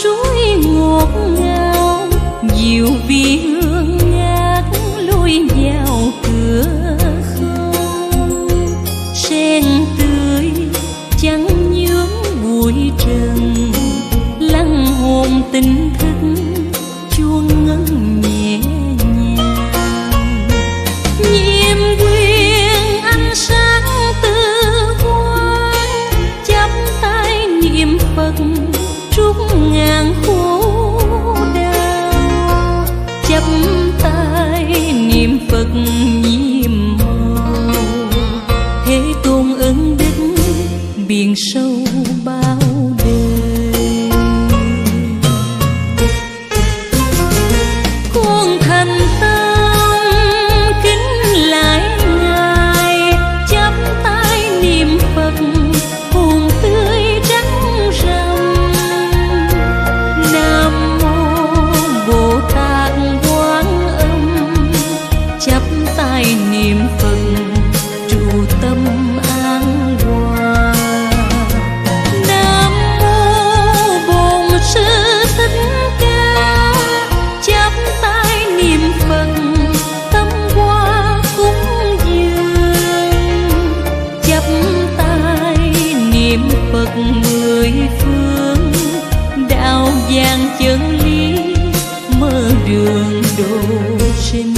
suối ngọt ngào, diệu vi hương ngát lối vào cửa không. Sen tươi trắng nhuốm bụi trần, lăng hồn tỉnh thức chuông ngân nhẹ nhàng. Nhiệm quyền ánh sáng từ quang, chắp tay niệm Phật trút ngàn khổ đau. Chắp tay niệm Phật nhiệm màu, thế tôn ân đức biển sâu bao đời. Con thành tâm kính lại ngài, chắp tay niệm Phật hồn tươi trắng rằm. Nam mô Bồ Tát Quán Âm, chắp tay niệm Phật trụ tâm an hòa. Nam mô Bổn Sư Thích Ca, chắp tay niệm Phật tâm hoa cúng dường. Chắp tay niệm Phật mười phương, đạo vàng chân lý mở đường độ sinh.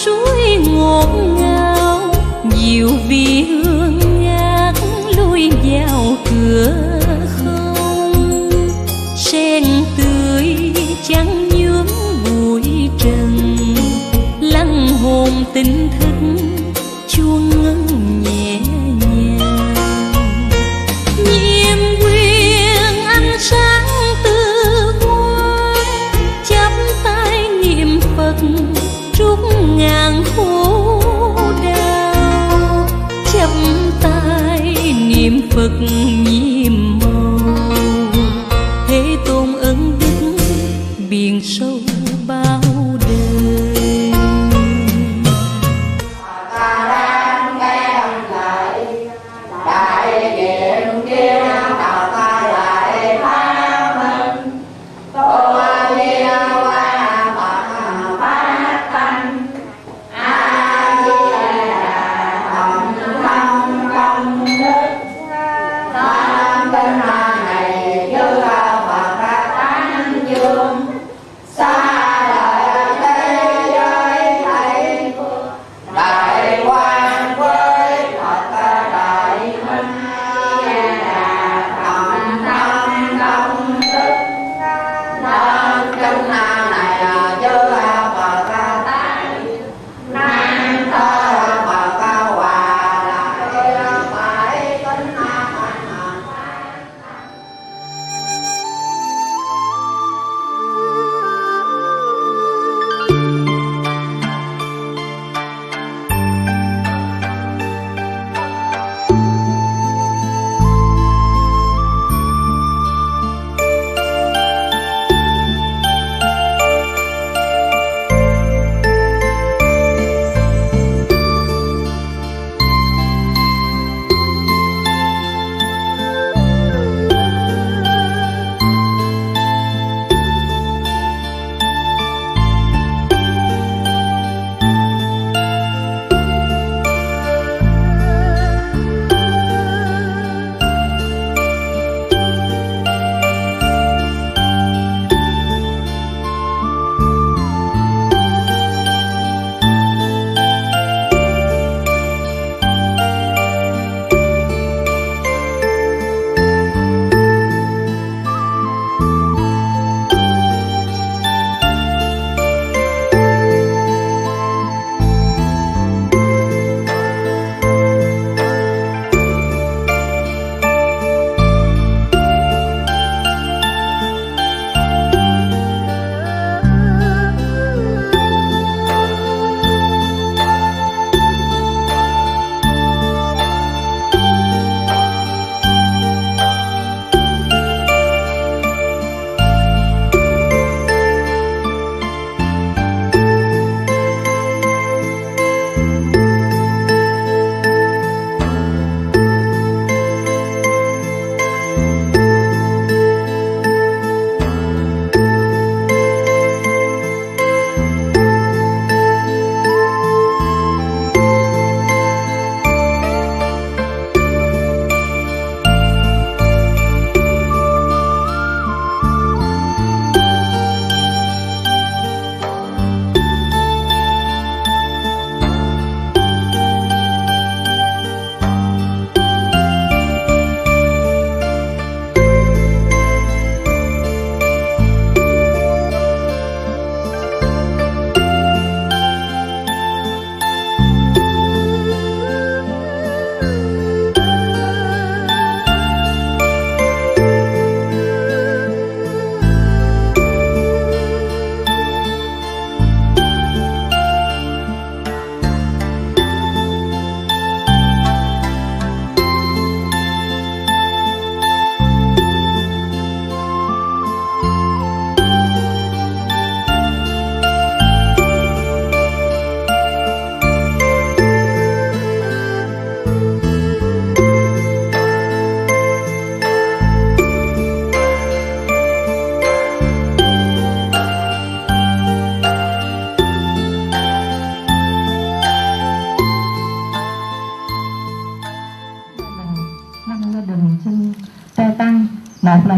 Suối ngọt ngào, diệu vi hương ngát lối vào cửa không. Sen tươi trắng nhuốm bụi trần, lăng hồn tỉnh thức chuông ngân nhẹ nhàng. Nhiệm quyền ánh sáng từ quang, chắp tay niệm Phật trút ngàn khổ đau. Chắp tay niệm Phật nhiệm màu, thế tôn ân đức biển sâu bao đời.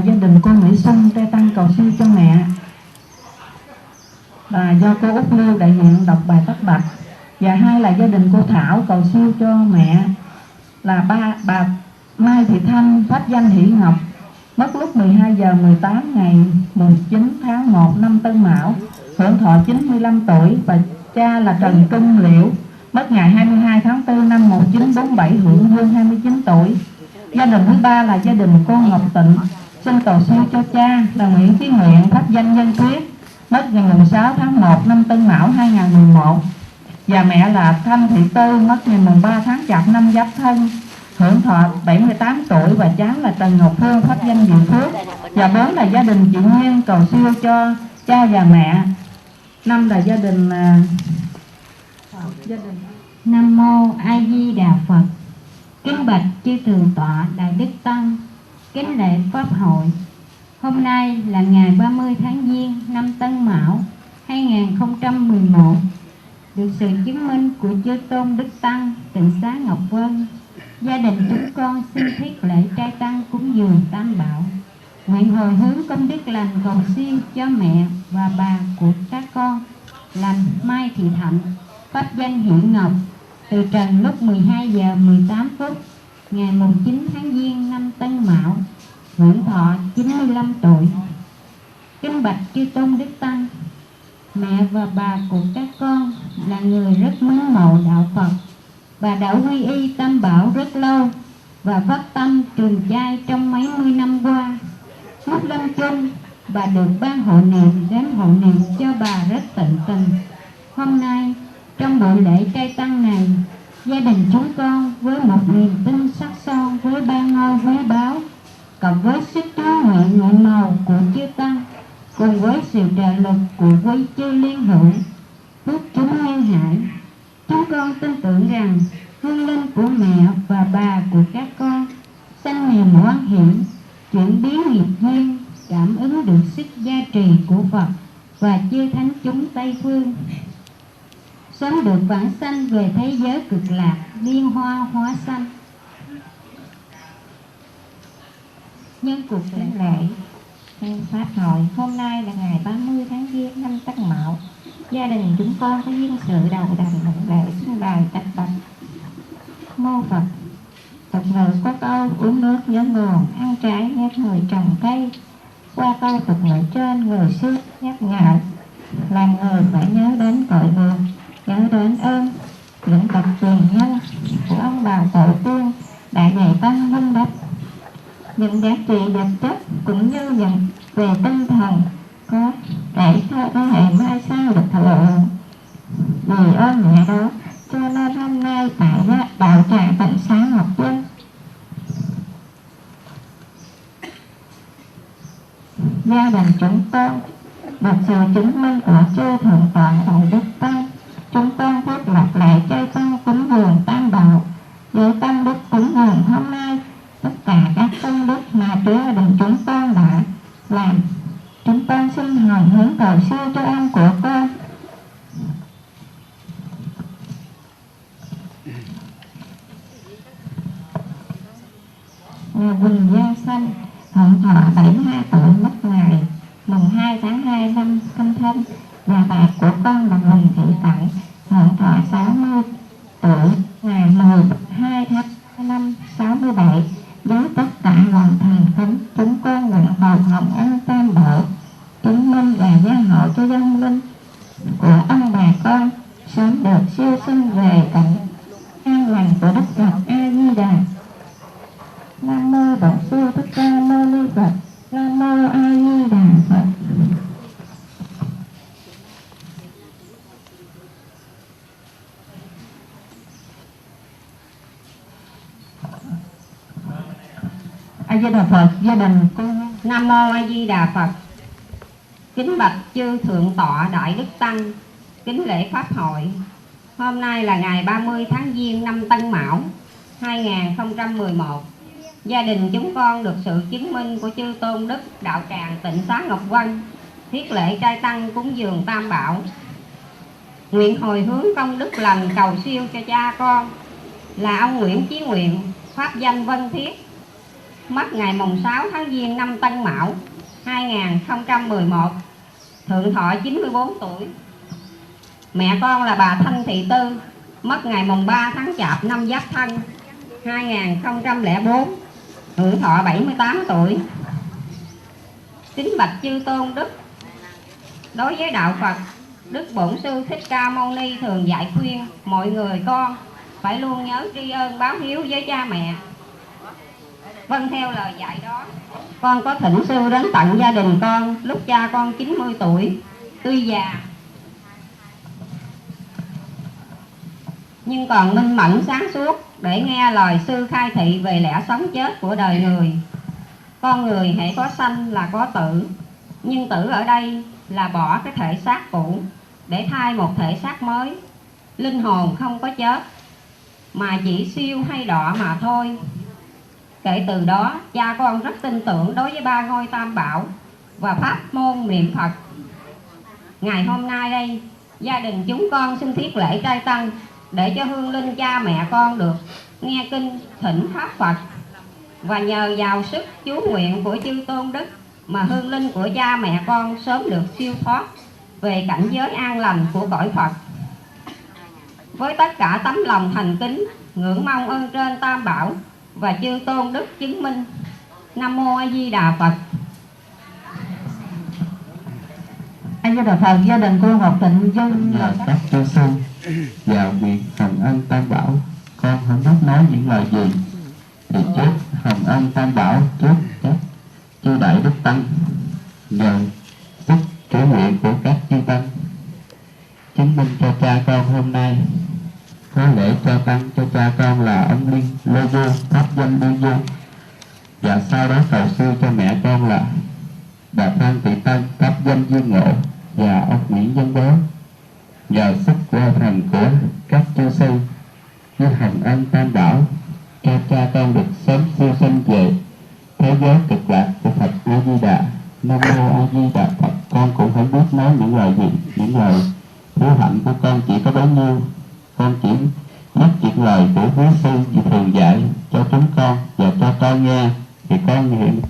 gia đình cô Mỹ Xuân trai tăng cầu siêu cho mẹ là do cô Út Lưu đại diện đọc bài Tắc Bạch. Và 2 là gia đình cô Thảo cầu siêu cho mẹ là bà Mai Thị Thanh pháp danh Hỷ Ngọc, mất lúc 12 giờ 18 ngày 19 tháng 1 năm Tân Mão, hưởng thọ 95 tuổi. Và cha là Trần Trung Liễu, mất ngày 22 tháng 4 năm 1947, hưởng dương 29 tuổi. Gia đình thứ 3 là gia đình cô Ngọc Tịnh, xin cầu siêu cho cha là Nguyễn Chí Nguyện pháp danh Nhân Thuyết, mất ngày 6 tháng 1 năm Tân Mão 2011. Và mẹ là Thanh Thị Tư, mất ngày 3 tháng Chạp năm Giáp Thân, hưởng thọ 78 tuổi. Và cháu là Trần Ngọc Phương pháp danh Diệu Phước. Và 4 là gia đình chị Nhiên cầu siêu cho cha và mẹ. 5 là gia đình Nam Mô A Di Đà Phật. Kính bạch chư thượng tọa Đại Đức Tăng, kính lễ pháp hội. Hôm nay là ngày 30 tháng Giêng năm Tân Mão 2011, được sự chứng minh của chư tôn Đức Tăng Tịnh Xá Ngọc Vân, gia đình chúng con xin thiết lễ trai tăng cúng dường Tam Bảo, nguyện hồi hướng công đức lành cầu siêu cho mẹ và bà của các con là Mai Thị Thạnh pháp danh Hiển Ngọc, từ trần lúc 12 giờ 18 phút ngày 9 tháng Giêng năm Tân Mão, hưởng thọ 95 tuổi. Kính bạch chư tôn Đức Tăng, mẹ và bà của các con là người rất mến mộ đạo Phật và đã quy y Tam Bảo rất lâu và phát tâm trường chay trong mấy mươi năm qua. Lúc lâm chung, bà được ban hộ niệm đến hộ niệm cho bà rất tận tình. Hôm nay trong buổi lễ trai tăng này, gia đình chúng con với một niềm tin sắc son với ban ngôi quý báu, cộng với sức chúa nguyện nguyện màu của chư tăng, cùng với sự trợ lực của quý chư liên hữu phước chúng nhân hải, chúng con tin tưởng rằng hương linh của mẹ và bà của các con sanh niềm hoan hỷ, chuyển biến nghiệp duyên, cảm ứng được sức gia trì của Phật và chư thánh chúng Tây phương, sớm được vãng sanh về thế giới cực lạc liên hoa hóa sanh. Nhân cuộc lễ pháp hội hôm nay là ngày 30 tháng Giêng năm Tân Mão, gia đình chúng con có duyên sự đầu đành lễ xin bài Tắc Bạch. Mô Phật. Tục ngữ có câu uống nước nhớ nguồn, ăn trái nhớ người trồng cây. Qua câu tục ngữ trên, người xưa nhắc nhở làm người phải nhớ đến cội nguồn, nhớ đến ơn những bậc tiền nhân của ông bà tổ tiên đã dạy văn minh đất. Những giá trị vật chất cũng như những về tinh thần có để cho thế hệ mai sau được thụ hưởng. Vì ơn mẹ đó cho nên hôm nay tại đạo tràng Tịnh Xá Ngọc Vân, gia đình chúng con được sự chứng minh của chư thượng tọa Đại Đức Tăng, chúng con thiết lập lại trai tăng cúng dường Tam Bảo. Với tăng đức cúng dường hôm nay, tất cả các công đức mà gia đình chúng con đã làm, chúng con xin hồi hướng cầu siêu cho ăn của con. Nhà Quỳnh Giang Xanh hưởng thọ 72 tuổi, mất ngày mùng 2 tháng 2 năm Canh Thân. Và bà của con là Quỳnh Thị Tặng hưởng thọ 60 tuổi ngày 12 tháng 2 năm 67. Với tất cả lòng thành kính, chúng con nguyện cầu hồng ân Tam Bảo chứng minh và gia hộ cho dân linh của ông bà con sớm được siêu sinh về cảnh an lành của Đức Phật A Di Đà. Nam mô Bổn Sư Thích Ca Mâu Ni Phật. Nam mô A Di Đà Phật. A Di Đà Phật. Gia đình con. Nam mô A Di Đà Phật. Kính bạch chư thượng tọa Đại Đức Tăng, kính lễ pháp hội. Hôm nay là ngày 30 tháng Giêng năm Tân Mão 2011. Gia đình chúng con được sự chứng minh của chư tôn đức đạo tràng Tịnh Xá Ngọc Vân, thiết lễ trai tăng cúng dường Tam Bảo, nguyện hồi hướng công đức lành cầu siêu cho cha con là ông Nguyễn Chí Nguyện pháp danh Vân Thiết, mất ngày mùng 6 tháng Giêng năm Tân Mão 2011, thượng thọ 94 tuổi. Mẹ con là bà Thanh Thị Tư, mất ngày mùng 3 tháng Chạp năm Giáp Thân 2004, thượng thọ 78 tuổi. Kính bạch chư tôn đức, đối với đạo Phật, Đức Bổn Sư Thích Ca Mâu Ni thường dạy khuyên mọi người con phải luôn nhớ tri ân báo hiếu với cha mẹ. Vâng theo lời dạy đó, con có thỉnh sư đến tận gia đình con lúc cha con 90 tuổi, tuy già nhưng còn minh mẫn sáng suốt để nghe lời sư khai thị về lẽ sống chết của đời người. Con người hễ có sanh là có tử, nhưng tử ở đây là bỏ cái thể xác cũ để thay một thể xác mới. Linh hồn không có chết mà chỉ siêu hay đọa mà thôi. Kể từ đó, cha con rất tin tưởng đối với ba ngôi Tam Bảo và pháp môn niệm Phật. Ngày hôm nay đây, gia đình chúng con xin thiết lễ trai tăng để cho hương linh cha mẹ con được nghe kinh thỉnh pháp Phật, và nhờ vào sức chú nguyện của chư tôn đức mà hương linh của cha mẹ con sớm được siêu thoát về cảnh giới an lành của cõi Phật. Với tất cả tấm lòng thành kính, ngưỡng mong ơn trên Tam Bảo và chư tôn đức chứng minh. Nam mô A Di Đà Phật. A Di Đà Phật. Gia đình cô Ngọc Tịnh dân là các chư sư vào việc Hồng Ân Tam Bảo, con không biết nói những lời gì thì trước Hồng Ân Tam Bảo, trước các chư đại đức tăng, nhờ sức chủ nguyện của các chư tăng chứng minh cho cha con hôm nay có lễ cho tăng cho cha con là ông Liên Lô Vô, pháp danh Liên Vô, và sau đó cầu siêu cho mẹ con là bà Phan Thị Tân, pháp danh Dương Ngộ, và ông Nguyễn Văn Bố. Nhờ sức qua thần của các chư sư như Hồng Ân Tam Bảo, cho cha con được sớm siêu sinh về thế giới cực lạc của Phật A Di Đà. Nam mô A Di Đà Phật. Con cũng không biết nói những lời gì, những lời hiếu hạnh của con chỉ có bấy nhiêu. Con chỉ biết những lời của quý sư thường dạy cho chúng con và cho con nghe, thì con hiện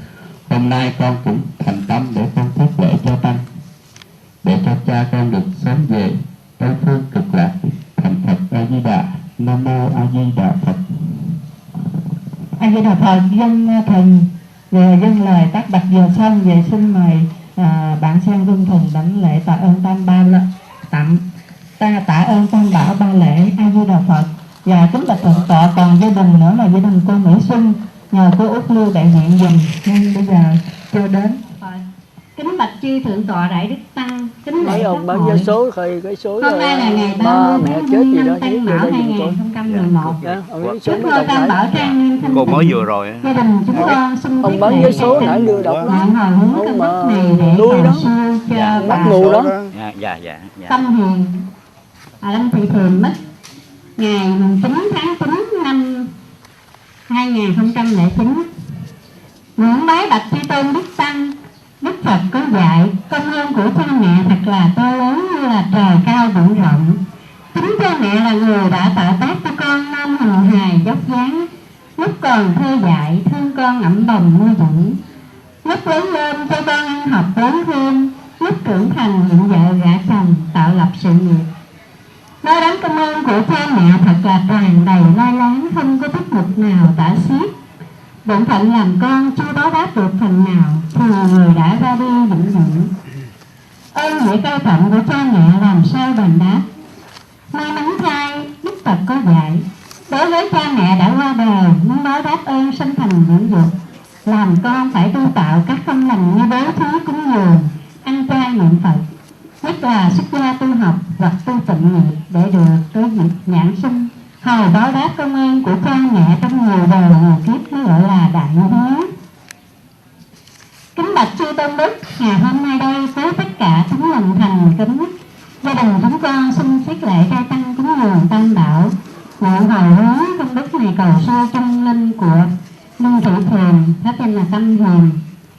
hôm nay con cũng thành tâm để con thiết lễ cho tăng, để cho cha con được sớm về tây phương cực lạc thành Phật A Di Đà. Nam mô A Di Đà Phật. A Di Đà Phật. Dân thần về dân lời tác bạch vừa xong, về xin mời bạn Sen Vương Thuần đảnh lễ tạ ơn Tam Ba tạ ơn Tam Bảo ba lễ. A Di Đà Phật. Và kính bạch thượng tọa, còn gia đình nữa là gia đình cô Mỹ Xuân, nhờ cô Út Lưu đại diện dùm nhưng bây giờ chưa đến. Kính bạch chư thượng tọa đại đức tăng, kính lễ ông bán vé số khơi cái số hôm nay là ngày 30 tháng 5 Tân Mão 2011. Kính thưa Tam Bảo trang nghiêm thanh cô mới tịnh, vừa rồi gia đình chúng con xin ông thiết bán lễ vé số trai nãy tăng đưa đọc nguyện hồi hướng công đức này để nuôi đó. cầu siêu cho bà bắt ngu đó. dạ. Tâm Hiền Lâm Thị Thường mất ngày 9 tháng 9 năm 2009. Nguyện bái bạch chư tôn đức tăng. Đức Phật có dạy công ơn của cha mẹ thật là to lớn như là trời cao biển rộng. Chính cha mẹ là người đã tạo tác cho con nên hình hài dốc dáng. Lúc còn thơ dại thương con ẵm bồng nuôi dưỡng, lúc lớn lên cho con ăn học lớn thêm, lúc trưởng thành nhận vợ gả chồng tạo lập sự nghiệp. Nói đến công ơn của cha mẹ thật là tràn đầy lo lắng, không có tiết mục nào tả xiết. Bổn phận làm con chưa báo đáp được phần nào thì người đã ra đi vĩnh viễn. Ơn nghĩa cao trọng của cha mẹ làm sao đền đáp. May mắn thay Đức Phật có dạy, đối với cha mẹ đã qua đời muốn báo đáp ơn sinh thành dưỡng dục, làm con phải tu tạo các công lành như bố thí cúng dường, ăn chay niệm Phật, nhất là xuất gia tu học hoặc tu tịnh nghiệp để được tới việc nhãn sinh. Hầu báo đáp công ơn của cha mẹ trong nhiều đời nhiều kiếp mới gọi là đại hiếu. Kính bạch chư tôn đức, ngày hôm nay đây với tất cả tấm lòng thành kính, gia đình chúng con xin thiết lễ trai tăng cúng dường Tam Bảo, nguyện hồi hướng công đức này cầu siêu trong linh của Lương Thị Thường, pháp danh là Tâm Hiền,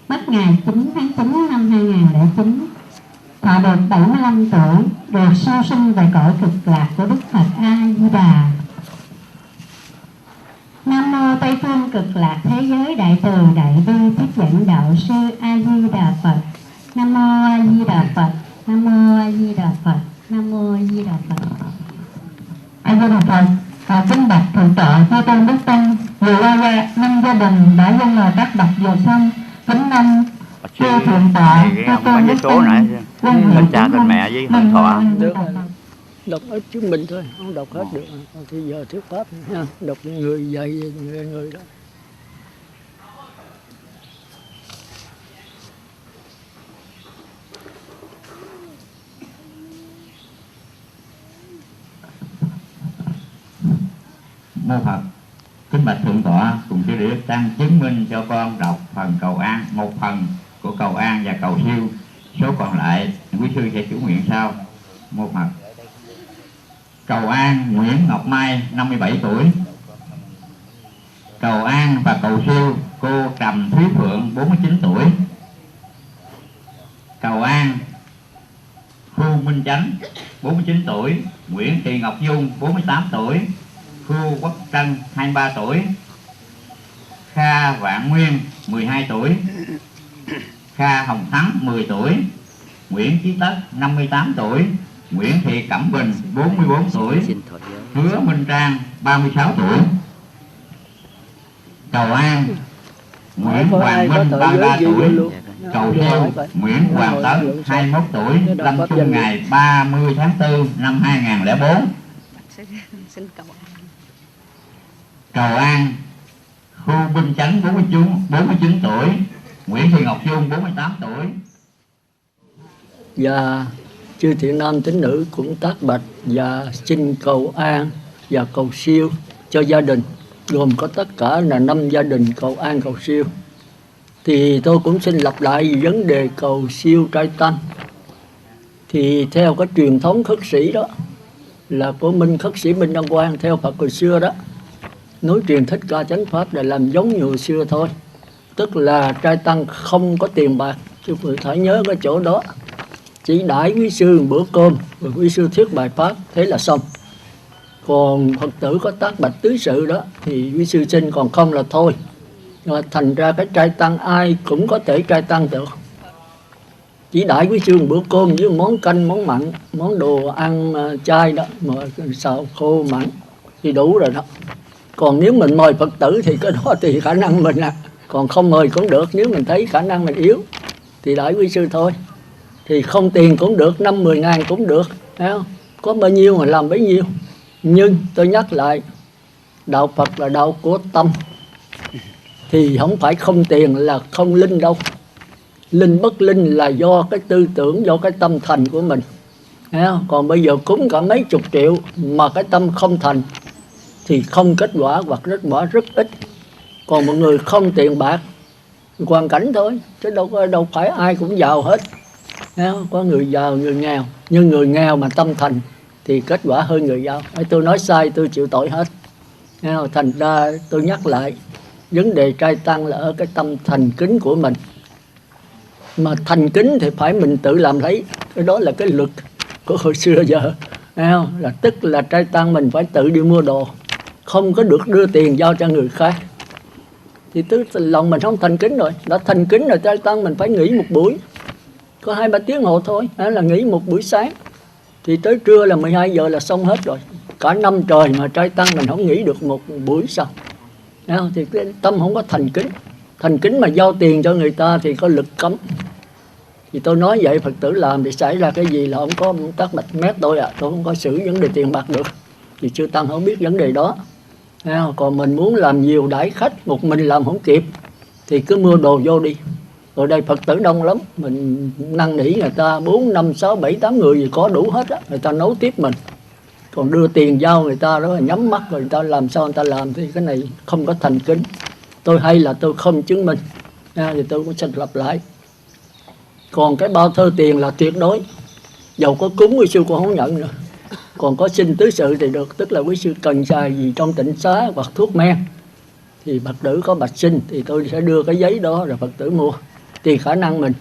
mất ngày 9 tháng 9 năm 2009. Thọ được 75 tuổi, được siêu sinh về cõi cực lạc của Đức Phật A Di Đà. Nam mô Tây Phương an cực lạc thế giới đại từ đại bi thuyết giảng đạo sư A Di Đà Phật. Nam mô A Di Đà Phật. Nam mô A Di Đà Phật. Nam mô A Di Đà Phật. A Di Đà Phật. Kính bạch thượng tọa chư tôn đức tăng, vừa qua năm gia đình đã dâng lời tác đọc vừa xong. Kính năm chư thượng tọa chư tôn đức tăng, tên cha tên mẹ với hưởng thọ. Đọc ít chứng minh thôi, không đọc hết được. Thì giờ thuyết pháp ha, đọc người dạy người đó. Mô Phật. Kính bạch thượng tọa cùng chư Đức tăng chứng minh cho con đọc phần cầu an, một phần của cầu an và cầu siêu, số còn lại quý sư sẽ chủ nguyện sau. Mô Phật. Cầu an Nguyễn Ngọc Mai 57 tuổi. Cầu an và cầu siêu cô Trầm Thúy Phượng 49 tuổi. Cầu an Khu Minh Chánh 49 tuổi, Nguyễn Thị Ngọc Dung 48 tuổi, Khu Quốc Trân 23 tuổi, Kha Vạn Nguyên 12 tuổi, Kha Hồng Thắng 10 tuổi, Nguyễn Chí Tất 58 tuổi, Nguyễn Thị Cẩm Bình 44 tuổi, Hứa Minh Trang 36 tuổi. Cầu an Nguyễn Hoàng Minh 33 tuổi. Cầu siêu Nguyễn Hoàng Tấn 21 tuổi, lâm chung ngày 30 tháng 4 năm 2004. Cầu an Khu Binh Chánh 49 tuổi, Nguyễn Thị Ngọc Dung 48 tuổi. Và chư thiện nam tín nữ cũng tác bạch và xin cầu an và cầu siêu cho gia đình, gồm có tất cả là 5 gia đình cầu an cầu siêu. Thì tôi cũng xin lặp lại vấn đề cầu siêu trai tăng. Thì theo cái truyền thống khất sĩ đó là của khất sĩ Minh Đăng Quang theo Phật hồi xưa đó, nói truyền Thích Ca Chánh Pháp là làm giống như hồi xưa thôi. Tức là trai tăng không có tiền bạc, chứ phải nhớ cái chỗ đó. Chỉ đãi quý sư một bữa cơm, rồi quý sư thuyết bài Pháp, thế là xong. Còn Phật tử có tác bạch tứ sự đó thì quý sư xin, còn không là thôi. Rồi thành ra cái trai tăng ai cũng có thể trai tăng được. Chỉ đãi quý sư một bữa cơm với món canh, món mặn, món đồ ăn chay đó, mà xào khô mặn thì đủ rồi đó. Còn nếu mình mời Phật tử thì cái đó thì khả năng mình còn không mời cũng được. Nếu mình thấy khả năng mình yếu thì đãi quý sư thôi. Thì không tiền cũng được, 5-10 ngàn cũng được, thấy không? Có bao nhiêu mà làm bấy nhiêu. Nhưng tôi nhắc lại, đạo Phật là đạo của tâm. Thì không phải không tiền là không linh đâu. Linh bất linh là do cái tư tưởng, do cái tâm thành của mình, thấy không? Còn bây giờ cúng cả mấy chục triệu mà cái tâm không thành thì không kết quả, hoặc kết quả rất ít. Còn một người không tiền bạc, hoàn cảnh thôi, chứ đâu phải ai cũng giàu hết. Có người giàu, người nghèo. Nhưng người nghèo mà tâm thành thì kết quả hơn người giàu. Tôi nói sai tôi chịu tội hết. Thành ra tôi nhắc lại, vấn đề trai tăng là ở cái tâm thành kính của mình. Mà thành kính thì phải mình tự làm lấy. Cái đó là cái luật của hồi xưa giờ. Là tức là trai tăng mình phải tự đi mua đồ, không có được đưa tiền giao cho người khác. Thì tức lòng mình không thành kính rồi. Đã thành kính rồi trai tăng mình phải nghỉ một buổi, có 2-3 tiếng hồ thôi, là nghỉ một buổi sáng. Thì tới trưa là 12 giờ là xong hết rồi. Cả năm trời mà trai tăng mình không nghỉ được một buổi sao? Thì cái tâm không có thành kính. Thành kính mà giao tiền cho người ta thì có lực cấm. Thì tôi nói vậy Phật tử làm thì xảy ra cái gì là không có tác bạch mét tôi tôi không có xử vấn đề tiền bạc được. Thì chư tăng không biết vấn đề đó. Còn mình muốn làm nhiều đãi khách, một mình làm không kịp thì cứ mua đồ vô đi. Ở đây Phật tử đông lắm, mình năn nỉ người ta 4, 5, 6, 7, 8 người gì có đủ hết á, người ta nấu tiếp mình. Còn đưa tiền giao người ta đó là nhắm mắt rồi người ta làm sao người ta làm, thì cái này không có thành kính. Tôi hay là tôi không chứng minh, thì tôi cũng xin lặp lại. Còn cái bao thơ tiền là tuyệt đối, dầu có cúng quý sư cũng không nhận nữa. Còn có xin tứ sự thì được, tức là quý sư cần xài gì trong tịnh xá hoặc thuốc men thì Phật tử có bạch xin thì tôi sẽ đưa cái giấy đó rồi Phật tử mua tùy khả năng mình.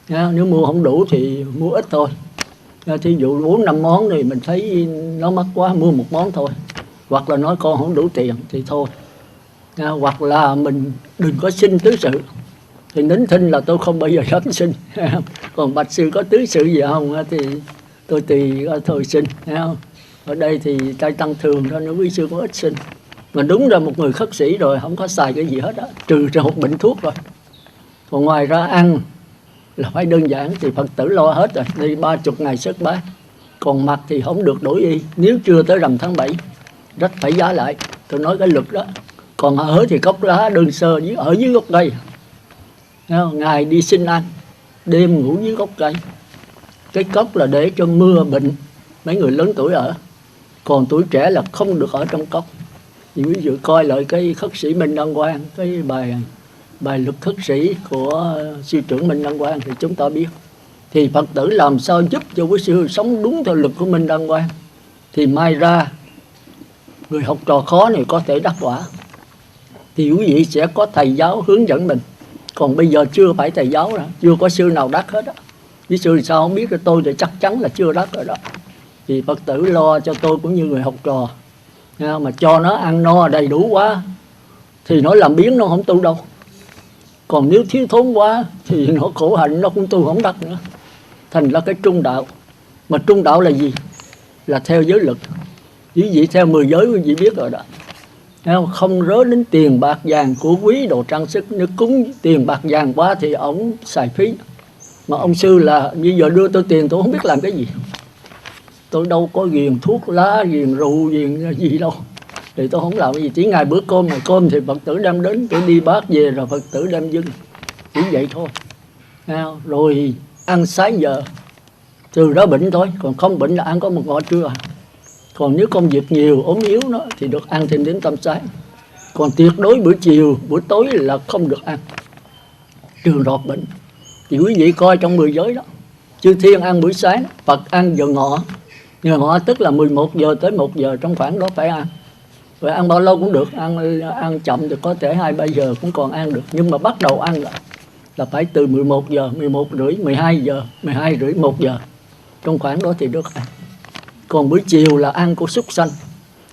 Nếu mua không đủ thì mua ít thôi. Thí dụ 4-5 món thì mình thấy nó mắc quá, mua một món thôi. Hoặc là nói con không đủ tiền thì thôi. Hoặc là mình đừng có xin tứ sự. Thì nín thinh là tôi không bao giờ dám xin. Còn bạch sư có tứ sự gì không thì tôi tùy thôi xin. Ở đây thì trai tăng thường đó, nếu quý sư có ít xin. Mà đúng ra một người khất sĩ rồi không có xài cái gì hết á, trừ ra một bệnh thuốc rồi. Còn ngoài ra ăn là phải đơn giản, thì Phật tử lo hết rồi, đi 30 ngày xuất bát. Còn mặc thì không được đổi y, nếu chưa tới rằm tháng 7 rất phải giá lại. Tôi nói cái luật đó. Còn ở thì cốc lá đơn sơ ở dưới gốc cây. Ngày đi xin ăn, đêm ngủ dưới gốc cây. Cái cốc là để cho mưa bệnh mấy người lớn tuổi ở, còn tuổi trẻ là không được ở trong cốc. Thì ví dụ coi lại cái khất sĩ Minh Đăng Quang, cái bài luật khất sĩ của sư trưởng Minh Đăng Quang thì chúng ta biết. Thì Phật tử làm sao giúp cho quý sư sống đúng theo luật của Minh Đăng Quang, thì mai ra người học trò khó này có thể đắc quả. Thì quý vị sẽ có thầy giáo hướng dẫn mình. Còn bây giờ chưa phải thầy giáo nữa, chưa có sư nào đắc hết á. Quý sư sao không biết, tôi thì chắc chắn là chưa đắc rồi đó. Thì Phật tử lo cho tôi cũng như người học trò, mà cho nó ăn no đầy đủ quá thì nó làm biến, nó không tu đâu. Còn nếu thiếu thốn quá thì nó khổ hạnh, nó cũng tu không đắc nữa. Thành ra cái trung đạo. Mà trung đạo là gì? Là theo giới luật. Quý vị theo 10 giới quý vị biết rồi đó. Không rớ đến tiền bạc vàng của quý đồ trang sức. Nếu cúng tiền bạc vàng quá thì ổng xài phí. Mà ông sư là bây giờ đưa tôi tiền tôi không biết làm cái gì. Tôi đâu có ghiền thuốc lá, ghiền rượu, ghiền gì đâu. Thì tôi không làm cái gì. Chỉ ngày bữa cơm, mà cơm thì Phật tử đem đến, cái đi bát về rồi Phật tử đem dâng. Chỉ vậy thôi. Rồi ăn sáng giờ, trừ đó bệnh thôi. Còn không bệnh là ăn có một ngọ trưa. Còn nếu công việc nhiều, ốm yếu nó thì được ăn thêm đến tầm sáng. Còn tuyệt đối buổi chiều, buổi tối là không được ăn, trừ đọt bệnh. Thì quý vị coi trong 10 giới đó, chư thiên ăn buổi sáng, Phật ăn giờ ngọ. Giờ ngọ tức là 11 giờ tới 1 giờ, trong khoảng đó phải ăn. Rồi ăn bao lâu cũng được, ăn chậm thì có thể 2-3 giờ cũng còn ăn được. Nhưng mà bắt đầu ăn là phải từ 11 giờ, 11 rưỡi, 12 giờ, 12 rưỡi, 1 giờ. Trong khoảng đó thì được ăn. Còn buổi chiều là ăn của súc sanh.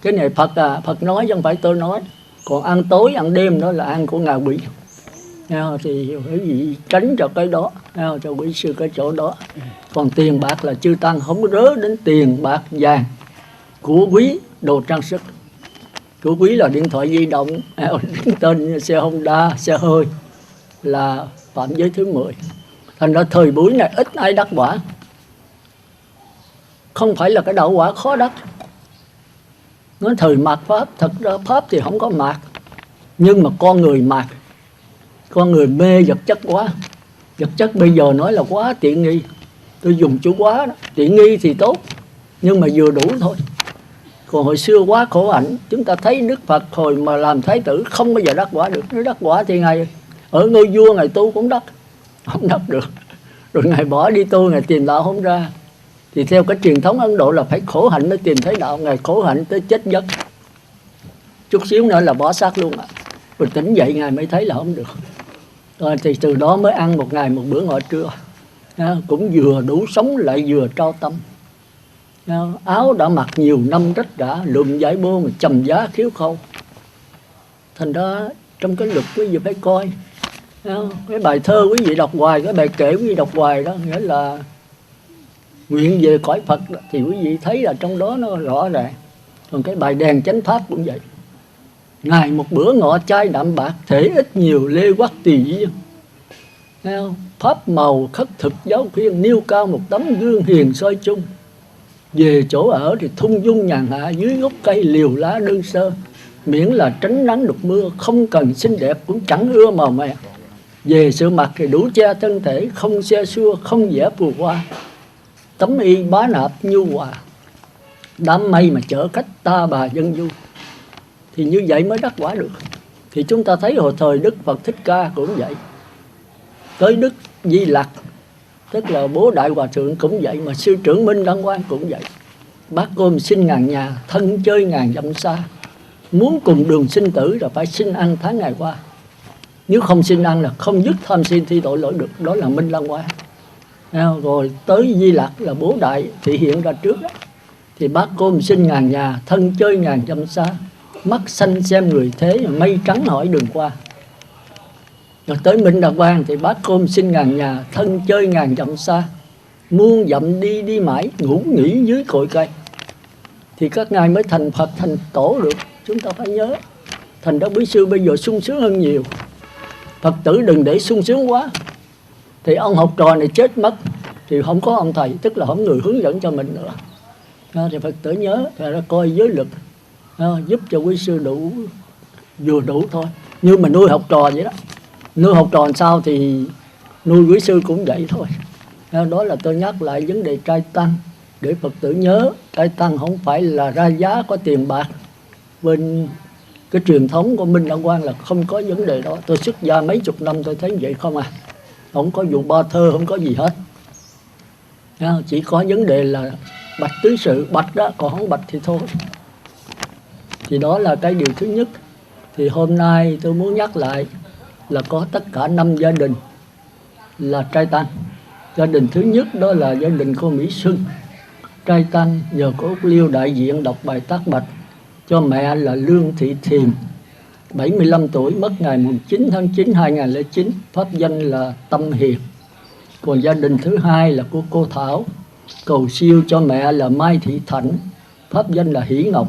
Cái này Phật nói chứ không phải tôi nói. Còn ăn tối, ăn đêm đó là ăn của ngạ quỷ. Thì quý vị tránh cho cái đó, cho quý sư cái chỗ đó. Còn tiền bạc là chư tăng không rớ đến tiền bạc vàng của quý đồ trang sức. Của quý là điện thoại di động, tên xe Honda, xe hơi là phạm giới thứ 10. Thành ra thời buổi này ít ai đắc quả. Không phải là cái đạo quả khó đắc. Nói thời mạt Pháp, thật ra Pháp thì không có mạt. Nhưng mà con người mạt. Con người mê vật chất quá. Vật chất bây giờ nói là quá tiện nghi. Tôi dùng chữ quá đó. Tiện nghi thì tốt, nhưng mà vừa đủ thôi. Còn hồi xưa quá khổ hạnh. Chúng ta thấy Đức Phật hồi mà làm thái tử không bao giờ đắc quả được. Nếu đắc quả thì Ngài ở ngôi vua Ngài tu cũng đắc, không đắc được. Rồi Ngài bỏ đi tu, Ngài tìm đạo không ra. Thì theo cái truyền thống Ấn Độ là phải khổ hạnh mới tìm thấy đạo. Ngài khổ hạnh tới chết giấc, chút xíu nữa là bỏ xác luôn. Rồi tỉnh dậy Ngài mới thấy là không được. Rồi thì từ đó mới ăn một ngày một bữa ngọ trưa. Cũng vừa đủ sống lại vừa trao tâm. Áo đã mặc nhiều năm rách rã, lượm giải bô mà trầm giá khiếu khâu. Thành ra trong cái luật quý vị phải coi. Cái bài thơ quý vị đọc hoài, cái bài kể quý vị đọc hoài đó, nghĩa là nguyện về cõi Phật đó, thì quý vị thấy là trong đó nó rõ ràng. Còn cái bài đèn chánh pháp cũng vậy. Ngày một bữa ngọ chai đạm bạc, thể ít nhiều lê quắc tùy duyên. Pháp màu khất thực giáo khuyên, nêu cao một tấm gương hiền soi chung. Về chỗ ở thì thung dung nhàn hạ, dưới gốc cây liều lá đơn sơ. Miễn là tránh nắng được mưa, không cần xinh đẹp cũng chẳng ưa màu mè. Về sự mặc thì đủ che thân thể, không xe xua, không vẽ phù hoa. Tấm y bá nạp nhu hòa, đám mây mà chở khách ta bà dân du. Thì như vậy mới đắc quả được. Thì chúng ta thấy hồi thời Đức Phật Thích Ca cũng vậy. Tới Đức Di Lặc, tức là bố Đại Hòa Thượng cũng vậy. Mà sư trưởng Minh Đăng Quang cũng vậy. Bác cơm xin ngàn nhà, thân chơi ngàn dặm xa. Muốn cùng đường sinh tử là phải xin ăn tháng ngày qua. Nếu không xin ăn là không dứt tham xin thi tội lỗi được. Đó là Minh Đăng Quang. Rồi tới Di Lặc là bố Đại thị hiện ra trước đó. Thì bác cơm xin ngàn nhà, thân chơi ngàn dặm xa. mắt xanh xem người thế, mây trắng hỏi đường qua. Rồi tới Minh Đà Quang thì bát cơm xin ngàn nhà, thân chơi ngàn dặm xa, muôn dặm đi đi mãi, ngủ nghỉ dưới cội cây. Thì các ngài mới thành Phật, thành Tổ được. Chúng ta phải nhớ. Thành đó Quý Sư bây giờ sung sướng hơn nhiều. Phật tử đừng để sung sướng quá. Thì ông học trò này chết mất thì không có ông thầy, tức là không người hướng dẫn cho mình nữa. Thì Phật tử nhớ là coi giới lực, giúp cho Quý Sư đủ, vừa đủ thôi. Như mà nuôi học trò vậy đó. Nuôi học trò làm sao thì nuôi Quý Sư cũng vậy thôi. Đó là tôi nhắc lại vấn đề trai tăng để Phật tử nhớ. Trai tăng không phải là ra giá có tiền bạc. Bên cái truyền thống của Minh Đăng Quang là không có vấn đề đó. Tôi xuất gia mấy chục năm tôi thấy vậy không à. Không có vụ ba thơ, không có gì hết. Chỉ có vấn đề là bạch tứ sự, bạch đó, còn không bạch thì thôi. Thì đó là cái điều thứ nhất. Thì hôm nay tôi muốn nhắc lại là có tất cả 5 gia đình là trai tăng. Gia đình thứ nhất đó là gia đình cô Mỹ Xuân. Trai tăng nhờ có Úc Liêu đại diện đọc bài tác bạch cho mẹ là Lương Thị Thiềm, 75 tuổi, mất ngày 9 tháng 9 2009, pháp danh là Tâm Hiền. Còn gia đình thứ hai là của cô Thảo, cầu siêu cho mẹ là Mai Thị Thạnh, pháp danh là Hỷ Ngọc,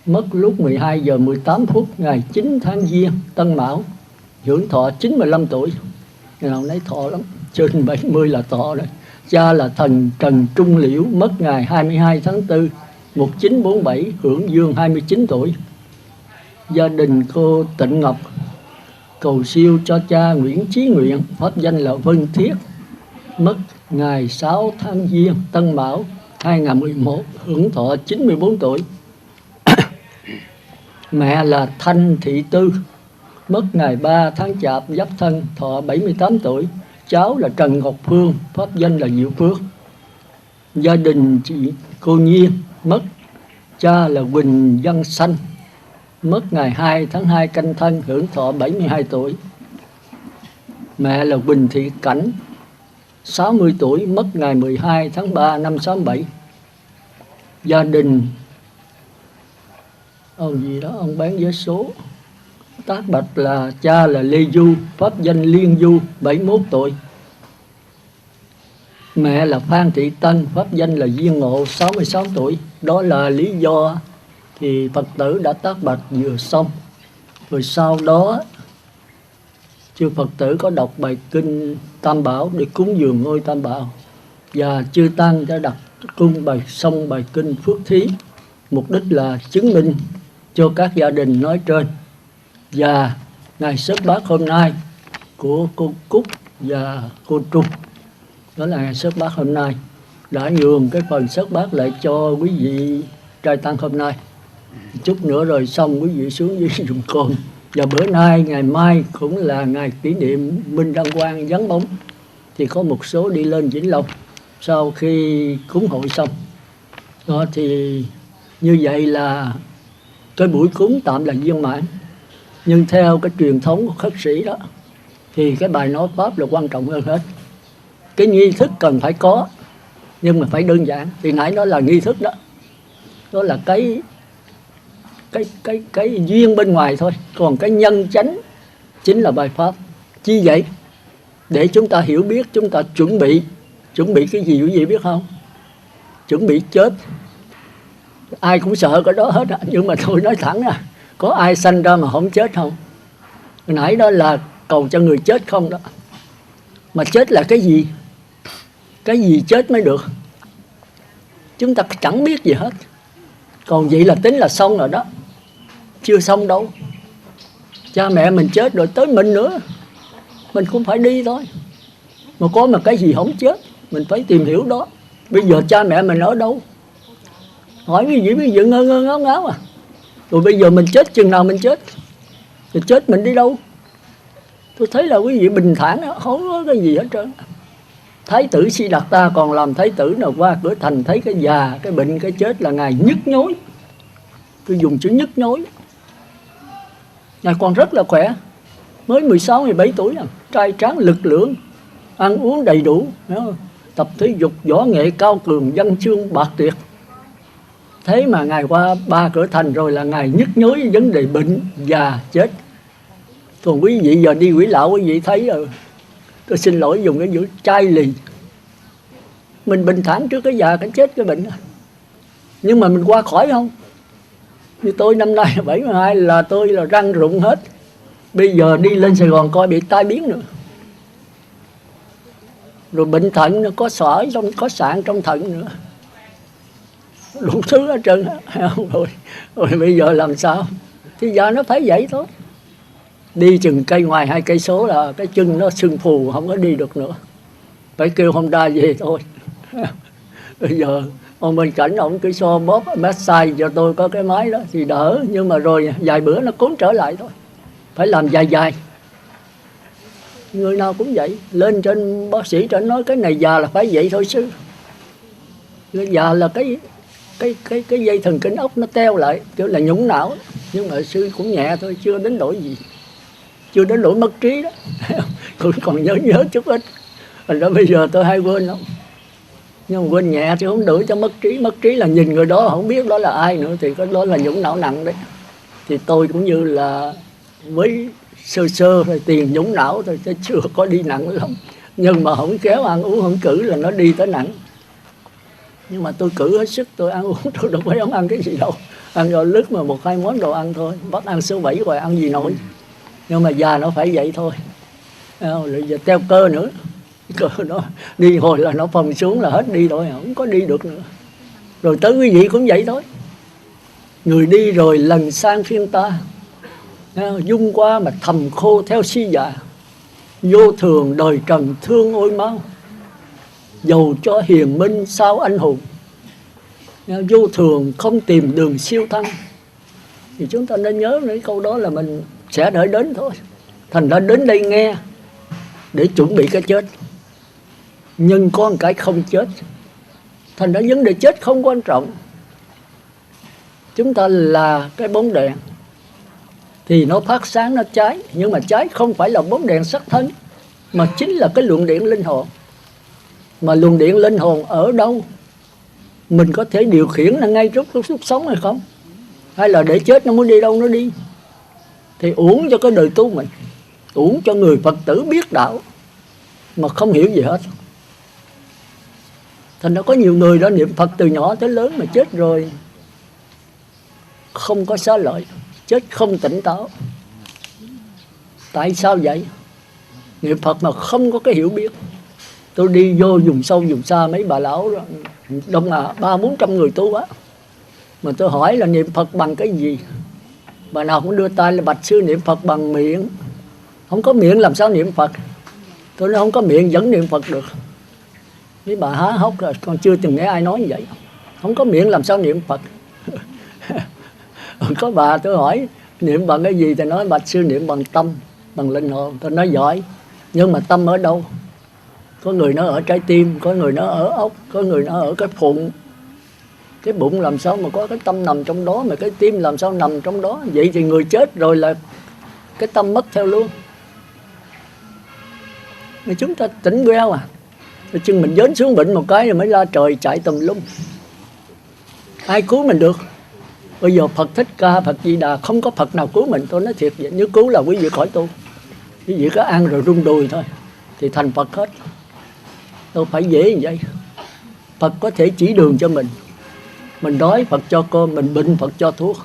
mất lúc 12 giờ 18 phút ngày 9 tháng Giêng Tân Mão, hưởng thọ 95 tuổi. Ngày nào nấy thọ lắm, trên 70 là thọ rồi. Cha là thần Trần Trung Liễu, mất ngày 22 tháng 4 1947, hưởng dương 29 tuổi. Gia đình cô Tịnh Ngọc cầu siêu cho cha Nguyễn Chí Nguyện, pháp danh là Vân Thiết, mất ngày 6 tháng Giêng Tân Mão 2011, hưởng thọ 94 tuổi. Mẹ là Thanh Thị Tư, mất ngày 3 tháng Chạp Giáp Thân, thọ 78 tuổi. Cháu là Trần Ngọc Phương, pháp danh là Diệu Phước. Gia đình chị cô Nhiên mất, cha là Quỳnh Văn Xanh, mất ngày 2 tháng 2 Canh Thân, hưởng thọ 72 tuổi. Mẹ là Quỳnh Thị Cảnh, 60 tuổi, mất ngày 12 tháng 3 năm 67. Gia đình ông gì đó, ông bán vé số tác bạch là cha là Lê Du, pháp danh Liên Du, 71 tuổi. Mẹ là Phan Thị Tân, pháp danh là Duyên Ngộ, 66 tuổi. Đó là lý do thì Phật tử đã tác bạch vừa xong. Rồi sau đó chư Phật tử có đọc bài kinh Tam Bảo để cúng dường ngôi Tam Bảo. Và chư Tăng đã đặt cung xong bài kinh Phước Thí. Mục đích là chứng minh cho các gia đình nói trên. Và ngày sớt bát hôm nay của cô Cúc và cô Trung, đó là ngày sớt bát hôm nay, đã nhường cái phần sớt bát lại cho quý vị trai tăng hôm nay. Chút nữa rồi xong quý vị xuống dưới dùng cồn. Và bữa nay, ngày mai cũng là ngày kỷ niệm Minh Đăng Quang vắng bóng, thì có một số đi lên Vĩnh Long sau khi cúng hội xong. Đó thì như vậy là cái buổi cúng tạm là viên mãn. Nhưng theo cái truyền thống của khất sĩ đó thì cái bài nói pháp là quan trọng hơn hết. Cái nghi thức cần phải có, nhưng mà phải đơn giản. Thì nãy đó là nghi thức đó, đó là cái duyên bên ngoài thôi. Còn cái nhân chánh chính là bài pháp. Chi vậy? Để chúng ta hiểu biết, chúng ta chuẩn bị cái gì quý vị biết không? Chuẩn bị chết. Ai cũng sợ cái đó hết á. Nhưng mà tôi nói thẳng à, có ai sanh ra mà không chết không? Hồi nãy đó là cầu cho người chết không đó. Mà chết là cái gì? Cái gì chết mới được? Chúng ta chẳng biết gì hết. Còn vậy là tính là xong rồi đó. Chưa xong đâu. Cha mẹ mình chết rồi tới mình nữa, mình cũng phải đi thôi. Mà có mà cái gì không chết, mình phải tìm hiểu đó. Bây giờ cha mẹ mình ở đâu? Hỏi cái gì bây giờ ngơ ngáo à. Rồi bây giờ mình chết chừng nào mình chết? Rồi chết mình đi đâu? Tôi thấy là quý vị bình thản đó, không có cái gì hết trơn. Thái tử Siddhartha còn làm thái tử nào qua cửa thành thấy cái già, cái bệnh, cái chết là ngài nhức nhối. Tôi dùng chữ nhức nhối. Ngài còn rất là khỏe, mới 16, 17 tuổi, trai tráng lực lưỡng, ăn uống đầy đủ, tập thể dục, võ nghệ cao cường, văn chương bạc tuyệt. Thế mà Ngài qua 3 cửa thành rồi là Ngài nhức nhối vấn đề bệnh, già, chết. Còn quý vị giờ đi quỷ lão, quý vị thấy rồi, tôi xin lỗi dùng cái chữ chai lì. Mình bình thản trước cái già, cái chết, cái bệnh. Nhưng mà mình qua khỏi không? Như tôi năm nay 72 là tôi là răng rụng hết. Bây giờ đi lên Sài Gòn coi bị tai biến nữa. Rồi bệnh thận có sỏi trong, có sạn trong thận nữa. Đủ thứ hết trơn. Rồi bây giờ làm sao? Thì giờ nó phải vậy thôi. Đi chừng cây ngoài 2 cây số là cái chân nó sưng phù, không có đi được nữa. Phải kêu Honda về thôi. Bây giờ ông bên cạnh ông cứ so bóp massage cho tôi có cái máy đó thì đỡ. Nhưng mà rồi vài bữa nó cuốn trở lại thôi. Phải làm dài dài. Người nào cũng vậy. Lên trên bác sĩ trên nói cái này già là phải vậy thôi sư. Già là cái dây thần kinh ốc nó teo lại, kiểu là nhũng não. Nhưng mà sư cũng nhẹ thôi, chưa đến nỗi gì. Chưa đến nỗi mất trí đó. Cũng còn nhớ chút ít. Thành ra bây giờ tôi hay quên lắm. Nhưng mà quên nhẹ thì không đủ cho mất trí. Mất trí là nhìn người đó không biết đó là ai nữa, thì cái đó là nhũng não nặng đấy. Thì tôi cũng như là với sơ rồi tiền nhũng não thôi, chứ chưa có đi nặng lắm. Nhưng mà không khéo ăn uống không cử là nó đi tới nặng. Nhưng mà tôi cử hết sức, tôi ăn uống tôi đâu phải không ăn cái gì đâu. Ăn rồi lứt mà 1-2 món đồ ăn thôi. Bắt ăn số 7 rồi ăn gì nổi. Nhưng mà già nó phải vậy thôi. Rồi giờ teo cơ nữa. Cơ nó đi hồi là nó phồng xuống là hết đi rồi, không có đi được nữa. Rồi tới quý vị cũng vậy thôi. Người đi rồi lần sang phiên ta. Dung qua mà thầm khô theo si già. Vô thường đời trần thương ôi máu. Dầu cho hiền minh sao anh hùng. Vô thường không tìm đường siêu thăng. Thì chúng ta nên nhớ cái câu đó là mình sẽ đợi đến thôi. Thành ra đến đây nghe để chuẩn bị cái chết. Nhưng có một cái không chết. Thành ra vấn đề chết không quan trọng. Chúng ta là cái bóng đèn. Thì nó phát sáng, nó cháy. Nhưng mà cháy không phải là bóng đèn sắc thân, mà chính là cái luồng điện linh hồn. Mà luồng điện linh hồn ở đâu? Mình có thể điều khiển là ngay lúc sống hay không? Hay là để chết nó muốn đi đâu nó đi? Thì uổng cho cái đời tu mình. Uổng cho người Phật tử biết đạo mà không hiểu gì hết. Thành ra có nhiều người đã niệm Phật từ nhỏ tới lớn mà chết rồi không có xá lợi, chết không tỉnh táo. Tại sao vậy? Niệm Phật mà không có cái hiểu biết. Tôi đi vô vùng sâu vùng xa, mấy bà lão đông 300-400 người tu á, mà tôi hỏi là niệm Phật bằng cái gì? Bà nào cũng đưa tay là bạch sư niệm Phật bằng miệng. Không có miệng làm sao niệm Phật? Tôi nói không có miệng vẫn niệm Phật được. Mấy bà há hốc rồi, con chưa từng nghe ai nói như vậy. Không có miệng làm sao niệm Phật? Có bà tôi hỏi niệm bằng cái gì thì nói bạch sư niệm bằng tâm, bằng linh hồn. Tôi nói giỏi, nhưng mà tâm ở đâu? Có người nó ở trái tim, có người nó ở ốc, có người nó ở cái phụng. Cái bụng làm sao mà có cái tâm nằm trong đó, mà cái tim làm sao nằm trong đó? Vậy thì người chết rồi là cái tâm mất theo luôn. Mà chúng ta tỉnh queo à. Rồi chừng mình dớn xuống bệnh một cái rồi mới la trời chạy tùm lum. Ai cứu mình được? Bây giờ Phật Thích Ca, Phật Di Đà, không có Phật nào cứu mình. Tôi nói thiệt vậy, nếu cứu là quý vị khỏi tu. Quý vị có ăn rồi rung đùi thôi thì thành Phật hết. Đâu phải dễ như vậy. Phật có thể chỉ đường cho mình. Mình đói Phật cho cơm, mình bệnh Phật cho thuốc.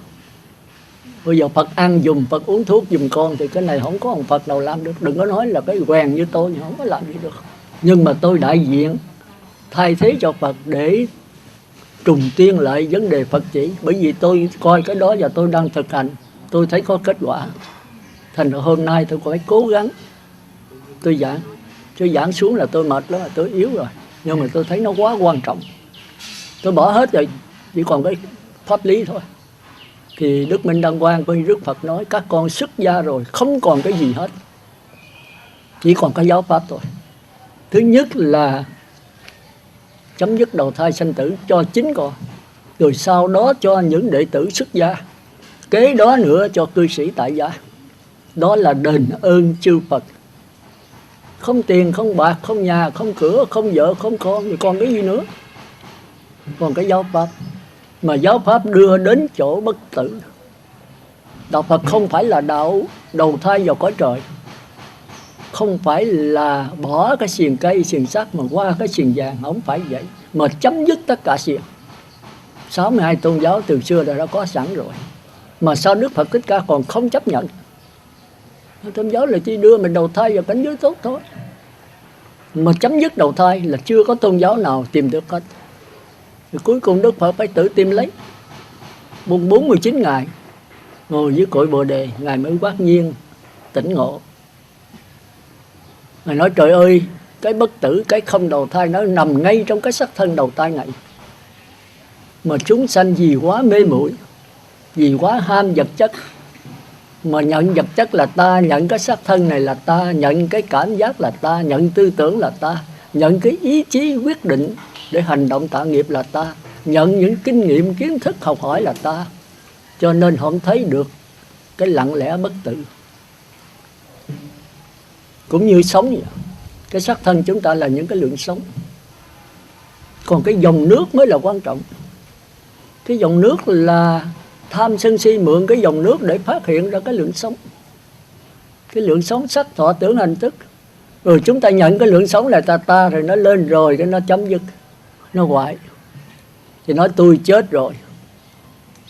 Bây giờ Phật ăn dùng, Phật uống thuốc dùng con, thì cái này không có ông Phật nào làm được. Đừng có nói là cái quèn như tôi không có làm gì được. Nhưng mà tôi đại diện thay thế cho Phật để trùng tiên lại vấn đề Phật chỉ. Bởi vì tôi coi cái đó và tôi đang thực hành, tôi thấy có kết quả. Thành ra hôm nay tôi phải cố gắng tôi giảng. Chứ giảng xuống là tôi mệt lắm, tôi yếu rồi. Nhưng mà tôi thấy nó quá quan trọng. Tôi bỏ hết rồi, chỉ còn cái pháp lý thôi. Thì Đức Minh Đăng Quang của Đức Phật nói các con xuất gia rồi, không còn cái gì hết, chỉ còn cái giáo pháp thôi. Thứ nhất là chấm dứt đầu thai sanh tử cho chính con, rồi sau đó cho những đệ tử xuất gia, kế đó nữa cho cư sĩ tại gia. Đó là đền ơn chư Phật. Không tiền, không bạc, không nhà, không cửa, không vợ, không con, thì còn cái gì nữa? Còn cái giáo pháp. mà giáo pháp đưa đến chỗ bất tử. Đạo Phật không phải là đạo đầu thai vào cõi trời, không phải là bỏ cái xiềng cây xiềng sắt mà qua cái xiềng vàng, không phải vậy, mà chấm dứt tất cả xiềng. 62 tôn giáo từ xưa đã có sẵn rồi, mà sao Đức Phật Thích Ca còn không chấp nhận? Tôn giáo là chỉ đưa mình đầu thai vào cảnh giới tốt thôi, mà chấm dứt đầu thai là chưa có tôn giáo nào tìm được hết. Rồi cuối cùng Đức Phật phải tự tìm lấy. 49 ngày ngồi dưới cội Bồ Đề, Ngài mới quát nhiên tỉnh ngộ. Ngài nói trời ơi, cái bất tử, cái không đầu thai nó nằm ngay trong cái sắc thân đầu thai này. Mà chúng sanh vì quá mê muội, vì quá ham vật chất, mà nhận vật chất là ta, nhận cái xác thân này là ta, nhận cái cảm giác là ta, nhận tư tưởng là ta, nhận cái ý chí quyết định để hành động tạo nghiệp là ta, nhận những kinh nghiệm kiến thức học hỏi là ta. Cho nên không thấy được cái lặng lẽ bất tử. Cũng như sống vậy. Cái xác thân chúng ta là những cái lượng sống, còn cái dòng nước mới là quan trọng. Cái dòng nước là tham sân si mượn cái dòng nước để phát hiện ra cái lượng sống. Cái lượng sống sắc thọ tưởng hành thức. Rồi chúng ta nhận cái lượng sống là ta rồi nó lên rồi cái nó chấm dứt, nó hoại. Thì nói tôi chết rồi.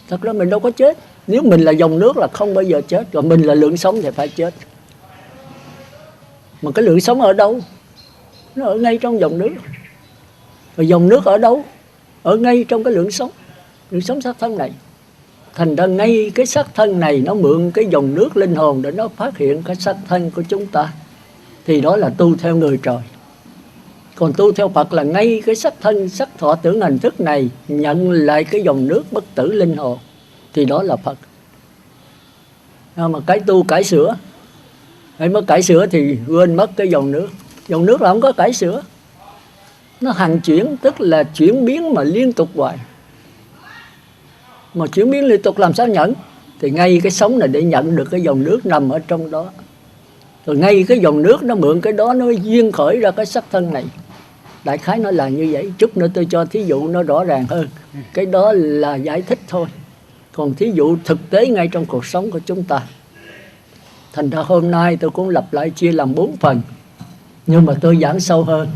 Thật ra mình đâu có chết. Nếu mình là dòng nước là không bao giờ chết, còn mình là lượng sống thì phải chết. Mà cái lượng sống ở đâu? Nó ở ngay trong dòng nước. Rồi dòng nước ở đâu? Ở ngay trong cái lượng sống xác thân này. Thành ra ngay cái xác thân này nó mượn cái dòng nước linh hồn để nó phát hiện cái xác thân của chúng ta. Thì đó là tu theo người trời. Còn tu theo Phật là ngay cái sắc thân, sắc thọ tưởng hành thức này nhận lại cái dòng nước bất tử linh hồn. Thì đó là Phật. Mà cái tu cải sửa, hay mới cải sửa thì quên mất cái dòng nước. Dòng nước là không có cải sửa. Nó hành chuyển, tức là chuyển biến mà liên tục hoài. Mà chuyển biến liên tục làm sao nhận? Thì ngay cái sống này để nhận được cái dòng nước nằm ở trong đó. Rồi ngay cái dòng nước nó mượn cái đó, nó duyên khởi ra cái sắc thân này. Đại khái nó là như vậy. Chút nữa tôi cho thí dụ nó rõ ràng hơn. Cái đó là giải thích thôi. Còn thí dụ thực tế ngay trong cuộc sống của chúng ta. Thành ra hôm nay tôi cũng lặp lại chia làm 4 phần. Nhưng mà tôi giảng sâu hơn.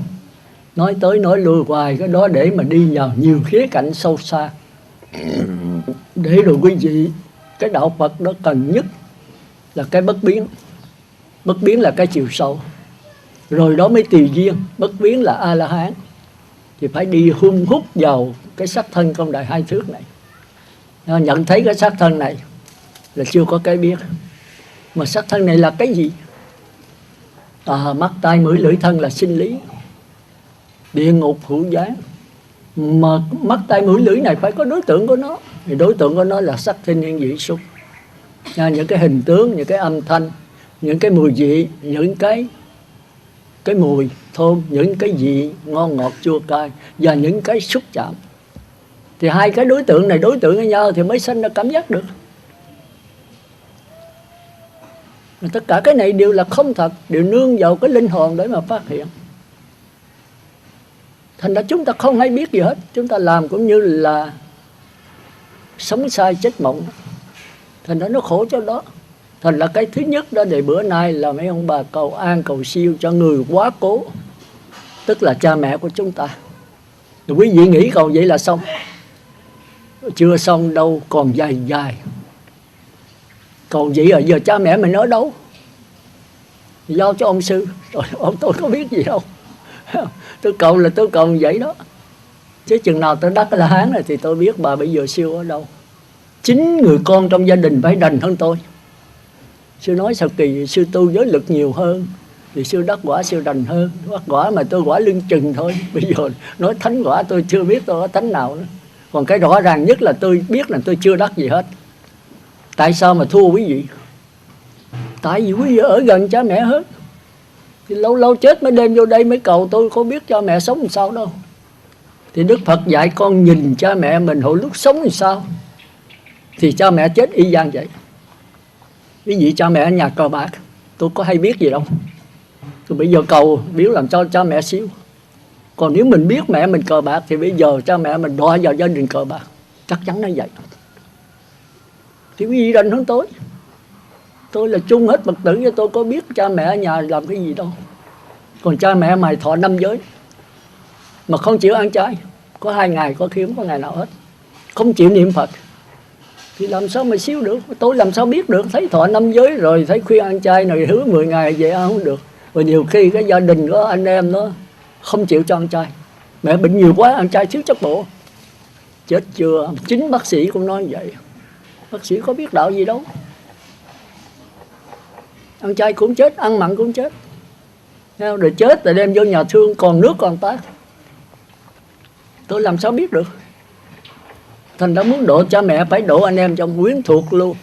Nói tới nói lui hoài cái đó để mà đi vào nhiều khía cạnh sâu xa. Để rồi quý vị, cái đạo Phật đó cần nhất là cái bất biến. Bất biến là cái chiều sâu. Rồi đó mới tùy duyên. Bất biến là A-la-hán. Thì phải đi hung hút vào cái sắc thân trong đại 2 thước này. Nhận thấy cái xác thân này là chưa có cái biết. Mà xác thân này là cái gì? Mắt tai mũi lưỡi thân là sinh lý, địa ngục hữu gián. Mà mắt tai mũi lưỡi này phải có đối tượng của nó. Thì đối tượng của nó là sắc thanh hương vị xúc. Những cái hình tướng, những cái âm thanh, những cái mùi vị, những cái mùi thơm, những cái vị ngon ngọt chua cay và những cái xúc chạm. Thì 2 cái đối tượng này đối tượng với nhau thì mới sinh ra cảm giác được. Mà tất cả cái này đều là không thật, đều nương vào cái linh hồn để mà phát hiện. Thành ra chúng ta không hay biết gì hết. Chúng ta làm cũng như là sống sai chết mộng. Thành ra nó khổ cho đó. Thành ra cái thứ nhất đó để bữa nay là mấy ông bà cầu an cầu siêu cho người quá cố, tức là cha mẹ của chúng ta. Rồi quý vị nghĩ cầu vậy là xong. Chưa xong đâu, còn dài dài. Còn vậy giờ cha mẹ mình ở đâu? Giao cho ông sư. Rồi ông tôi có biết gì đâu. Tôi cầu là tôi cầu vậy đó. Chứ chừng nào tôi đắc La Hán này thì tôi biết bà bây giờ siêu ở đâu. Chính người con trong gia đình phải đành hơn tôi. Sư nói sao kỳ, sư tu giới lực nhiều hơn thì sư đắc quả sư đành hơn. Đắc quả mà tôi quả lưng chừng thôi. Bây giờ nói thánh quả tôi chưa biết tôi có thánh nào nữa. Còn cái rõ ràng nhất là tôi biết là tôi chưa đắc gì hết. Tại sao mà thua quý vị? Tại vì quý vị ở gần cha mẹ hết. Thì lâu lâu chết mới đem vô đây mới cầu tôi có biết cha mẹ sống làm sao đâu. Thì Đức Phật dạy con nhìn cha mẹ mình hồi lúc sống làm sao. Thì cha mẹ chết y gian vậy. Quý vị cha mẹ ở nhà cờ bạc, tôi có hay biết gì đâu. Tôi bây giờ cầu biết làm cho cha mẹ xíu. Còn nếu mình biết mẹ mình cờ bạc thì bây giờ cha mẹ mình đọa vào gia đình cờ bạc. Chắc chắn là vậy. Thì quý vị rành hơn tôi là chung hết Phật tử, cho tôi có biết cha mẹ ở nhà làm cái gì đâu. Còn cha mẹ mày thọ 5 giới mà không chịu ăn chay, có 2 ngày, có khi không có ngày nào hết, không chịu niệm Phật, thì làm sao mà xíu được? Tôi làm sao biết được? Thấy thọ 5 giới rồi, thấy khuyên ăn chay rồi hứa 10 ngày về ăn không được. Rồi nhiều khi cái gia đình có anh em nó không chịu cho ăn chay, mẹ bệnh nhiều quá ăn chay thiếu chất bộ, chết chưa? Chính bác sĩ cũng nói vậy. Bác sĩ có biết đạo gì đâu, ăn chay cũng chết, ăn mặn cũng chết. Rồi chết rồi đem vô nhà thương, còn nước còn tát. Tôi làm sao biết được? Thành ra muốn độ cha mẹ phải độ anh em trong quyến thuộc luôn.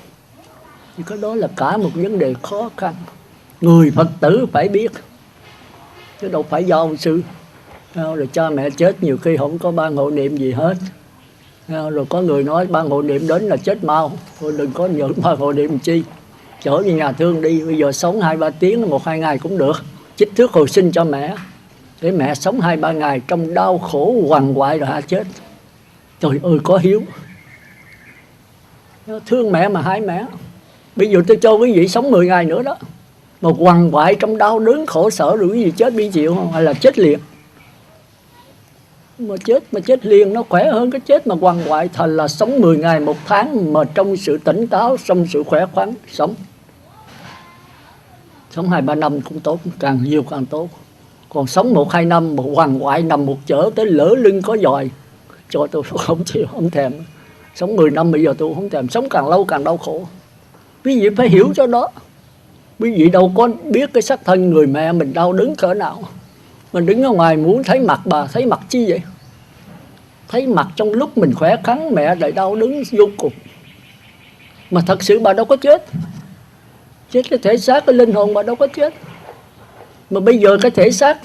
Thì cái đó là cả một vấn đề khó khăn. Người Phật tử phải biết, chứ đâu phải do ông sư. Rồi cha mẹ chết nhiều khi không có ban hộ niệm gì hết. Rồi có người nói ban hộ niệm đến là chết mau, thôi đừng có nhận ban hộ niệm chi. Chở về nhà thương đi, bây giờ sống 2-3 tiếng, 1-2 ngày cũng được. Chích thuốc hồi sinh cho mẹ, để mẹ sống 2-3 ngày trong đau khổ quằn quại rồi hả chết. Trời ơi có hiếu, thương mẹ mà hại mẹ. Bây giờ tôi cho quý vị sống 10 ngày nữa đó, mà quằn quại trong đau đớn khổ sở rồi quý vị chết bị chịu không? Hay là chết liền? Mà chết liền nó khỏe hơn cái chết mà quằn quại. Thành là sống 10 ngày 1 tháng mà trong sự tỉnh táo, trong sự khỏe khoắn sống. Sống 2-3 năm cũng tốt, càng nhiều càng tốt. Còn sống 1-2 năm mà quằn quại nằm một chỗ tới lỡ lưng có giòi, cho tôi không chịu, không thèm. Sống 10 năm bây giờ tôi không thèm. Sống càng lâu càng đau khổ. Quý vị phải hiểu cho đó. Quý vị đâu có biết cái xác thân người mẹ mình đau đớn cỡ nào. Mình đứng ở ngoài muốn thấy mặt bà, thấy mặt chi vậy? Thấy mặt trong lúc mình khỏe khoắn, mẹ lại đau đớn vô cùng. Mà thật sự bà đâu có chết. Chết cái thể xác, cái linh hồn bà đâu có chết. Mà bây giờ cái thể xác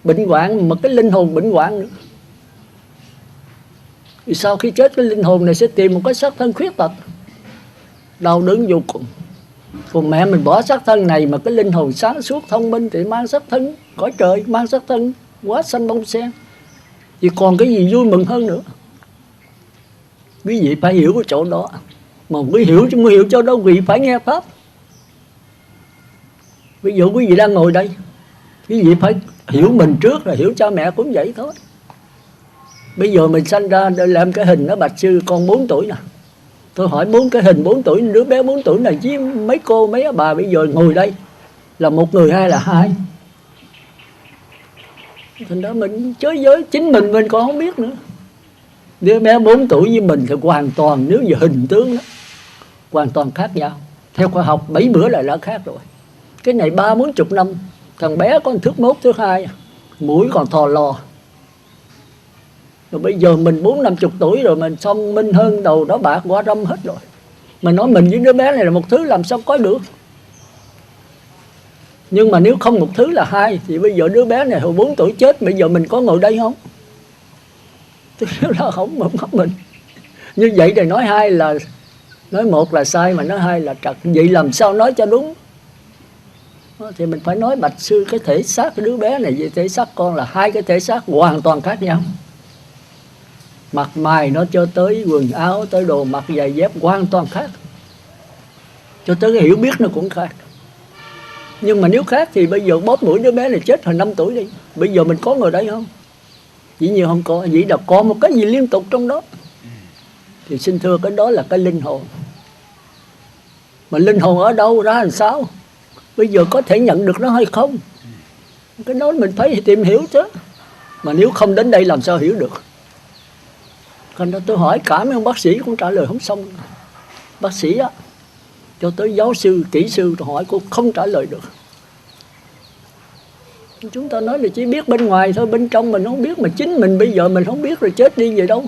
bệnh hoạn, mà cái linh hồn bệnh hoạn nữa. Thì sau khi chết cái linh hồn này sẽ tìm một cái xác thân khuyết tật, đau đớn vô cùng. Còn mẹ mình bỏ xác thân này mà cái linh hồn sáng suốt thông minh thì mang xác thân cõi trời, mang xác thân quá xanh bông sen, thì còn cái gì vui mừng hơn nữa. Quý vị phải hiểu cái chỗ đó. Mà quý hiểu chứ mới hiểu chỗ đó, quý vị phải nghe Pháp. Ví dụ quý vị đang ngồi đây, quý vị phải hiểu mình trước rồi hiểu cha mẹ cũng vậy thôi. Bây giờ mình sanh ra để làm cái hình nó bạch sư con 4 tuổi nè. Tôi hỏi 4 cái hình 4 tuổi, đứa bé 4 tuổi này với mấy cô mấy bà bây giờ ngồi đây là một người hay là hai. Thành ra mình chới giới chính mình còn không biết nữa. Đứa bé 4 tuổi với mình thì hoàn toàn, nếu như hình tướng đó, hoàn toàn khác nhau. Theo khoa học 7 bữa là đã khác rồi. Cái này 30-40 năm, thằng bé có thước 1, thước 2, mũi còn thò lò. Rồi bây giờ mình 40-50 tuổi rồi, mình xong minh hơn, đầu đó bạc quá râm hết rồi. Mà nói mình với đứa bé này là một thứ làm sao có được. Nhưng mà nếu không một thứ là hai, thì bây giờ đứa bé này hồi 4 tuổi chết, bây giờ mình có ngồi đây không? Tôi nói là không mình. Như vậy thì nói hai là, nói một là sai mà nói hai là trật. Vậy làm sao nói cho đúng? Thì mình phải nói bạch sư cái thể xác cái đứa bé này với thể xác con là hai cái thể xác hoàn toàn khác nhau. Mặt mày nó cho tới quần áo, tới đồ mặc giày dép hoàn toàn khác. Cho tới cái hiểu biết nó cũng khác. Nhưng mà nếu khác thì bây giờ bóp mũi đứa bé này chết hồi 5 tuổi đi. Bây giờ mình có ngồi đây không? Dĩ nhiên không có. Dĩ là còn một cái gì liên tục trong đó. Thì xin thưa cái đó là cái linh hồn. Mà linh hồn ở đâu ra làm sao? Bây giờ có thể nhận được nó hay không? Cái đó mình phải tìm hiểu chứ. Mà nếu không đến đây làm sao hiểu được? Còn đó tôi hỏi cả mấy ông bác sĩ cũng trả lời không xong. Bác sĩ á, cho tới giáo sư, kỹ sư tôi hỏi cũng không trả lời được. Chúng ta nói là chỉ biết bên ngoài thôi, bên trong mình không biết. Mà chính mình bây giờ mình không biết rồi chết đi vậy đâu.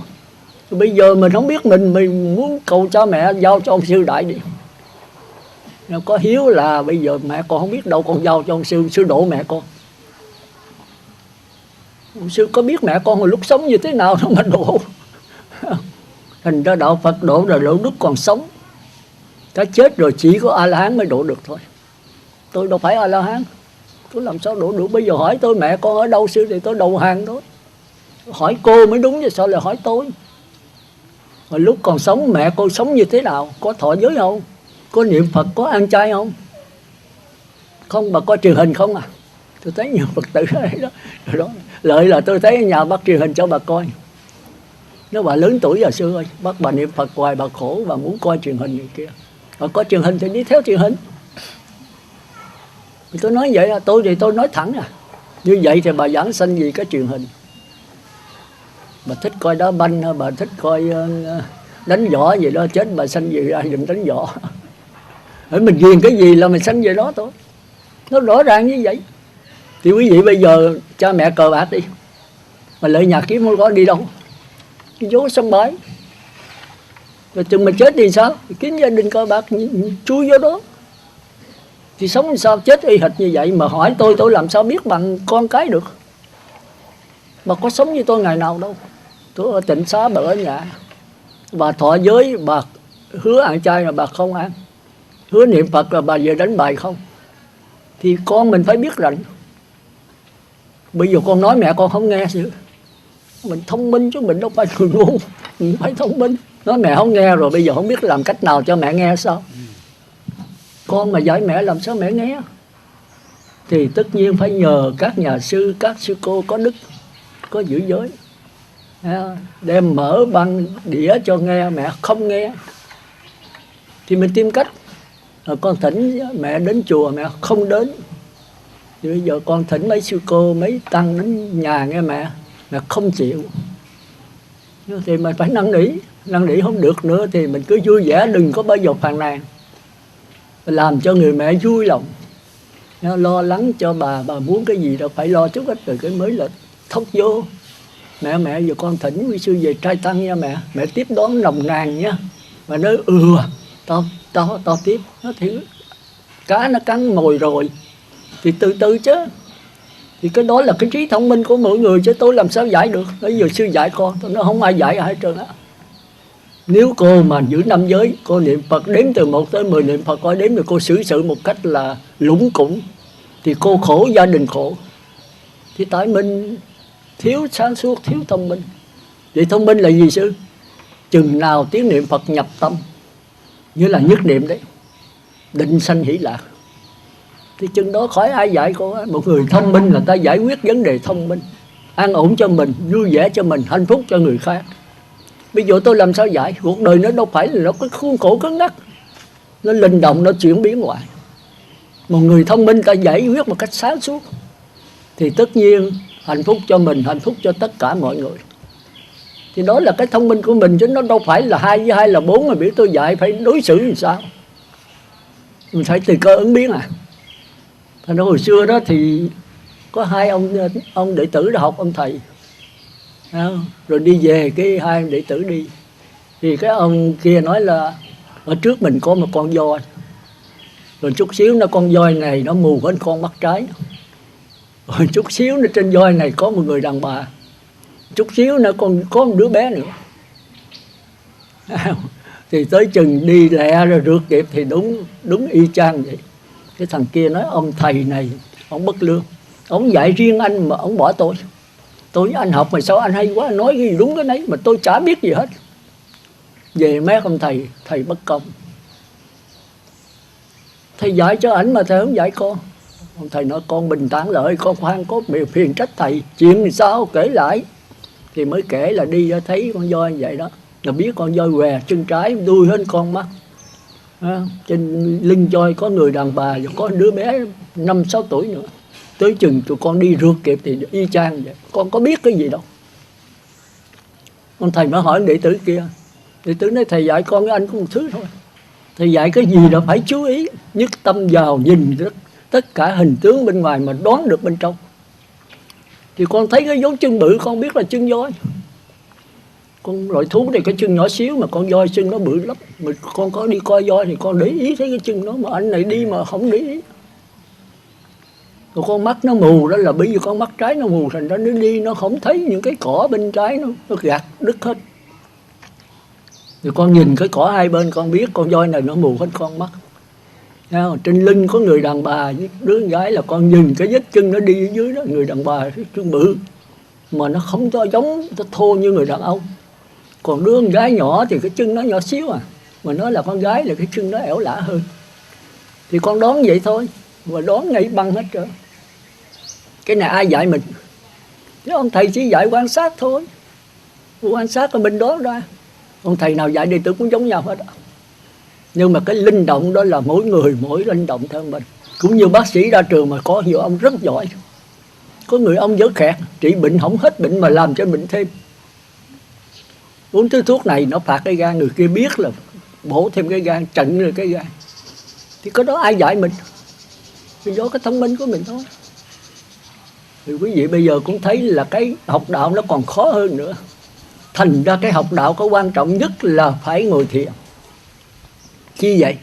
Rồi bây giờ mình không biết mình muốn cầu cha mẹ giao cho ông sư đại đi. Nếu có hiếu là bây giờ mẹ con không biết đâu, con giao cho ông sư độ mẹ con. Ông sư có biết mẹ con hồi lúc sống như thế nào đâu mà độ. Thành ra đạo Phật độ là độ đức còn sống. Cái chết rồi chỉ có A-la-hán mới độ được thôi. Tôi đâu phải A-la-hán, tôi làm sao độ được? Bây giờ hỏi tôi mẹ con ở đâu sư thì tôi đầu hàng đó. Hỏi cô mới đúng chứ sao lại hỏi tôi? Mà lúc còn sống mẹ con sống như thế nào? Có thọ giới không? Có niệm Phật, có ăn chay không? Không, bà coi truyền hình không à? Tôi thấy nhiều Phật tử đó. Lợi là tôi thấy ở nhà bắt truyền hình cho bà coi. Nếu bà lớn tuổi giờ xưa ơi, bắt bà niệm Phật hoài bà khổ, bà muốn coi truyền hình này kia. Bà coi truyền hình thì đi theo truyền hình. Thì tôi nói vậy, tôi nói thẳng à. Như vậy thì bà giảng sanh gì cái truyền hình? Bà thích coi đá banh, bà thích coi đánh võ gì đó, chết bà sanh gì ra đừng đánh võ. Mình ghiền cái gì là mình sanh về đó thôi. Nó rõ ràng như vậy. Thì quý vị bây giờ cha mẹ cờ bạc đi, mà lợi nhà kiếm không có đi đâu, đi vô sân bãi. Rồi chừng mà chết đi sao? Kiếm gia đình cờ bạc chui vô đó. Thì sống sao chết y hệt như vậy. Mà hỏi tôi làm sao biết bằng con cái được? Bà có sống như tôi ngày nào đâu. Tôi ở tịnh xá, bà ở nhà. Bà thọ giới, bà hứa ăn chay là bà không ăn. Hứa niệm Phật là bà về đánh bài không. Thì con mình phải biết rằng bây giờ con nói mẹ con không nghe chứ. Mình thông minh chứ mình đâu phải người ngu. Mình phải thông minh. Nói mẹ không nghe rồi bây giờ không biết làm cách nào cho mẹ nghe sao. Con mà dạy mẹ làm sao mẹ nghe. Thì tất nhiên phải nhờ các nhà sư, các sư cô có đức, có giữ giới, đem mở băng đĩa cho nghe. Mẹ không nghe thì mình tìm cách. Rồi con thỉnh mẹ đến chùa mẹ không đến, thì bây giờ con thỉnh mấy sư cô mấy tăng đến nhà nghe mẹ không chịu. Thì mình phải năn nỉ không được nữa thì mình cứ vui vẻ, đừng có bao giờ phàn nàn, làm cho người mẹ vui lòng. Lo lắng cho bà muốn cái gì đâu phải lo chút ít rồi cái mới là thốc vô. Mẹ giờ con thỉnh quý sư về trai tăng nha mẹ tiếp đón nồng nàn nha. Mà nói tao tiếp. Nó thì cá nó cắn mồi rồi thì từ từ chứ. Thì cái đó là cái trí thông minh của mỗi người chứ tôi làm sao giải được. Bây giờ sư dạy con, tôi nói không ai dạy ai hết trơn á. Nếu cô mà giữ năm giới, cô niệm Phật đếm từ 1 tới 10 niệm Phật coi đếm rồi cô xử sự một cách là lũng củng thì cô khổ, gia đình khổ. Thì tại mình thiếu sáng suốt, thiếu thông minh. Vậy thông minh là gì sư? Chừng nào tiếng niệm Phật nhập tâm, như là nhất niệm đấy, định sanh hỷ lạc, thì chừng đó khỏi ai dạy cô. Một người thông minh là ta giải quyết vấn đề thông minh, an ổn cho mình, vui vẻ cho mình, hạnh phúc cho người khác. Bây giờ tôi làm sao giải? Cuộc đời nó đâu phải là nó có khuôn khổ cứng nhắc, nó linh động, nó chuyển biến hoài. Một người thông minh ta giải quyết một cách sáng suốt thì tất nhiên hạnh phúc cho mình, hạnh phúc cho tất cả mọi người. Thì đó là cái thông minh của mình chứ nó đâu phải là 2 với 2 là 4 mà biểu tôi dạy phải đối xử như sao. Mình phải tùy cơ ứng biến à. Thành ra hồi xưa đó thì có 2 ông đệ tử đã học ông thầy. Rồi đi về cái 2 đệ tử đi. Thì cái ông kia nói là ở trước mình có một con voi. Rồi chút xíu nó con voi này nó mù hết con mắt trái. Rồi chút xíu nó trên voi này có một người đàn bà. Chút xíu nữa còn có một đứa bé nữa. Thì tới chừng đi lẹ rồi rượt kịp thì đúng y chang vậy. Cái thằng kia nói ông thầy này ông bất lương, ông dạy riêng anh mà ông bỏ tôi với anh học mà sao anh hay quá, nói cái gì đúng cái nấy mà tôi chả biết gì hết. Về mấy ông thầy bất công, thầy dạy cho ảnh mà thầy không dạy con. Ông thầy nói con bình tĩnh lại, con khoan có phiền trách thầy, chuyện thì sao kể lại. Thì mới kể là đi ra thấy con voi vậy đó, là biết con voi què chân trái đuôi hết con mắt. Trên lưng voi có người đàn bà và có đứa bé 5-6 tuổi nữa. Tới chừng tụi con đi rượt kịp thì y chang vậy. Con có biết cái gì đâu. Ông thầy mới hỏi đệ tử kia. Đệ tử nói thầy dạy con với anh có một thứ thôi. Thầy dạy cái gì là phải chú ý, nhất tâm vào nhìn tất cả hình tướng bên ngoài mà đoán được bên trong. Thì con thấy cái dấu chân bự con biết là chân voi. Con loại thú này cái chân nhỏ xíu mà con voi chân nó bự lắm. Mà con có đi coi voi thì con để ý thấy cái chân nó, mà anh này đi mà không để ý. Rồi con mắt nó mù đó là bởi vì con mắt trái nó mù, thành ra nó đi nó không thấy những cái cỏ bên trái nó gạt đứt hết. Rồi con nhìn cái cỏ hai bên con biết con voi này nó mù hết con mắt. Trên lưng có người đàn bà với đứa gái là con nhìn cái vết chân nó đi ở dưới đó, người đàn bà cái chân bự mà nó không cho giống, nó thô như người đàn ông. Còn đứa con gái nhỏ thì cái chân nó nhỏ xíu à, mà nói là con gái là cái chân nó ẻo lả hơn. Thì con đoán vậy thôi, và đoán ngay băng hết trơn. Cái này ai dạy mình? Chứ ông thầy chỉ dạy quan sát thôi. Quan sát rồi mình đoán ra. Ông thầy nào dạy đệ tử cũng giống nhau hết. Nhưng mà cái linh động đó là mỗi người mỗi linh động theo mình. Cũng như bác sĩ ra trường mà có nhiều ông rất giỏi. Có người ông dở khẹt, trị bệnh không hết bệnh mà làm cho bệnh thêm. Uống thứ thuốc này nó phạt cái gan, người kia biết là bổ thêm cái gan, trận rồi cái gan. Thì có đó ai dạy mình? Thì do cái thông minh của mình thôi. Thì quý vị bây giờ cũng thấy là cái học đạo nó còn khó hơn nữa. Thành ra cái học đạo có quan trọng nhất là phải ngồi thiền. Chi vậy?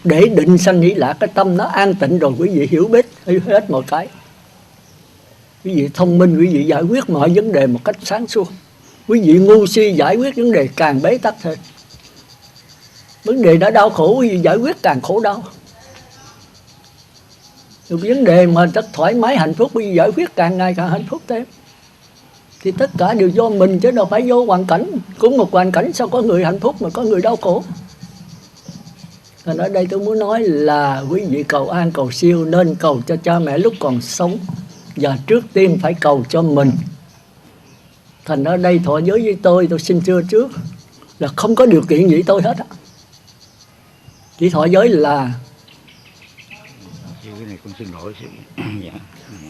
Để định sanh nghĩ lạc, cái tâm nó an tịnh rồi quý vị hiểu biết hết mọi cái. Quý vị thông minh, quý vị giải quyết mọi vấn đề một cách sáng suốt. Quý vị ngu si giải quyết vấn đề càng bế tắc hơn. Vấn đề đã đau khổ, quý vị giải quyết càng khổ đau. Được vấn đề mà rất thoải mái hạnh phúc, quý vị giải quyết càng ngày càng hạnh phúc thêm. Thì tất cả đều do mình chứ đâu phải do hoàn cảnh. Cũng một hoàn cảnh sao có người hạnh phúc mà có người đau khổ. Nên ở đây tôi muốn nói là quý vị cầu an cầu siêu nên cầu cho cha mẹ lúc còn sống. Và trước tiên phải cầu cho mình. Thành ở đây thọ giới với tôi xin thưa trước là không có điều kiện gì tôi hết á. Chỉ thọ giới là cái này con xin lỗi. Dạ.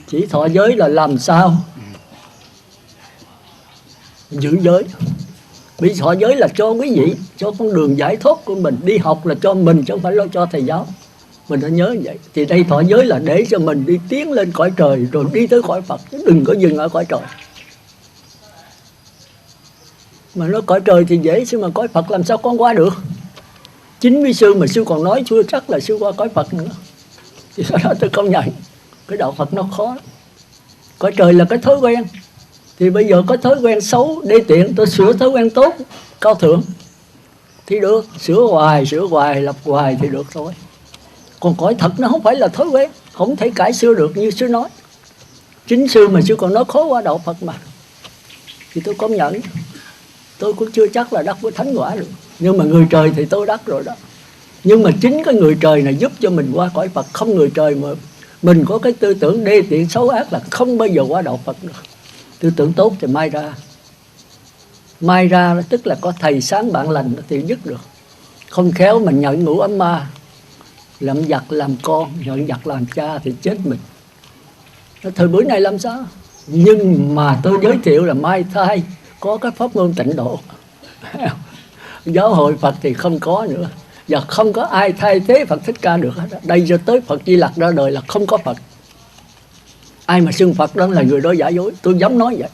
Chỉ thọ giới là làm sao giữ giới. Vì thọ giới là cho quý vị, cho con đường giải thoát của mình. Đi học là cho mình chứ không phải lo cho thầy giáo. Mình đã nhớ như vậy. Thì đây thọ giới là để cho mình đi tiến lên cõi trời, rồi đi tới cõi Phật, chứ đừng có dừng ở cõi trời. Mà nói cõi trời thì dễ, chứ mà cõi Phật làm sao con qua được. Chính với sư mà sư còn nói chưa chắc là sư qua cõi Phật nữa. Thì sau đó tôi công nhận cái đạo Phật nó khó. Cõi trời là cái thói quen. Thì bây giờ có thói quen xấu đê tiện, tôi sửa thói quen tốt cao thượng thì được. Sửa hoài lập hoài thì được thôi. Còn cõi thật nó không phải là thói quen, không thể cải xưa được như sư nói. Chính sư mà sư còn nói khó qua đạo Phật mà. Thì tôi công nhận. Tôi cũng chưa chắc là đắc với thánh quả được. Nhưng mà người trời thì tôi đắc rồi đó. Nhưng mà chính cái người trời này giúp cho mình qua cõi Phật. Không người trời mà mình có cái tư tưởng đê tiện xấu ác là không bao giờ qua đạo Phật được. Tư tưởng tốt thì mai ra. Mai ra tức là có thầy sáng bạn lành thì dứt được. Không khéo mình nhận ngũ ấm ma, làm giặc làm con, nhận giặc làm cha thì chết mình. Thời buổi này làm sao? Nhưng mà tôi giới thiệu là mai thai có cái pháp môn tịnh độ. Giáo hội Phật thì không có nữa. Và không có ai thay thế Phật Thích Ca được hết. Đây cho tới Phật Di Lặc ra đời là không có Phật. Ai mà xưng Phật đó là người đó giả dối. Tôi dám nói vậy.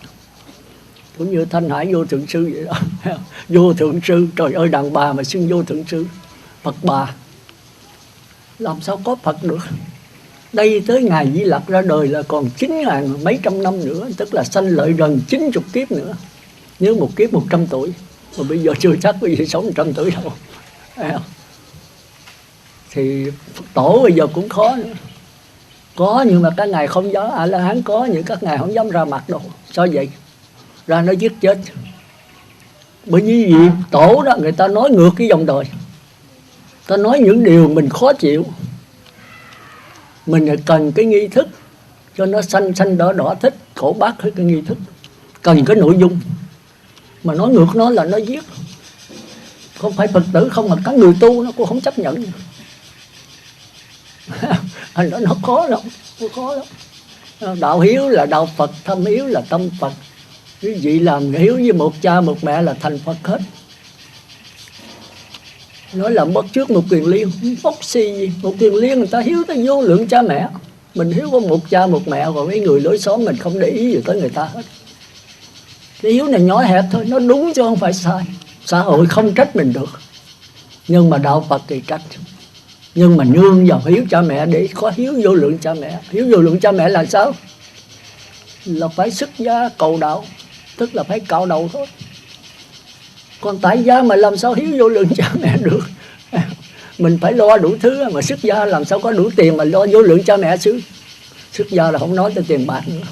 Cũng như Thanh Hải Vô Thượng Sư vậy đó. Vô Thượng Sư, trời ơi đàn bà mà xưng Vô Thượng Sư, Phật bà. Làm sao có Phật được. Đây tới ngày Di Lặc ra đời là còn 9.000 mấy trăm năm nữa. Tức là sanh lợi gần 90 kiếp nữa. Nếu một kiếp 100 tuổi. Mà bây giờ chưa chắc quý vị sống 100 tuổi đâu. Thì tổ bây giờ cũng khó nữa. Có nhưng mà các ngài không dám. A-la-hán có nhưng các ngài không dám ra mặt đâu. Sao vậy? Ra nó giết chết. Bởi vì gì? Tổ đó người ta nói ngược cái dòng đời. Ta nói những điều mình khó chịu. Mình cần cái nghi thức cho nó xanh đỏ đỏ thích, khổ bác hết cái nghi thức. Cần cái nội dung. Mà nói ngược nó là nó giết. Không phải Phật tử không mà các người tu nó cũng không chấp nhận. Anh nói nó khó lắm, nó khó lắm. Đạo hiếu là đạo Phật, thâm hiếu là tâm Phật. Quý vị làm hiếu với một cha một mẹ là thành Phật hết. Nói là mất trước một quyền liên, bốc xì gì. Một quyền liên người ta hiếu tới vô lượng cha mẹ. Mình hiếu có một cha một mẹ, còn mấy người lối xóm mình không để ý gì tới người ta hết. Cái hiếu này nhỏ hẹp thôi, nó đúng chứ không phải sai. Xã hội không trách mình được. Nhưng mà đạo Phật thì trách. Nhưng mà nương vào hiếu cha mẹ để có hiếu vô lượng cha mẹ. Hiếu vô lượng cha mẹ là sao? Là phải xuất gia cầu đạo. Tức là phải cạo đầu thôi. Còn tại gia mà làm sao hiếu vô lượng cha mẹ được. Mình phải lo đủ thứ. Mà xuất gia làm sao có đủ tiền mà lo vô lượng cha mẹ xứ. Xuất gia là không nói tới tiền bạc nữa.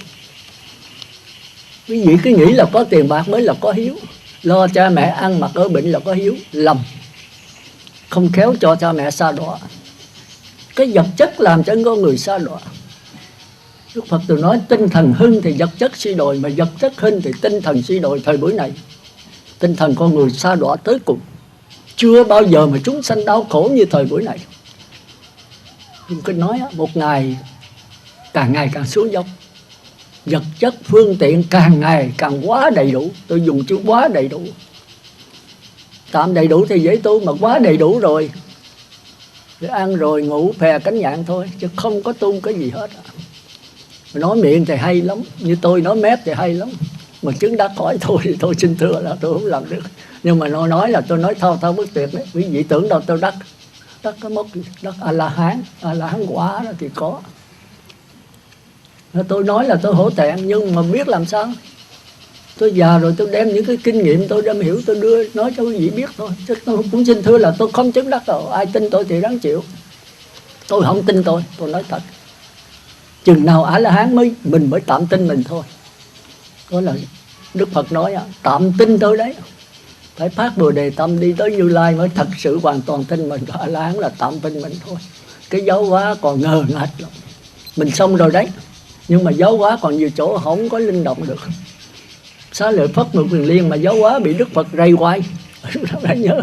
Quý vị cứ nghĩ là có tiền bạc mới là có hiếu. Lo cha mẹ ăn mặc ở bệnh là có hiếu, lầm. Không khéo cho cha mẹ sa đọa. Cái vật chất làm cho con người sa đọa. Đức Phật tôi nói tinh thần hưng thì vật chất suy đồi, mà vật chất hưng thì tinh thần suy đồi. Thời buổi này tinh thần con người sa đọa tới cùng. Chưa bao giờ mà chúng sanh đau khổ như thời buổi này. Tôi cứ nói một ngày càng xuống dốc. Vật chất phương tiện càng ngày càng quá đầy đủ. Tôi dùng chữ quá đầy đủ. Tạm đầy đủ thì dễ tu, mà quá đầy đủ rồi thì ăn rồi ngủ phè cánh nhạn thôi, chứ không có tu cái gì hết. Nói miệng thì hay lắm, như tôi nói mép thì hay lắm, mà chứng đắc hỏi tôi thì tôi xin thưa là tôi không làm được. Nhưng mà nó nói là tôi nói thao thao bất tuyệt đấy. Quý vị tưởng đâu tôi đắc cái mốc đắc A-la-hán quả đó thì có. Tôi nói là tôi hổ thẹn, nhưng mà biết làm sao. Tôi già rồi, tôi đem những cái kinh nghiệm tôi đem hiểu, tôi đưa nói cho quý vị biết thôi. Chứ tôi cũng xin thưa là tôi không chứng đắc rồi. Ai tin tôi thì đáng chịu. Tôi không tin tôi nói thật. Chừng nào A-la-hán mình mới tạm tin mình thôi. Đó là Đức Phật nói tạm tin tôi đấy. Phải phát Bồ Đề tâm đi tới Như Lai mới thật sự hoàn toàn tin mình. A-la-hán là tạm tin mình thôi. Cái giáo hóa còn ngờ ngạch lắm. Mình xong rồi đấy, nhưng mà giáo hóa còn nhiều chỗ không có linh động được. Xá Lợi Phất Ngự Quyền Liên mà giáo hóa bị Đức Phật rầy hoài. Đã nhớ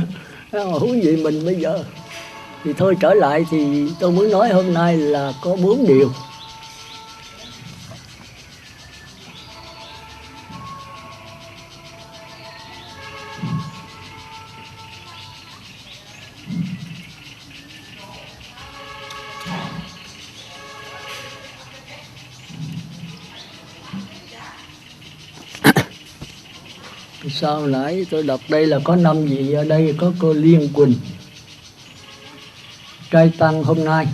huống gì mình bây giờ. Thì thôi trở lại thì tôi muốn nói hôm nay là có 4 điều. Sau nãy tôi đọc đây là có 5 vị, ở đây có cô Liên Quỳnh, trai tăng hôm nay.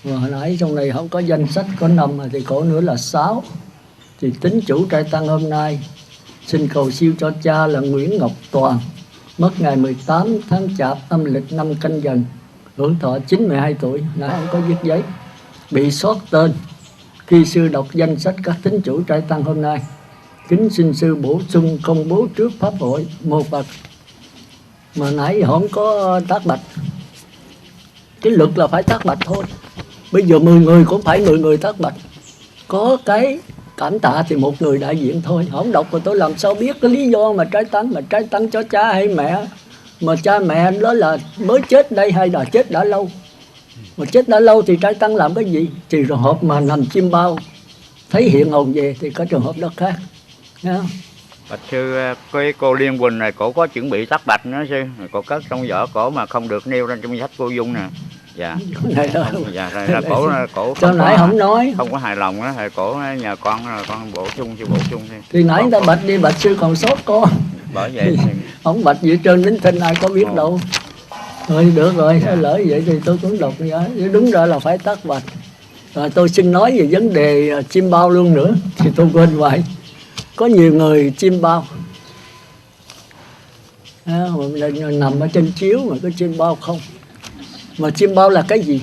Và hồi nãy trong này không có danh sách, có 5 thì có nữa là 6. Thì tính chủ trai tăng hôm nay xin cầu siêu cho cha là Nguyễn Ngọc Toàn, mất ngày 18 tháng Chạp âm lịch năm Canh Dần, hưởng thọ 92 tuổi, nãy không có viết giấy, bị sót tên khi sư đọc danh sách các tín chủ trai tăng hôm nay. Kính xin sư bổ sung công bố trước pháp hội một bậc. Mà nãy không có tác bạch. Cái luật là phải tác bạch thôi. Bây giờ 10 người cũng phải 10 người tác bạch. Có cái cảm tạ thì một người đại diện thôi. Không đọc rồi tôi làm sao biết cái lý do mà trai tăng cho cha hay mẹ. Mà cha mẹ đó là mới chết đây hay là chết đã lâu. Mà chết đã lâu thì trai tăng làm cái gì? Trừ trường hợp mà nằm chim bao thấy hiện hồn về thì có trường hợp đó khác. Bạch sư, cái cô Liên Quỳnh này cổ có chuẩn bị tác bạch nữa sư, cổ cất trong vỏ cổ mà không được nêu lên trong sách cô Dung nè. Dạ. Dạ, là cổ cho nãy không nói, không có hài lòng đó, thì cổ nhờ con bổ sung, sư bổ sung đi. Thì nãy người ta bạch đi, bạch sư còn sót con. Bởi vậy không bạch gì trên đến thinh ai có biết đâu. Thôi được rồi, lỡ vậy thì tôi cũng đọc vậy. Đúng ra là phải tác bạch. Rồi tôi xin nói về vấn đề chim bao luôn nữa, thì tôi quên hoài. Có nhiều người chim bao nằm ở trên chiếu mà có chim bao không. Mà chim bao là cái gì?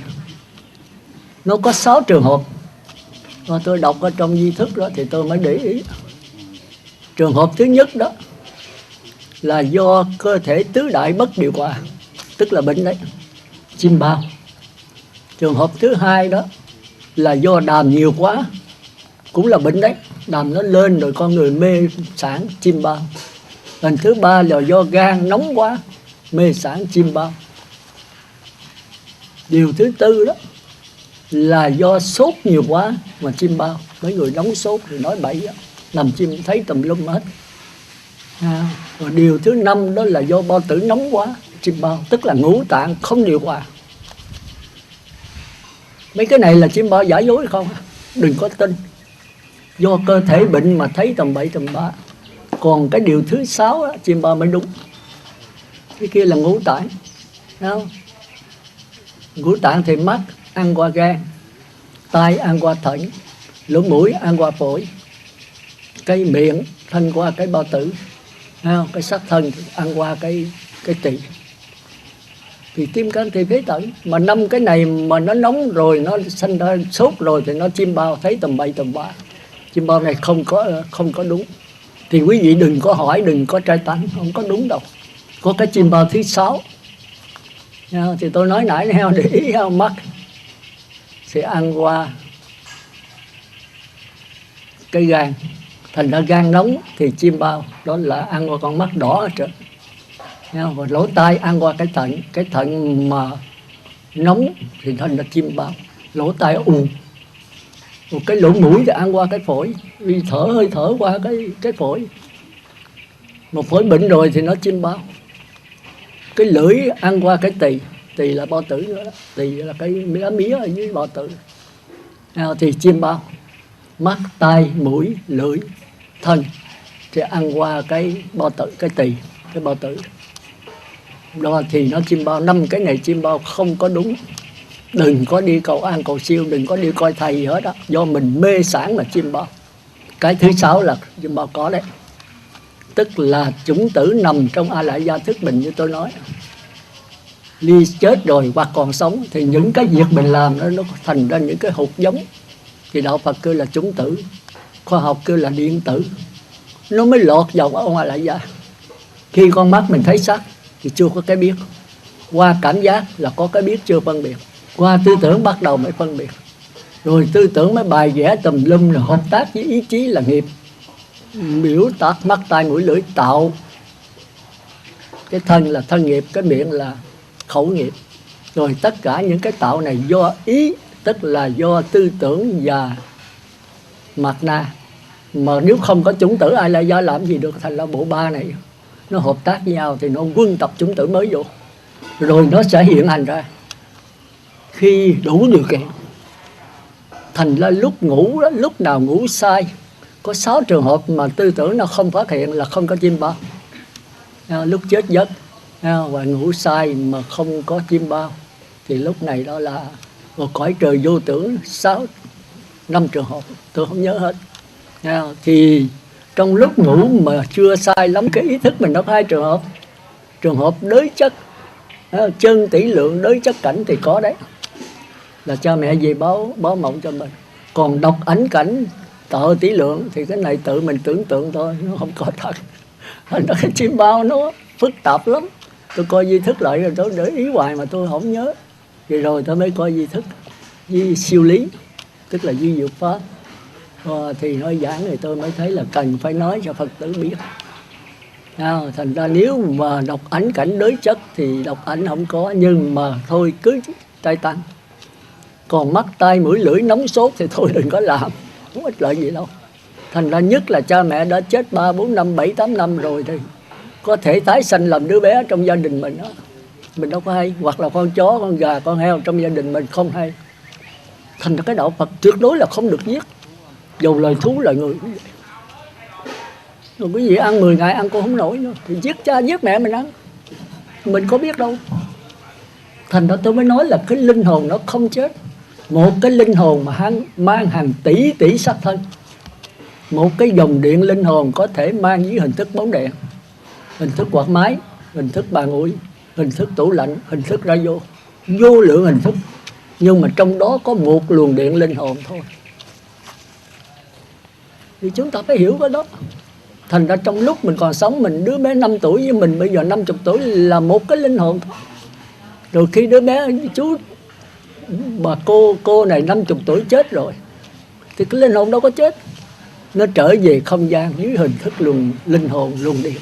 Nó có 6 trường hợp. Và tôi đọc ở trong di thức đó thì tôi mới để ý. Trường hợp thứ nhất đó là do cơ thể tứ đại bất điều hòa, tức là bệnh đấy, chim bao. Trường hợp thứ hai đó là do đàm nhiều quá, cũng là bệnh đấy, đàm nó lên rồi con người mê sản, chim bao. Lần thứ ba là do gan nóng quá, mê sản, chim bao. Điều thứ tư đó là do sốt nhiều quá mà chim bao. Mấy người nóng sốt thì nói bậy đó, nằm chim thấy tùm lum hết. Rồi điều thứ năm đó là do bao tử nóng quá, chim bao, tức là ngũ tạng không điều hòa. Mấy cái này là chim bao giả dối không? Đừng có tin. Do cơ thể bệnh mà thấy tầm bậy tầm bạ. Còn cái điều thứ 6 đó, chim bao mới đúng. Cái kia là ngũ tạng. Thấy không? Ngũ tạng thì mắt ăn qua gan, tai ăn qua thận, lỗ mũi ăn qua phổi, cái miệng thân qua cái bao tử, thấy không? Cái xác thân ăn qua cái tỳ, thì tim can thì phế thận. Mà 5 cái này mà nó nóng rồi, nó sanh ra sốt rồi thì nó chim bao thấy tầm bậy tầm bạ. Chim bao này không có đúng. Thì quý vị đừng có hỏi, đừng có trai tánh, không có đúng đâu. Có cái chim bao thứ 6. Thì tôi nói nãy heo để ý heo mắt sẽ ăn qua cái gan, thành ra gan nóng thì chim bao đó là ăn qua con mắt đỏ ở trên. Và lỗ tai ăn qua cái thận mà nóng thì thành ra chim bao, lỗ tai ù. Một cái lỗ mũi thì ăn qua cái phổi, vì hơi thở qua cái phổi. Một phổi bệnh rồi thì nó chim bao. Cái lưỡi ăn qua cái tỳ là bao tử nữa đó. Tỳ là cái mía ở dưới bao tử. Thì chim bao. Mắt, tai, mũi, lưỡi, thân thì ăn qua cái bao tử, cái tỳ, cái bao tử. Đó thì nó chim bao. 5 cái này chim bao không có đúng. Đừng có đi cầu an cầu siêu, đừng có đi coi thầy gì hết đó. Do mình mê sản mà chim bao. Cái thứ 6 là chim bao có đấy. Tức là chủng tử nằm trong A Lại Gia thức mình như tôi nói. Ly chết rồi hoặc còn sống thì những cái việc mình làm nó thành ra những cái hột giống. Thì đạo Phật kêu là chủng tử, khoa học kêu là điện tử. Nó mới lọt vào ông A Lại Gia. Khi con mắt mình thấy sắc thì chưa có cái biết. Qua cảm giác là có cái biết chưa phân biệt. Qua tư tưởng bắt đầu mới phân biệt. Rồi tư tưởng mới bài vẽ tùm lum, rồi hợp tác với ý chí là nghiệp. Biểu tác mắt tai mũi lưỡi tạo. Cái thân là thân nghiệp, cái miệng là khẩu nghiệp. Rồi tất cả những cái tạo này do ý, tức là do tư tưởng và mạt na. Mà nếu không có chủng tử ai lại do làm gì được. Thành ra bộ ba này nó hợp tác với nhau thì nó quân tập chủng tử mới vô. Rồi nó sẽ hiện hành ra khi đủ điều kiện. Thành ra lúc ngủ đó, lúc nào ngủ sai. Có 6 trường hợp mà tư tưởng nó không phát hiện là không có chim bao. Lúc chết giấc và ngủ sai mà không có chim bao thì lúc này đó là một cõi trời vô tưởng. 5 trường hợp tôi không nhớ hết. Thì trong lúc ngủ mà chưa sai lắm, cái ý thức mình nó có 2 trường hợp. Trường hợp đới chất chân tỷ lượng, đới chất cảnh thì có đấy, là cha mẹ về báo mộng cho mình. Còn đọc ảnh cảnh tợ tỷ lượng thì cái này tự mình tưởng tượng thôi, nó không có thật. Nó cái chim bao nó phức tạp lắm. Tôi coi di thức lại rồi tôi để ý hoài mà tôi không nhớ. Rồi tôi mới coi di thức với siêu lý, tức là di diệu pháp. Thì nói giảng thì tôi mới thấy là cần phải nói cho Phật tử biết. Thành ra nếu mà đọc ảnh cảnh đới chất thì đọc ảnh không có, nhưng mà thôi cứ tay tăng. Còn mắt tai mũi lưỡi nóng sốt thì thôi đừng có làm, không ích lợi gì đâu. Thành ra nhất là cha mẹ đã chết 3, 4 năm, 7, 8 năm rồi thì có thể tái sanh làm đứa bé trong gia đình mình đó. Mình đâu có hay. Hoặc là con chó, con gà, con heo trong gia đình mình không hay. Thành ra cái đạo Phật tuyệt đối là không được giết, dù lời thú lời người. Rồi quý vị ăn 10 ngày ăn con không nổi nữa thì giết cha giết mẹ mình ăn, mình có biết đâu. Thành ra tôi mới nói là cái linh hồn nó không chết. Một cái linh hồn mà mang hàng tỷ sắc thân. Một cái dòng điện linh hồn có thể mang với hình thức bóng đèn, hình thức quạt máy, hình thức bàn ủi, hình thức tủ lạnh, hình thức radio, vô lượng hình thức. Nhưng mà trong đó có một luồng điện linh hồn thôi. Thì chúng ta phải hiểu cái đó. Thành ra trong lúc mình còn sống, mình đứa bé 5 tuổi với mình bây giờ 50 tuổi là một cái linh hồn thôi. Rồi khi đứa bé chú bà cô này 50 tuổi chết rồi thì cái linh hồn đâu có chết. Nó trở về không gian dưới hình thức luồng linh hồn, luồng điện.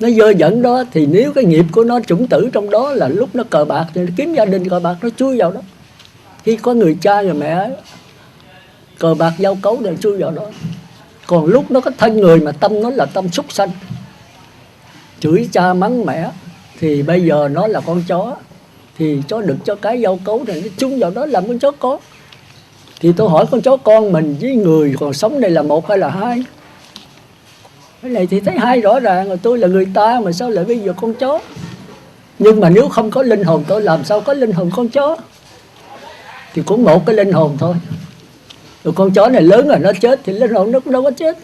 Nó dơ dẫn đó thì nếu cái nghiệp của nó chủng tử trong đó là lúc nó cờ bạc thì nó kiếm gia đình cờ bạc nó chui vào đó. Khi có người cha người mẹ cờ bạc giao cấu thì chui vào đó. Còn lúc nó có thân người mà tâm nó là tâm súc sanh, chửi cha mắng mẹ, thì bây giờ nó là con chó, thì chó đực cho cái giao cấu thì nó chung vào đó làm con chó con. Thì tôi hỏi con chó con mình với người còn sống đây là 1 hay là 2? Cái này thì thấy 2 rõ ràng rồi. Tôi là người ta mà sao lại bây giờ con chó? Nhưng mà nếu không có linh hồn tôi làm sao có linh hồn con chó? Thì cũng một cái linh hồn thôi. Rồi con chó này lớn rồi nó chết thì linh hồn nó cũng đâu có chết.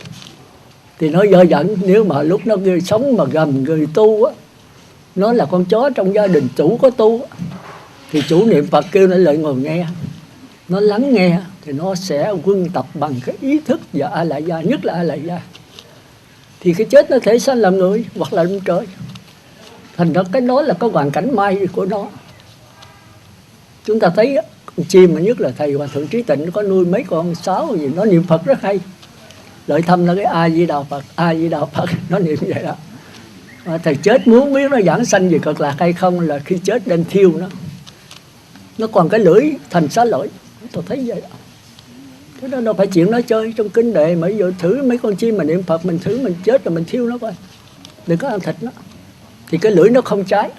Thì nó dơ dẫn. Nếu mà lúc nó sống mà gầm người tu á, nó là con chó trong gia đình chủ có tu á, thì chủ niệm Phật kêu nó lại ngồi nghe, nó lắng nghe thì nó sẽ quân tập bằng cái ý thức và A Lại Gia, nhất là A Lại Gia. thì cái chết nó thể sanh làm người hoặc là làm trời. Thành ra cái đó là có hoàn cảnh may của nó. Chúng ta thấy chim mà nhất là thầy Hòa Thượng Trí Tịnh có nuôi mấy con sáo gì, nó niệm Phật rất hay. Lợi Thâm là cái A Di Đà Phật, A Di Đà Phật, nó niệm vậy đó. Thầy chết muốn biết nó giảng sanh về cực lạc hay không là khi chết đem thiêu nó còn cái lưỡi thành xá lợi. Tôi thấy vậy đó. Thế đó đâu phải chuyện nói chơi. Trong kinh Đệ mà giờ thử mấy con chim mà niệm Phật, mình thử mình chết rồi mình thiêu nó coi, đừng có ăn thịt nó, thì cái lưỡi nó không cháy.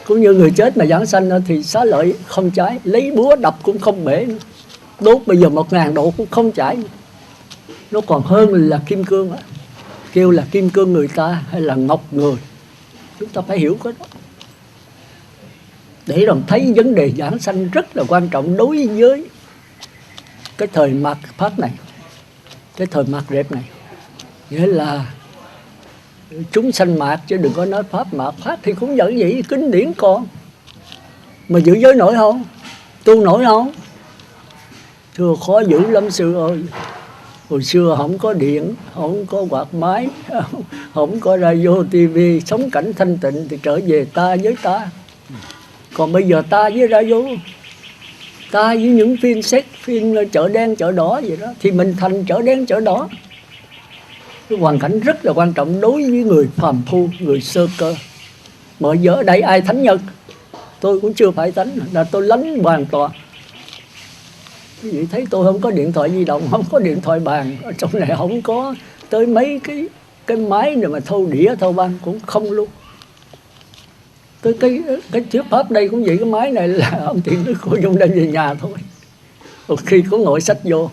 Cũng như người chết mà giảng sanh thì xá lợi không cháy, lấy búa đập cũng không bể nữa, đốt bây giờ 1000 độ cũng không chảy nữa. Nó còn hơn là kim cương đó. Kêu là kim cương người ta hay là ngọc người, chúng ta phải hiểu cái đó để rồi thấy vấn đề giảng sanh rất là quan trọng đối với cái thời mạt Pháp này, cái thời mạt rẹp này. Nghĩa là chúng sanh mạt chứ đừng có nói Pháp. Mạt Pháp thì cũng vẫn vậy, kinh điển còn mà giữ giới nổi không, tu nổi không? Thưa khó giữ lắm sư ơi. Hồi xưa không có điện, không có quạt máy, không có radio, tivi, sống cảnh thanh tịnh thì trở về ta với ta. Còn bây giờ ta với radio, ta với những phim xét, phim chợ đen chợ đỏ vậy đó, thì mình thành chợ đen chợ đỏ. Cái hoàn cảnh rất là quan trọng đối với người phàm phu, người sơ cơ. Mà giờ ở đây ai thánh nhân? Tôi cũng chưa phải thánh, là tôi lánh hoàn toàn. Quý vị thấy tôi không có điện thoại di động, không có điện thoại bàn, ở trong này không có tới mấy cái máy này mà thâu đĩa thâu băng cũng không luôn. Tới cái thuyết pháp đây cũng vậy, cái máy này là ông Thiện Đức Cô Dung đem về nhà thôi. Một khi có ngồi sách vô.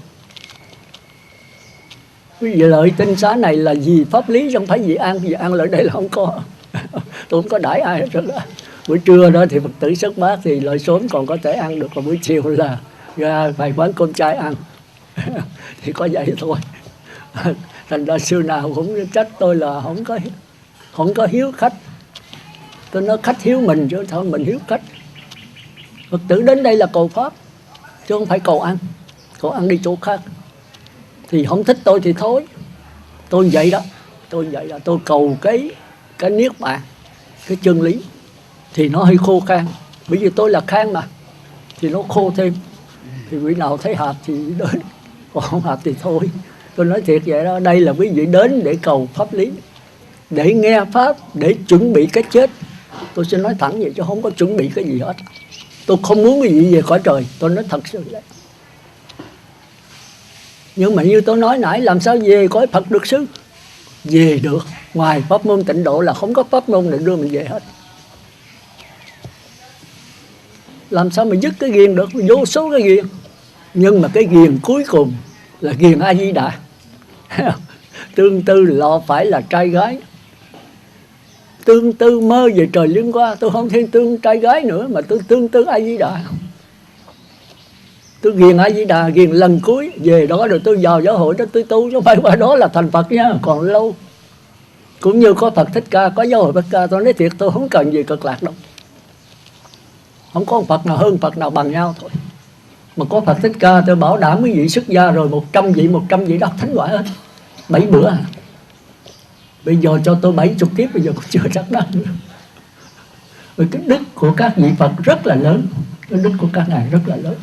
Quý vị lợi tinh xá này là vì pháp lý chứ không phải vì ăn ở đây là không có. Tôi không có đãi ai hết rồi đó. Buổi trưa đó thì Phật tử xuất bát thì lợi sớm còn có thể ăn được, còn buổi chiều là ra vài quán cơm chay ăn. Thì có vậy thôi. Thành ra xưa nào cũng trách tôi là không có hiếu khách. Tôi nói khách hiếu mình chứ thôi mình hiếu khách. Phật tử đến đây là cầu pháp chứ không phải cầu ăn. Cầu ăn đi chỗ khác thì không thích tôi thì thôi. Tôi vậy đó. Tôi cầu cái niết bàn, cái chân lý thì nó hơi khô khan. Bởi vì tôi là khan mà, thì nó khô thêm. Thì quý nào thấy hợp thì đến, còn không hợp thì thôi. Tôi nói thiệt vậy đó. Đây là quý vị đến để cầu pháp lý, để nghe pháp, để chuẩn bị cái chết. Tôi sẽ nói thẳng vậy chứ không có chuẩn bị cái gì hết. Tôi không muốn quý vị về cõi trời. Tôi nói thật sự vậy. Nhưng mà như tôi nói nãy, làm sao về cõi Phật được sư? Về được. Ngoài pháp môn tịnh độ là không có pháp môn để đưa mình về hết. Làm sao mà dứt cái ghiền được? Vô số cái ghiền. Nhưng mà cái ghiền cuối cùng là ghiền A Di Đà. Tương tư lọ phải là trai gái. Tương tư mơ về trời liên qua. Tôi không thêm tương trai gái nữa, mà tôi tương tư A Di Đà. Tôi ghiền A Di Đà, ghiền lần cuối. Về đó rồi tôi vào giáo hội đó tôi tu, chứ không phải qua đó là thành Phật nha, còn lâu. Cũng như có Phật Thích Ca, có giáo hội Phật Ca. Tôi nói thiệt, tôi không cần gì cực lạc đâu. Không có Phật nào hơn Phật nào bằng nhau thôi. Mà có Phật Thích Ca tôi bảo đảm quý vị xuất gia rồi 100 vị đắc thánh quả hết. 7 bữa à. Bây giờ cho tôi 70 kiếp bây giờ cũng chưa chắc đắc nữa. Vì cái đức của các vị Phật rất là lớn. Cái đức của các ngài rất là lớn.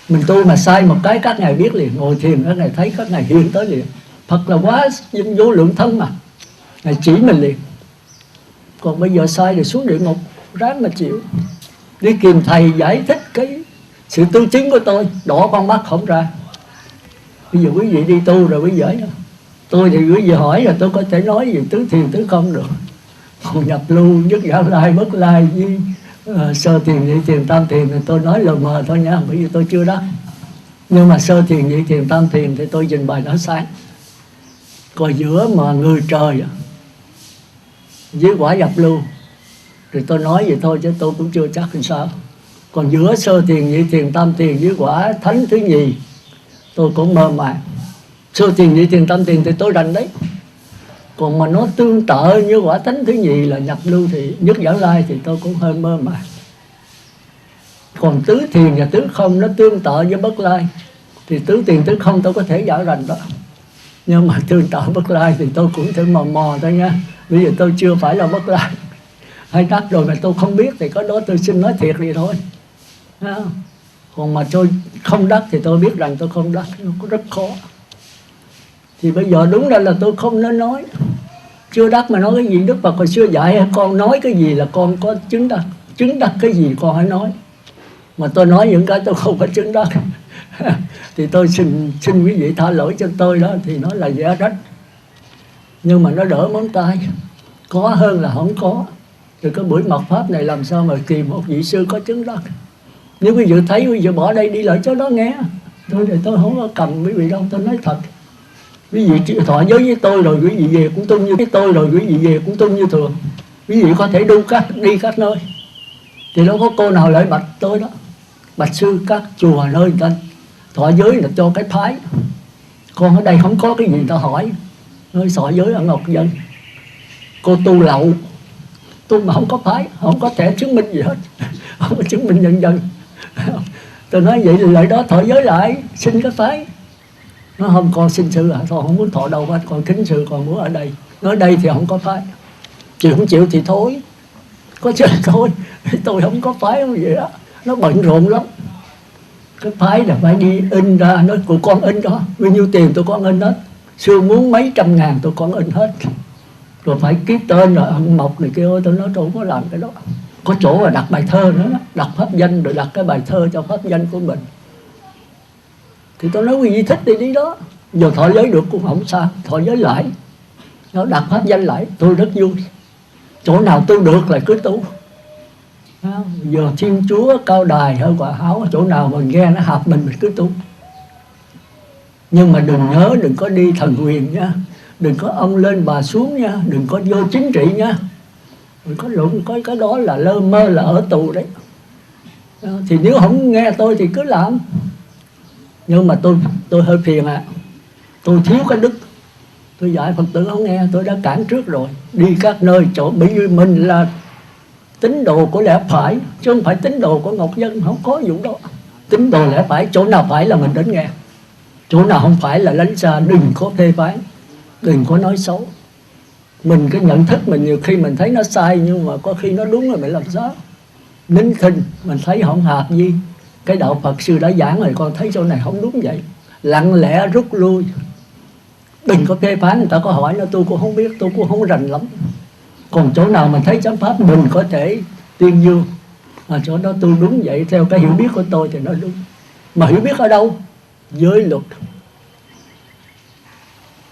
Mình tu mà sai một cái các ngài biết liền. Ngồi thiền các ngài thấy, các ngài hiện tới liền. Phật là quá vô lượng thân mà. Ngài chỉ mình liền. Còn bây giờ sai thì xuống địa ngục, ráng mà chịu. Đi kìm thầy giải thích cái sự tu chứng của tôi, đỏ con mắt không ra. Bây giờ quý vị đi tu rồi quý vị giỏi. Tôi thì quý vị hỏi là tôi có thể nói gì tứ thiền tứ không được. Còn nhập lưu, nhất giả lai, bất lai với sơ thiền, nhị thiền, tam thiền thì tôi nói lờ mờ thôi nha, bởi vì tôi chưa đắc. Nhưng mà sơ thiền, nhị thiền, tam thiền thì tôi trình bày đã sáng. Còn giữa mà người trời với quả nhập lưu thì tôi nói vậy thôi chứ tôi cũng chưa chắc làm sao. Còn giữa sơ thiền, nhị thiền, tam thiền với quả thánh thứ nhì tôi cũng mơ màng. Sơ thiền, nhị thiền, tam thiền thì tôi rành đấy. Còn mà nó tương tự như quả thánh thứ nhì là nhập lưu thì nhất giả lai thì tôi cũng hơi mơ màng. Còn tứ thiền và tứ không nó tương tự với bất lai thì tứ thiền tứ không tôi có thể giải rành đó. Nhưng mà tương tạo Bất Lai thì tôi cũng thử mò thôi nha. Bây giờ tôi chưa phải là Bất Lai, hay đắc rồi mà tôi không biết thì có đó tôi xin nói thiệt đi thôi. Còn mà tôi không đắc thì tôi biết rằng tôi không đắc, nó có rất khó. Thì bây giờ đúng ra là tôi không nên nói. Chưa đắc mà nói cái gì? Đức Phật hồi xưa dạy con nói cái gì là con có chứng đắc. Chứng đắc cái gì con hãy nói. Mà tôi nói những cái tôi không có chứng đắc thì tôi xin quý vị tha lỗi cho tôi đó. Thì nó là giả rách, nhưng mà nó đỡ móng tay, có hơn là không có. Thì cái buổi mật pháp này làm sao mà tìm một vị sư có chứng đắc. Nếu quý vị thấy quý vị bỏ đây đi lại chỗ đó nghe. Tôi không có cầm quý vị đâu, tôi nói thật. Quý vị thọ giới với tôi rồi quý vị về cũng tung như tôi, rồi quý vị về cũng tung như thường. Quý vị có thể đi các nơi. Thì đâu có cô nào lại bạch tôi đó. Bạch sư các chùa nơi người ta thọ giới là cho cái phái. Con ở đây không có cái gì người ta hỏi. Nói thọ giới ở Ngọc Dân, cô tu lậu, tu mà không có phái, không có thể chứng minh gì hết, không có chứng minh nhân dân. Tôi nói vậy là lại đó thọ giới lại, xin cái phái. Nó không, con xin sư à, thôi không muốn thọ đâu hết, con kính sư, con muốn ở đây. Nói đây thì không có phái, chịu không chịu thì thôi, có chơi thôi. Tôi không có phái không vậy đó, nó bận rộn lắm. Cái phái là phải đi in ra, nói của con in đó, bao nhiêu tiền tôi con in hết. Sư muốn mấy trăm ngàn tôi con in hết. Rồi phải ký tên rồi ăn mộc này kia. Tôi nói tôi không có làm cái đó. Có chỗ là đặt bài thơ nữa đó, đặt pháp danh rồi đặt cái bài thơ cho pháp danh của mình. Thì tôi nói quý vị thích thì đi đó. Giờ thọ giới được cũng không sao, thọ giới lại, nó đặt pháp danh lại, tôi rất vui. Chỗ nào tu được là cứ tu. Giờ Thiên Chúa, Cao Đài hay Quả Hảo, chỗ nào mình nghe nó hợp mình cứ tu. Nhưng mà đừng nhớ, đừng có đi thần quyền nha, đừng có ông lên bà xuống nha, đừng có vô chính trị nha, đừng có lụng, có cái đó là lơ mơ, là ở tù đấy. Thì nếu không nghe tôi thì cứ làm. Nhưng mà tôi hơi phiền tôi thiếu cái đức. Tôi dạy Phật tử không nghe, tôi đã cản trước rồi. Đi các nơi chỗ bị mình là tín đồ của lẽ phải, chứ không phải tín đồ của Ngọc Dân, không có vụ đó. Tín đồ lẽ phải, chỗ nào phải là mình đến nghe, chỗ nào không phải là lánh xa. Đừng có phê phán, đừng có nói xấu. Mình cái nhận thức mình nhiều khi mình thấy nó sai, nhưng mà có khi nó đúng rồi mình làm sao. Nín thinh, mình thấy không hợp gì. Cái đạo Phật sư đã giảng rồi, con thấy chỗ này không đúng vậy, lặng lẽ rút lui. Đừng có phê phán, người ta có hỏi nó tôi cũng không biết, tôi cũng không rành lắm. Còn chỗ nào mình thấy chánh pháp mình có thể tuyên dương, mà chỗ đó tôi đúng vậy, theo cái hiểu biết của tôi thì nó đúng. Mà hiểu biết ở đâu? Giới luật.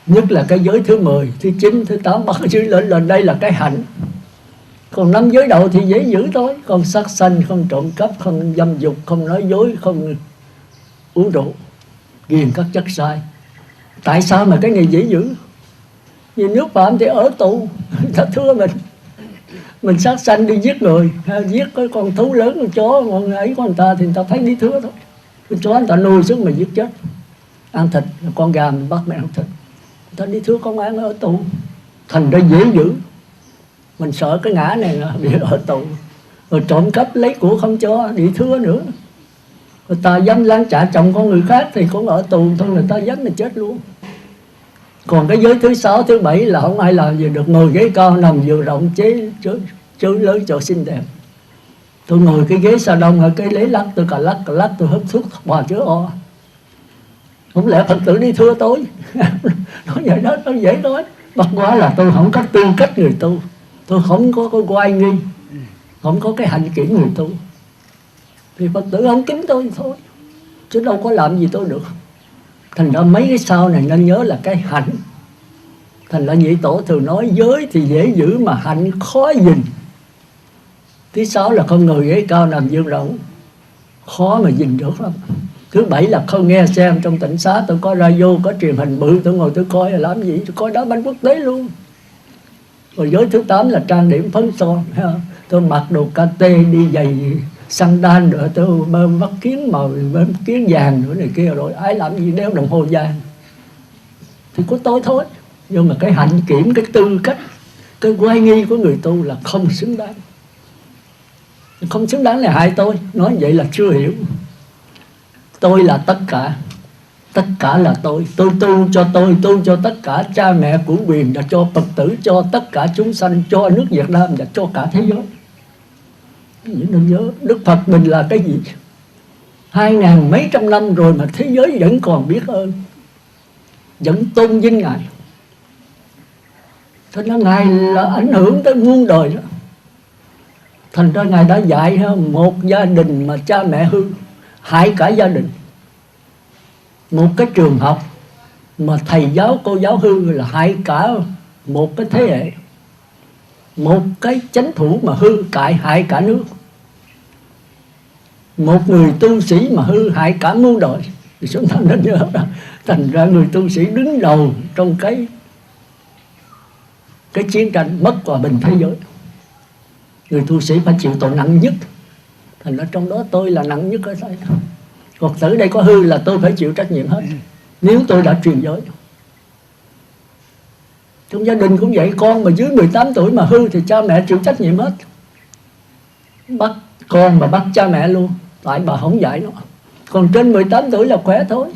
Nhất là cái giới thứ 10, thứ 9, thứ 8, bắt chữ lên đây là cái hạnh. Còn 5 giới đầu thì dễ giữ thôi. Không sát sanh, không trộm cắp, không dâm dục, không nói dối, không uống rượu, ghiền các chất sai. Tại sao mà cái này dễ giữ? Vì nước phạm thì ở tù, người ta thưa mình sát sanh đi giết người, giết cái con thú lớn, con chó, con ấy của người ta thì người ta thấy đi thưa thôi. Con chó người ta nuôi xuống mà giết chết, ăn thịt, con gà mình bắt mẹ ăn thịt, người ta đi thưa công an ở tù. Thành ra dễ giữ. Mình sợ cái ngã này là bị ở tù. Rồi trộm cắp lấy của không cho, đi thưa nữa. Người ta dám lăn trả chồng con người khác thì cũng ở tù thôi, người ta dám là chết luôn. Còn cái giới thứ 6, thứ 7 là không ai làm gì được. Ngồi ghế cao, nằm vừa rộng, chế lớn cho xinh đẹp. Tôi ngồi cái ghế sa đông ở cái lấy lắc, tôi cà lắc, tôi hấp thuốc bò chứa o. Không lẽ Phật tử đi thưa tôi? Nói vậy đó, tôi dễ nói. Bất quá là tôi không có tư cách người tu, tôi không có cái oai nghi, không có cái hạnh kỷ người tu, thì Phật tử không kính tôi thôi, chứ đâu có làm gì tôi được. Thành ra mấy cái sau này nên nhớ là cái hạnh. Thành ra Nhị Tổ thường nói giới thì dễ giữ mà hạnh khó gìn. Thứ 6 là không ngồi ghế cao nằm dương rộng, khó mà gìn được lắm. Thứ 7 là không nghe xem trong tịnh xá. Tôi có radio, có truyền hình bự, tôi ngồi tôi coi là làm gì? Tôi coi đá banh quốc tế luôn. Rồi giới thứ 8 là trang điểm phấn son. Tôi mặc đồ KT, đi giày sandal nữa, tôi bơm mắt kiến màu, bơm kiến vàng nữa này kia. Rồi ai làm gì đeo đồng hồ vàng thì của tôi thôi. Nhưng mà cái hạnh kiểm, cái tư cách, cái oai nghi của người tu là không xứng đáng. Không xứng đáng là hại tôi. Nói vậy là chưa hiểu. Tôi là tất cả, Tất cả là tôi tu cho tất cả cha mẹ của quyền, và cho Phật tử, cho tất cả chúng sanh, cho nước Việt Nam và cho cả thế giới. Đừng nhớ Đức Phật mình là cái gì? 2000 mấy trăm năm rồi mà thế giới vẫn còn biết ơn, vẫn tôn vinh Ngài. Thế nên Ngài là ảnh hưởng tới muôn đời đó. Thành ra Ngài đã dạy một gia đình mà cha mẹ hư hại cả gia đình, một cái trường học mà thầy giáo cô giáo hư là hại cả một cái thế hệ, một cái chánh thủ mà hư hại cả nước, một người tu sĩ mà hư hại cả muôn đời. Thì chúng ta nên nhớ đó. Thành ra người tu sĩ đứng đầu trong cái chiến tranh mất hòa bình thế giới. Người tu sĩ phải chịu tội nặng nhất. Thành ra trong đó tôi là nặng nhất ở đây. Phật tử đây có hư là tôi phải chịu trách nhiệm hết, nếu tôi đã truyền giới. Trong gia đình cũng vậy, con mà dưới 18 tuổi mà hư thì cha mẹ chịu trách nhiệm hết. Bắt con mà bắt cha mẹ luôn, tại bà không dạy nó. Còn trên 18 tuổi là khỏe thôi.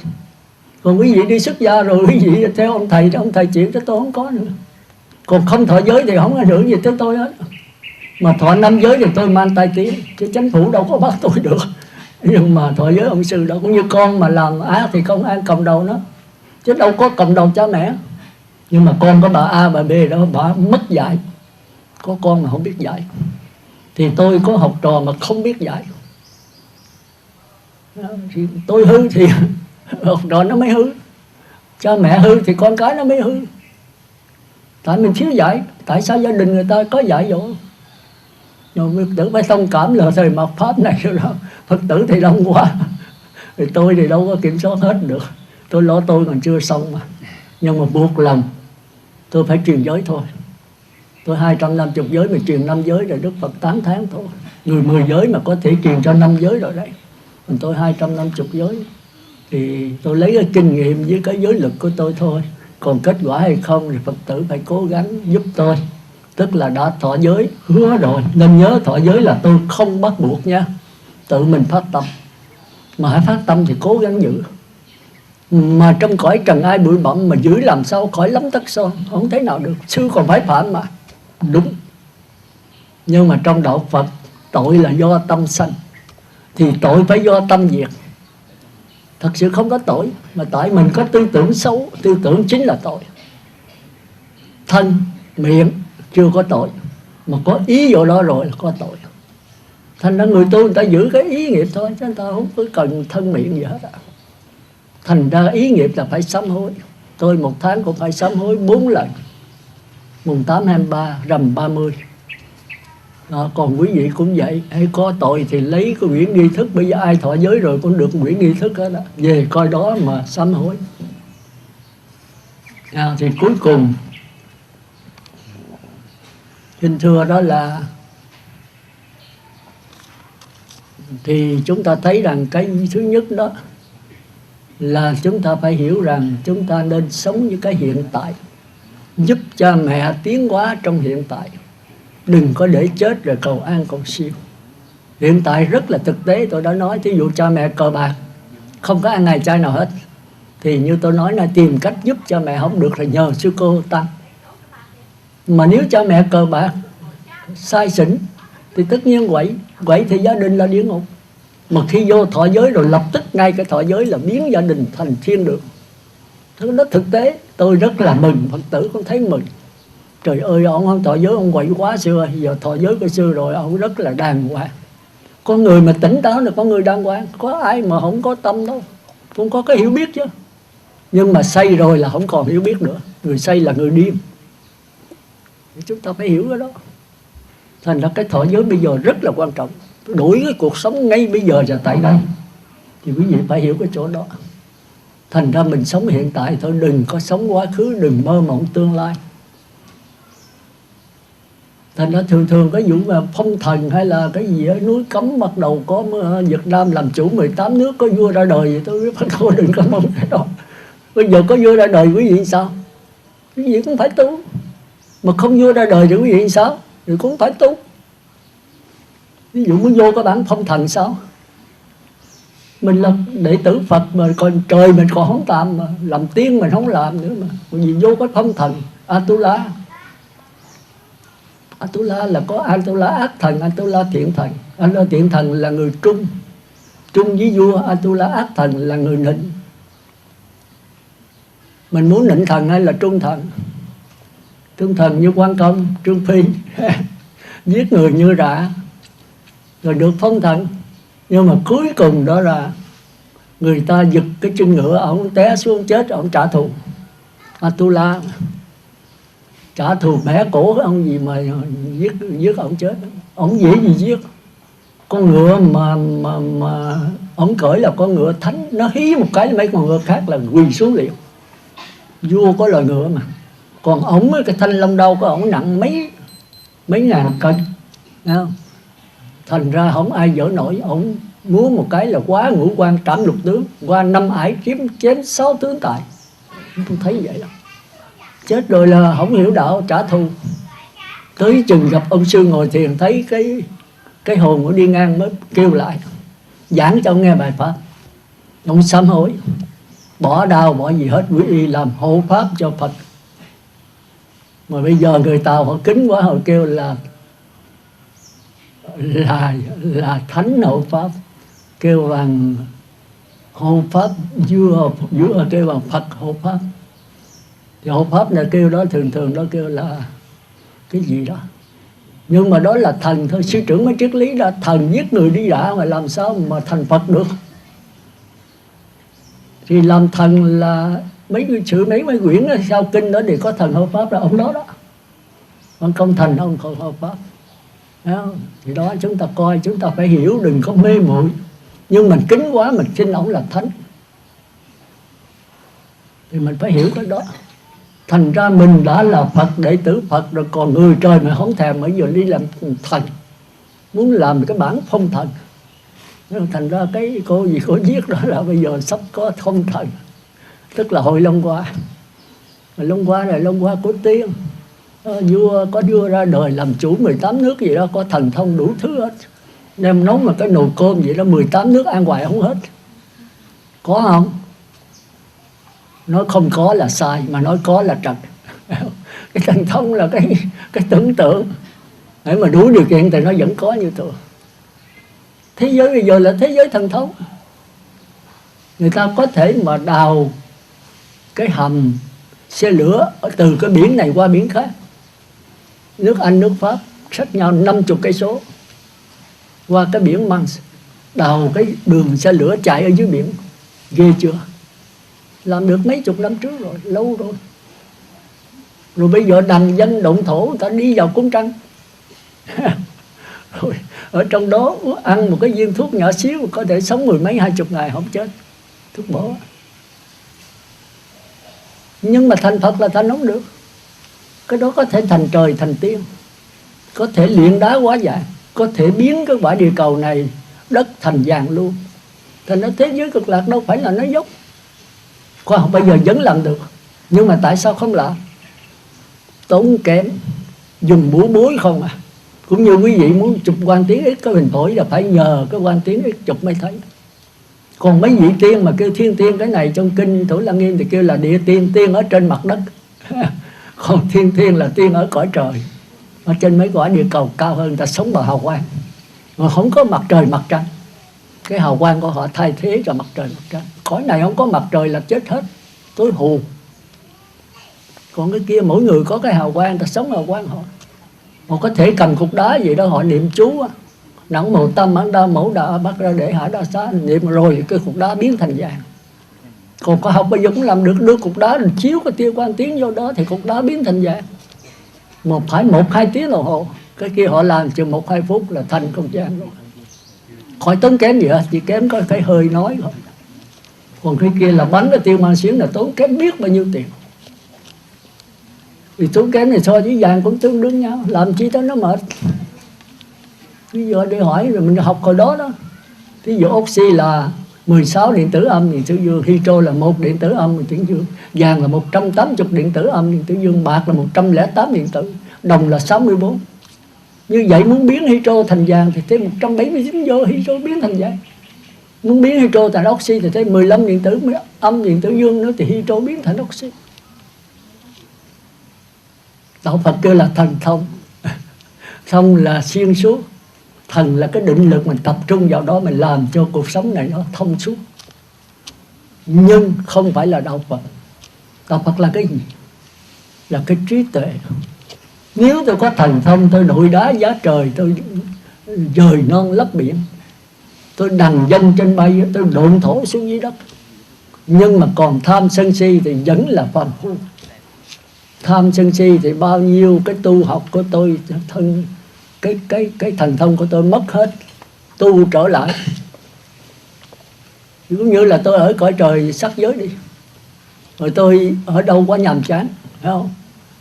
Còn quý vị đi xuất gia rồi quý vị theo ông thầy, ông thầy chịu cho tôi không có nữa. Còn không thọ giới thì không ảnh hưởng gì tới tôi hết. Mà thọ 5 giới thì tôi mang tai tiếng, chứ chánh phủ đâu có bắt tôi được. Nhưng mà thọ giới ông sư đâu, cũng như con mà làm ác thì công an cầm đầu nó, chứ đâu có cầm đầu cha mẹ. Nhưng mà con có bà A bà B đó, bà mất dạy. Có con mà không biết dạy. Thì tôi có học trò mà không biết dạy, thì tôi hư thì học trò nó mới hư, cha mẹ hư thì con cái nó mới hư. Tại mình thiếu dạy. Tại sao gia đình người ta có dạy dỗ? Rồi Phật tử phải thông cảm là thời mạt Pháp này rồi đó. Phật tử thì đông quá, thì tôi thì đâu có kiểm soát hết được. Tôi lo tôi còn chưa xong mà. Nhưng mà buộc lòng tôi phải truyền giới thôi. Tôi 250 giới mà truyền 5 giới rồi Đức Phật 8 tháng thôi. Người 10 giới mà có thể truyền cho 5 giới rồi đấy. Còn tôi 250 giới thì tôi lấy cái kinh nghiệm với cái giới lực của tôi thôi. Còn kết quả hay không thì Phật tử phải cố gắng giúp tôi. Tức là đã thọ giới, hứa rồi. Nên nhớ thọ giới là tôi không bắt buộc nha, tự mình phát tâm. Mà hãy phát tâm thì cố gắng giữ. Mà trong cõi trần ai bụi bặm mà giữ làm sao khỏi lắm tất son, không thể nào được. Sư còn phải phạm mà. Đúng. Nhưng mà trong đạo Phật, tội là do tâm sanh, thì tội phải do tâm diệt. Thật sự không có tội, mà tại mình có tư tưởng xấu. Tư tưởng chính là tội. Thân, miệng chưa có tội, mà có ý vô đó rồi là có tội. Thành ra người tu người ta giữ cái ý nghiệp thôi, chứ người ta không có cần thân miệng gì hết á. Thành ra ý nghiệp là phải sám hối. Tôi một tháng cũng phải sám hối 4 lần. Mùng 8, 23, rằm 30. Đó, còn quý vị cũng vậy. Hay có tội thì lấy cái quyển nghi thức. Bây giờ ai thọ giới rồi cũng được quyển nghi thức hết đó. Về coi đó mà sám hối. Thì cuối cùng xin thưa đó là, thì chúng ta thấy rằng cái thứ nhất đó là chúng ta phải hiểu rằng chúng ta nên sống với cái hiện tại, giúp cha mẹ tiến hóa trong hiện tại. Đừng có để chết rồi cầu an cầu siêu. Hiện tại rất là thực tế, tôi đã nói. Thí dụ cha mẹ cờ bạc, không có ăn ngày chay nào hết, thì như tôi nói là tìm cách giúp cha mẹ không được là nhờ sư cô tăng. Mà nếu cha mẹ cờ bạc, sai xỉn, thì tất nhiên quậy thì gia đình là địa ngục. Mà khi vô thọ giới rồi lập tức ngay cái thọ giới là biến gia đình thành thiên đường. Thứ đó thực tế. Tôi rất là mừng, Phật tử cũng thấy mừng. Trời ơi, ông không thọ giới, ông quậy quá xưa. Giờ thọ giới của xưa rồi, ông rất là đàng hoàng. Có người mà tỉnh táo là có người đàng hoàng. Có ai mà không có tâm đâu, cũng có cái hiểu biết chứ. Nhưng mà say rồi là không còn hiểu biết nữa. Người say là người điên. Chúng ta phải hiểu cái đó. Thành ra cái thọ giới bây giờ rất là quan trọng. Đổi cái cuộc sống ngay bây giờ và tại đây. Thì quý vị phải hiểu cái chỗ đó. Thành ra mình sống hiện tại thôi, đừng có sống quá khứ, đừng mơ mộng tương lai. Thành ra thường cái vụ mà phong thần hay là cái gì ở núi cấm bắt đầu có Việt Nam làm chủ 18 nước, có vua ra đời vậy tôi phải thôi, đừng có mong cái đó. Bây giờ có vua ra đời quý vị sao? Quý vị cũng phải tu. Mà không vua ra đời thì quý vị sao? Thì cũng phải tu. Ví dụ muốn vô cái bản phong thần sao? Mình là đệ tử Phật mà còn trời mình còn không tạm, mà làm tiên mình không làm nữa, mà vì vô có thông thần Atula. Atula là có Atula ác thần, Atula thiện thần. Atula thiện thần là người trung với vua, Atula ác thần là người nịnh. Mình muốn nịnh thần hay là trung thần? Trung thần như Quan Công, Trương Phi giết người như rạ rồi được phong thần. Nhưng mà cuối cùng đó là người ta giật cái chân ngựa, ông té xuống chết, ông trả thù. Atula trả thù bẻ cổ ông gì mà giết ông chết. Ông dễ gì giết. Con ngựa mà ông cưỡi là con ngựa thánh, nó hí một cái mấy con ngựa khác là quỳ xuống liền. Vua có loài ngựa mà, còn ổng cái thanh long đao của ổng nặng mấy ngàn cân, thấy không? Thành ra không ai dở nổi. Ổng múa một cái là quá ngũ quan trảm lục tướng, qua 5 ải kiếm chém 6 tướng tài. Tôi thấy vậy đó. Chết rồi là không hiểu đạo, trả thù. Tới chừng gặp ông sư ngồi thiền, thấy cái hồn của đi ngang mới kêu lại, giảng cho ông nghe bài pháp. Ông sám hối, bỏ đau bỏ gì hết, quy y làm hộ pháp cho Phật. Mà bây giờ người Tàu họ kính quá, họ kêu là thánh hộ pháp, kêu bằng hộ pháp vua kêu bằng Phật hộ pháp. Thì hộ pháp này kêu đó thường đó kêu là cái gì đó, nhưng mà đó là thần thôi. Sư trưởng mới triết lý ra thần giết người đi đã mà làm sao mà thành Phật được. Thì làm thần là mấy quyển đó, sau kinh đó thì có thần hộ pháp là ông đó đó. Còn công thần ông không hộ pháp. Đó. Thì đó chúng ta coi, chúng ta phải hiểu, đừng có mê muội. Nhưng mình kính quá mình xin ông là thánh, thì mình phải hiểu cái đó. Thành ra mình đã là Phật, đệ tử Phật rồi, còn người trời mà không thèm, bây giờ đi làm thần, muốn làm cái bản phong thần. Thành ra cái cô viết đó là bây giờ sắp có phong thần, tức là hội Long Hoa. Long Hoa là Long Hoa của tiên. Vua có đưa ra đời làm chủ 18 nước gì đó, có thần thông đủ thứ hết. Đem nấu mà cái nồi cơm vậy đó, 18 nước ăn hoài không hết. Có không? Nói không có là sai, mà nói có là trật. Cái thần thông là cái tưởng tượng. Để mà đủ điều kiện thì nó vẫn có như thường. Thế giới bây giờ là thế giới thần thông. Người ta có thể mà đào cái hầm xe lửa từ cái biển này qua biển khác. Nước Anh, nước Pháp cách nhau 50 cây số qua cái biển Manche, đào cái đường xe lửa chạy ở dưới biển. Ghê chưa? Làm được mấy chục năm trước rồi, lâu rồi. Rồi bây giờ đàn dân động thổ người ta đi vào cung trăng. Rồi ở trong đó ăn một cái viên thuốc nhỏ xíu có thể sống 10 mấy 20 ngày không chết. Thuốc bổ. Nhưng mà thành Phật là thành không được. Cái đó có thể thành trời thành tiên, có thể luyện đá hóa vàng, có thể biến cái quả địa cầu này đất thành vàng luôn. Thành ra thế giới cực lạc đâu phải là nó dốc. Khoa học bây giờ vẫn làm được, nhưng mà tại sao không làm? Tốn kém, dùng búa bối không à. Cũng như quý vị muốn chụp quang tiến X cái hình phổi là phải nhờ cái quang tiến X chụp mới thấy. Còn mấy vị tiên mà kêu thiên tiên, cái này trong kinh Thủ Lăng Nghiêm thì kêu là địa tiên, tiên ở trên mặt đất. Còn thiên tiên là tiên ở cõi trời, ở trên mấy quả địa cầu cao hơn, ta sống bằng hào quang. Mà không có mặt trời mặt trăng, cái hào quang của họ thay thế cho mặt trời mặt trăng. Cõi này không có mặt trời là chết hết, tối hù. Còn cái kia mỗi người có cái hào quang, ta sống hào quang họ. Họ có thể cầm cục đá gì đó, họ niệm chú á, nặng màu tâm ấn đa mẫu đa bắt ra để hải đa xá, niệm rồi cái cục đá biến thành vàng. Còn khoa học bây giờ cũng làm được, đưa cục đá rồi chiếu cái tia quang tiến vô đó thì cục đá biến thành vàng. Phải 1-2 tiếng đồng hồ. Cái kia họ làm chừng 1-2 phút là thành không gian luôn. Khỏi tốn kém gì hết, chỉ kém có cái hơi nói thôi. Còn cái kia là bắn cái tiêu mang xuyến là tốn kém biết bao nhiêu tiền. Vì tốn kém này so với vàng cũng tương đương nhau, làm chi tới nó mệt. Bây giờ để hỏi rồi mình học hồi đó đó. Ví dụ oxy là 16 điện tử âm điện tử dương, hydro là 1 điện tử âm điện tử dương, vàng là 180 điện tử âm điện tử dương, bạc là 108 điện tử, đồng là 64. Như vậy muốn biến hydro thành vàng thì thêm 179 vô hydro biến thành vàng. Muốn biến hydro thành oxy thì thấy 15 điện tử âm điện tử dương nữa thì hydro biến thành oxy. Đạo Phật kêu là thần thông. Thông là xuyên suốt, thần là cái định lực mình tập trung vào đó, mình làm cho cuộc sống này nó thông suốt. Nhưng không phải là đạo Phật. Đạo Phật là cái gì? Là cái trí tuệ. Nếu tôi có thần thông, tôi đội đá giá trời, tôi dời non lấp biển, tôi đằng dân trên bay, tôi độn thổ xuống dưới đất, nhưng mà còn tham sân si thì vẫn là phàm phu. Tham sân si thì bao nhiêu cái tu học của tôi, cái thần thông của tôi mất hết, tu trở lại. Cũng như là tôi ở cõi trời sắc giới đi, rồi tôi ở đâu quá nhàm chán, phải không?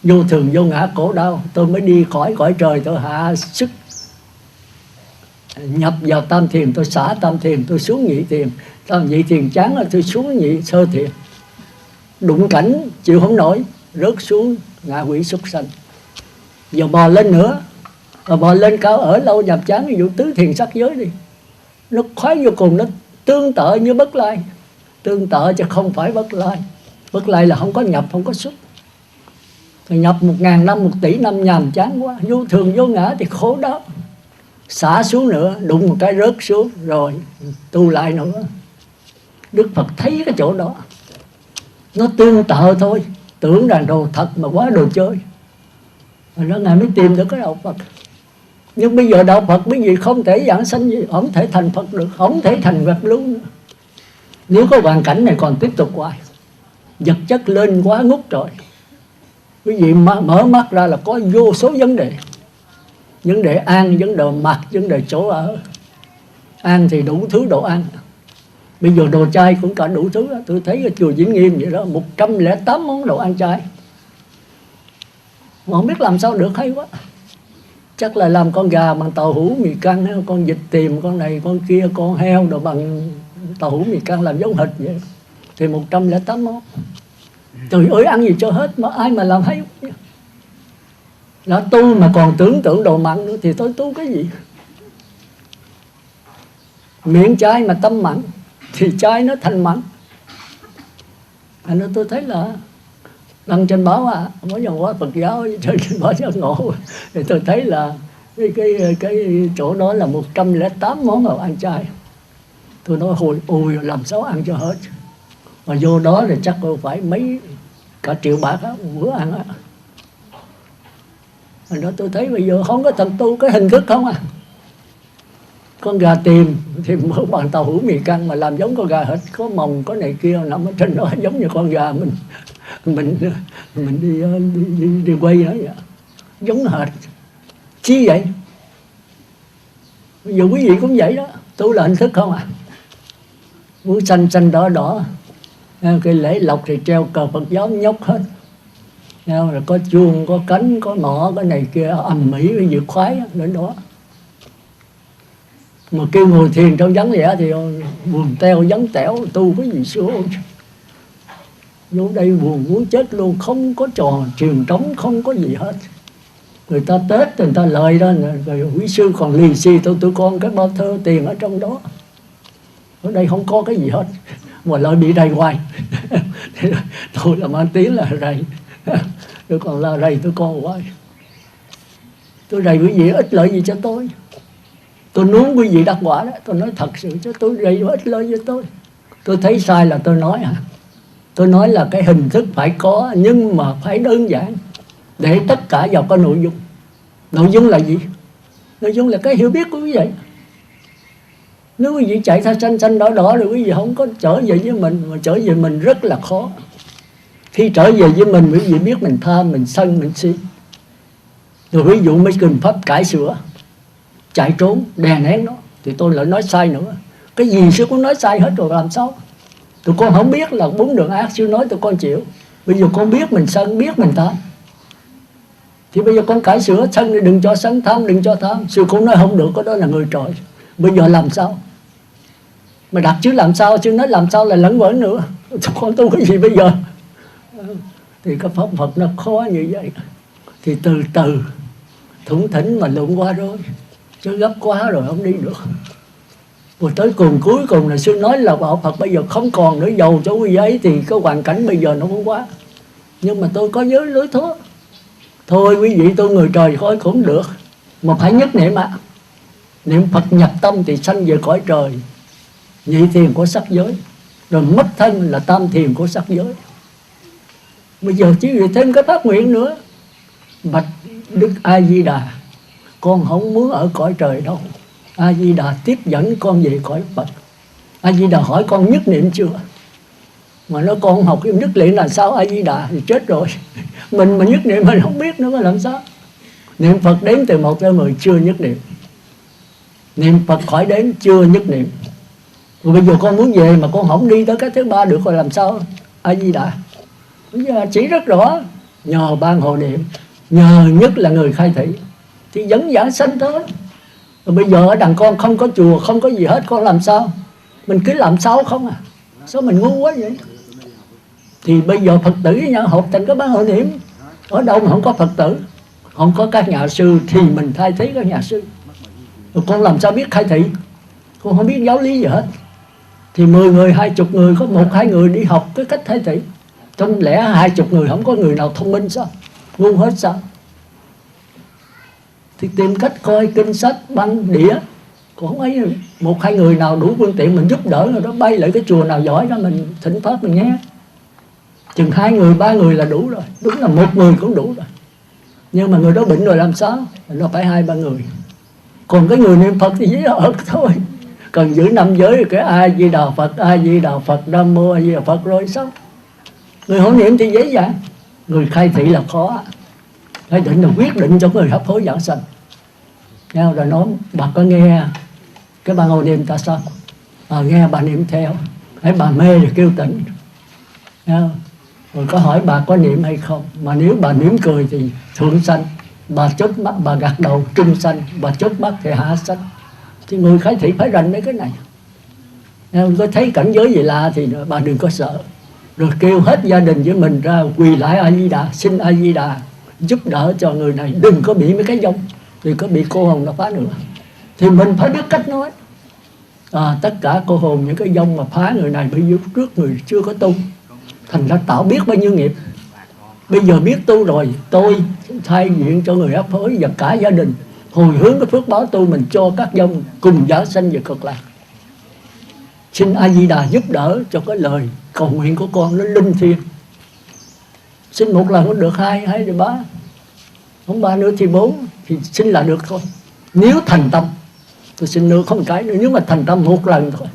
Vô thường vô ngã khổ đau, tôi mới đi khỏi cõi trời, tôi hạ sức nhập vào tam thiền, tôi xả tam thiền, tôi xuống nhị thiền. Tam nhị thiền chán là tôi xuống nhị sơ thiền. Đụng cảnh chịu không nổi, rớt xuống ngạ quỷ súc sanh. Giờ bò lên nữa, rồi bò lên cao ở lâu nhàm chán, ví dụ tứ thiền sắc giới đi, nó khoái vô cùng, nó tương tự như Bất Lai. Tương tự chứ không phải Bất Lai. Bất Lai là không có nhập, không có xuất. Rồi nhập 1000 năm, 1 tỷ năm nhàm chán quá, vô thường vô ngã thì khổ đó. Xả xuống nữa, đụng một cái rớt xuống, rồi tu lại nữa. Đức Phật thấy cái chỗ đó, nó tương tự thôi, tưởng rằng đồ thật mà quá đồ chơi. Rồi đó Ngài mới tìm được cái đạo Phật. Nhưng bây giờ đạo Phật quý vị không thể giảng sanh gì, không thể thành Phật được, không thể thành vật lưu nữa. Nếu có hoàn cảnh này còn tiếp tục hoài, vật chất lên quá ngút rồi. Quý vị mở mắt ra là có vô số vấn đề. Vấn đề ăn, vấn đề mặc, vấn đề chỗ ở. Ăn thì đủ thứ đồ ăn. Bây giờ đồ chay cũng cả đủ thứ. Tôi thấy ở chùa Vĩnh Nghiêm vậy đó, 108 món đồ ăn chay. Mà không biết làm sao được, hay quá. Chắc là làm con gà bằng tàu hũ mì căng, con vịt tìm, con này, con kia, con heo đồ bằng tàu hũ mì căng làm giống hệt vậy. Thì 108 món. Trời ơi, ăn gì cho hết, mà ai mà làm hay. Đã tu mà còn tưởng tượng đồ mặn nữa thì tôi tu cái gì? Miệng chay mà tâm mặn thì chay nó thành mặn. Nên tôi thấy là đăng trên báo mỗi dòng hóa Phật giáo trên báo giác ngộ, thì tôi thấy là cái chỗ đó là 108 món đồ ăn chay. Tôi nói hồi ôi làm sao ăn cho hết. Mà vô đó thì chắc phải mấy cả triệu bạc á, bữa ăn á. Rồi đó tôi thấy bây giờ không có thật tu, cái hình thức không à. Con gà tìm thì mở bằng tàu hũ mì căng mà làm giống con gà hết, có mồng có này kia nằm ở trên đó giống như con gà mình đi quay đó vậy. Giống hệt. Chi vậy? Bây giờ quý vị cũng vậy đó, tu là hình thức không à. Muốn xanh xanh đỏ đỏ, cái lễ lộc thì treo cờ Phật giáo nhóc hết. Rồi có chuông, có cánh, có nọ, cái này kia ầm ĩ, cái gì khoái đến đó. Mà kêu ngồi thiền trong vắng vẻ thì buồn teo vắng tẻo, tu cái gì xuống. Vô đây buồn muốn chết luôn, không có trò truyền trống, không có gì hết. Người ta Tết, người ta lời đó, rồi quý sư còn lì xì tụi con cái bao thơ tiền ở trong đó. Ở đây không có cái gì hết, mà lợi bị rầy hoài. Tôi là mang tiếng là rầy. Tôi còn là rầy tôi con hoài. Tôi rầy quý vị ích lợi gì cho tôi? Tôi nuống quý vị đắc quả đó. Tôi nói thật sự chứ tôi rầy ích lợi cho tôi. Tôi thấy sai là tôi nói hả? Tôi nói là cái hình thức phải có, nhưng mà phải đơn giản, để tất cả vào có nội dung. Nội dung là gì? Nội dung là cái hiểu biết của quý vị. Nếu quý vị chạy theo xanh xanh đỏ đỏ rồi quý vị không có trở về với mình, mà trở về mình rất là khó. Khi trở về với mình, quý vị biết mình tham, mình sân, mình si. Rồi ví dụ mấy kinh pháp cải sửa, chạy trốn, đè nén nó, thì tôi lại nói sai nữa. Cái gì sư cũng nói sai hết rồi làm sao? Tụi con không biết là 4 đường ác, sư nói tụi con chịu. Bây giờ con biết mình sân, biết mình tham, thì bây giờ con cải sửa, sân thì đừng cho sân, tham đừng cho tham. Sư cũng nói không được, có đó là người trời. Bây giờ làm sao? Mà đặt chứ làm sao, chứ nói làm sao là lẫn quẩn nữa. Tụi con tu cái gì bây giờ? Thì cái pháp Phật nó khó như vậy. Thì từ từ thủng thỉnh mà lượn qua rồi, chứ gấp quá rồi không đi được. Rồi tới cuối cùng là sư nói là đạo Phật bây giờ không còn nữa, giàu cho quý ấy thì cái hoàn cảnh bây giờ nó cũng quá. Nhưng mà tôi có giới lối thuốc. Thôi quý vị, tôi người trời khỏi cũng được, mà phải nhất niệm ạ. Niệm Phật nhập tâm thì sanh về cõi trời, nhị thiền của sắc giới, rồi mất thân là tam thiền của sắc giới. Bây giờ chỉ vì thêm cái phát nguyện nữa: bạch Đức A Di Đà, con không muốn ở cõi trời đâu. A Di Đà tiếp dẫn con về cõi Phật. A Di Đà hỏi con nhất niệm chưa? Mà nói con học cái nhất niệm là sao? A Di Đà thì chết rồi. Mình mà nhất niệm mình không biết nữa mà làm sao? Niệm Phật đếm từ 1 tới 10 chưa nhất niệm. Niệm Phật khỏi đếm chưa nhất niệm. Rồi bây giờ con muốn về mà con không đi tới cái thứ 3 được rồi làm sao? A Di Đà bây giờ chỉ rất rõ: nhờ ban hộ niệm, nhờ nhất là người khai thị thì dẫn giảng sanh thôi. Rồi bây giờ ở đằng con không có chùa, không có gì hết, con làm sao? Mình cứ làm sao không à? Sao mình ngu quá vậy? Thì bây giờ Phật tử với nhau hợp thành cái ban hộ niệm. Ở đâu mà không có Phật tử, không có các nhà sư thì mình thay thế các nhà sư. Rồi con làm sao biết khai thị? Con không biết giáo lý gì hết. Thì 10 người, 20 người, có 1-2 người đi học cái cách thay thị. Trong lẽ 20 người không có người nào thông minh sao? Ngu hết sao? Thì tìm cách coi kinh sách, băng, đĩa. Còn không ấy 1-2 người nào đủ phương tiện mình giúp đỡ rồi đó, bay lại cái chùa nào giỏi đó mình thỉnh pháp mình nghe. Chừng 2 người, 3 người là đủ rồi. Đúng là 1 người cũng đủ rồi. Nhưng mà người đó bệnh rồi làm sao? Nó phải 2-3 người. Còn cái người niệm Phật thì dễ ở thôi. Cần giữ 5 giới cái A Di Đà Phật, A Di Đà Phật, Nam Mô A Di Đà Phật rồi xong. Người hộ niệm thì dễ dàng. Người khai thị là khó. Khai định là quyết định cho người hấp hối giảng sanh. Rồi nói: bà có nghe cái ban hộ niệm ta sao? Nghe bà niệm theo. Hãy bà mê thì kêu tỉnh. Rồi có hỏi bà có niệm hay không? Mà nếu bà mỉm cười thì thượng sanh, bà chớp mắt, bà gật đầu trung sanh, bà chớp mắt thì hạ sanh. Thì người khai thị phải rành mấy cái này. Có thấy cảnh giới gì lạ thì bà đừng có sợ. Rồi kêu hết gia đình với mình ra quỳ lại A Di Đà, xin A Di Đà giúp đỡ cho người này, đừng có bị mấy cái dông, thì có bị cô hồn nó phá nữa. Thì mình phải biết cách nói. Tất cả cô hồn những cái dông mà phá người này bởi vì trước người chưa có tu, thành ra tạo biết bao nhiêu nghiệp. Bây giờ biết tu rồi, tôi thay diện cho người hấp hối và cả gia đình hồi hướng cái phước báo tu mình cho các dông cùng giảng sanh về cực lạc. Xin A Di Đà giúp đỡ cho cái lời cầu nguyện của con nó linh thiêng. Xin 1 lần cũng được, 2 thì 3, không 3 nữa thì 4, thì xin là được thôi. Nếu thành tâm, tôi xin nữa không cái nữa. Nếu mà thành tâm 1 lần thôi.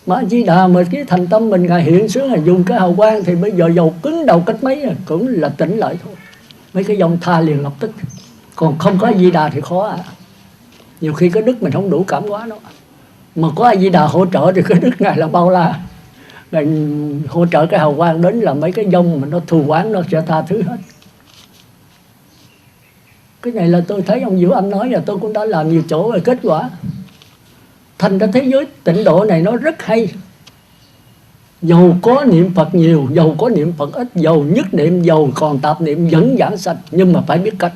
Mà A Di Đà mà cái thành tâm mình Ngài hiện sướng là dùng cái hào quang, thì bây giờ dầu cứng đầu cách mấy cũng là tỉnh lại thôi. Mấy cái dòng tha liền lập tức. Còn không có A Di Đà thì khó Nhiều khi cái đức mình không đủ cảm hóa nó. Mà có A Di Đà hỗ trợ thì cái đức Ngài là bao la. Ngài hỗ trợ cái hào quang đến là mấy cái dông mà nó thù oán nó sẽ tha thứ hết. Cái này là tôi thấy ông Diệu Âm nói, và tôi cũng đã làm nhiều chỗ rồi, kết quả thành ra thế giới tịnh độ này nó rất hay. Dầu có niệm Phật nhiều, dầu có niệm Phật ít, dầu nhất niệm, dầu còn tạp niệm vẫn giảng sanh, nhưng mà phải biết cách.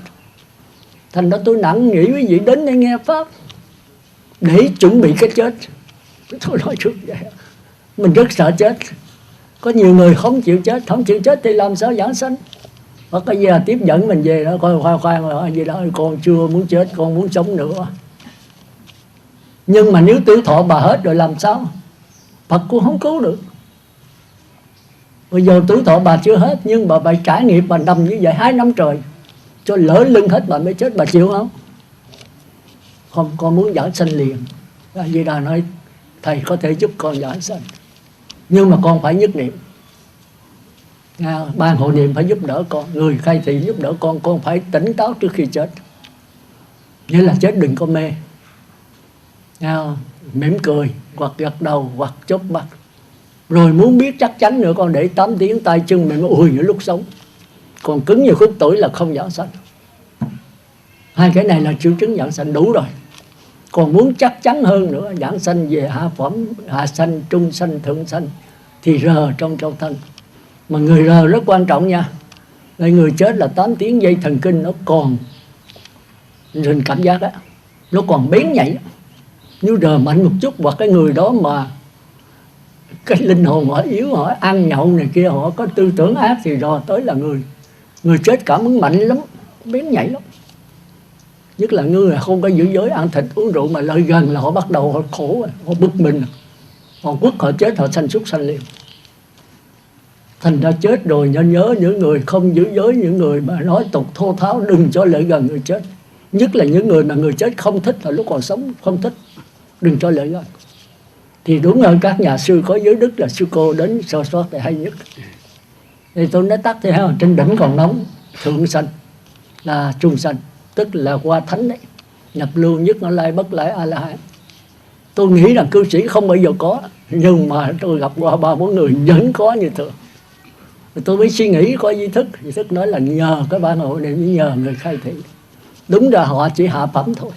Thành ra tôi nặng nghĩ quý vị đến đây nghe pháp để chuẩn bị cái chết. Tôi nói trước vậy. Mình rất sợ chết. Có nhiều người không chịu chết, không chịu chết thì làm sao giảng sanh? Hoặc cái gì là tiếp dẫn mình về đó, coi khoan rồi gì đó, con chưa muốn chết, con muốn sống nữa. Nhưng mà nếu tuổi thọ bà hết rồi làm sao? Phật cũng không cứu được. Bây giờ tuổi thọ bà chưa hết, nhưng bà phải trải nghiệm bà nằm như vậy 2 năm trời, cho lỡ lưng hết bà mới chết, bà chịu không? Không, con muốn giảng sanh liền. A Di Đà nói thầy có thể giúp con giảng sanh, nhưng mà con phải nhất niệm. Ban hộ niệm phải giúp đỡ con, người khai thị giúp đỡ con phải tỉnh táo trước khi chết. Nghĩa là chết đừng có mê. Mỉm cười, hoặc gật đầu, hoặc chớp mắt. Rồi muốn biết chắc chắn nữa, con để 8 tiếng tay chân mình ùi những lúc sống. Còn cứng như khúc tuổi là không giảng sanh. 2 cái này là triệu chứng giảng sanh đủ rồi. Còn muốn chắc chắn hơn nữa, giảng sanh về hạ phẩm, hạ sanh, trung sanh, thượng sanh, thì rờ trong châu thân. Mà người rờ rất quan trọng nha. Người chết là 8 tiếng dây thần kinh nó còn hình cảm giác á, nó còn bén nhạy. Nếu rờ mạnh một chút, hoặc cái người đó mà cái linh hồn họ yếu, họ ăn nhậu này kia, họ có tư tưởng ác, thì rồi tới là người chết cảm ứng mạnh lắm, bén nhảy lắm. Nhất là người không có giữ giới, ăn thịt uống rượu mà lợi gần là họ bắt đầu họ khổ, họ bực mình, họ quất, họ chết, họ sanh súc sanh liền. Thành ra chết rồi nhớ những người không giữ giới, những người mà nói tục thô tháo, đừng cho lợi gần người chết. Nhất là những người mà người chết không thích, là lúc còn sống không thích, đừng cho lợi gần. Thì đúng hơn các nhà sư có giới đức là sư cô đến soi soát thì hay nhất. Thì tôi nói tắt thì trên đỉnh còn nóng, thượng sanh là trung sanh, tức là qua thánh đấy, nhập lưu nhất nó lai bất lại a la hán. Tôi nghĩ rằng cư sĩ không bao giờ có, nhưng mà tôi gặp qua 3-4 người vẫn có như thường. Tôi mới suy nghĩ có di thức nói là nhờ cái ban hội này, nhờ người khai thị. Đúng ra họ chỉ hạ phẩm thôi,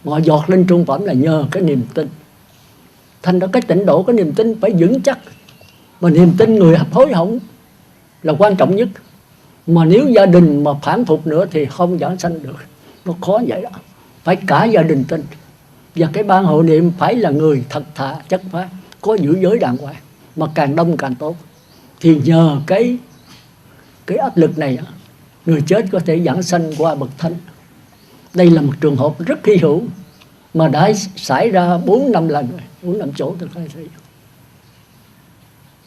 họ dọt lên trung phẩm là nhờ cái niềm tin. Thành ra cái tịnh độ, cái niềm tin phải vững chắc. Mà niềm tin người hấp hối không là quan trọng nhất. Mà nếu gia đình mà phản phục nữa thì không giảng sanh được. Nó khó vậy đó. Phải cả gia đình tin. Và cái ban hộ niệm phải là người thật thà, chất phác, có giữ giới đàng hoàng, mà càng đông càng tốt. Thì nhờ cái áp lực này, người chết có thể giảng sanh qua bậc thánh. Đây là một trường hợp rất hy hữu, mà đã xảy ra 4-5 lần rồi, 4-5 chỗ tôi khai thị.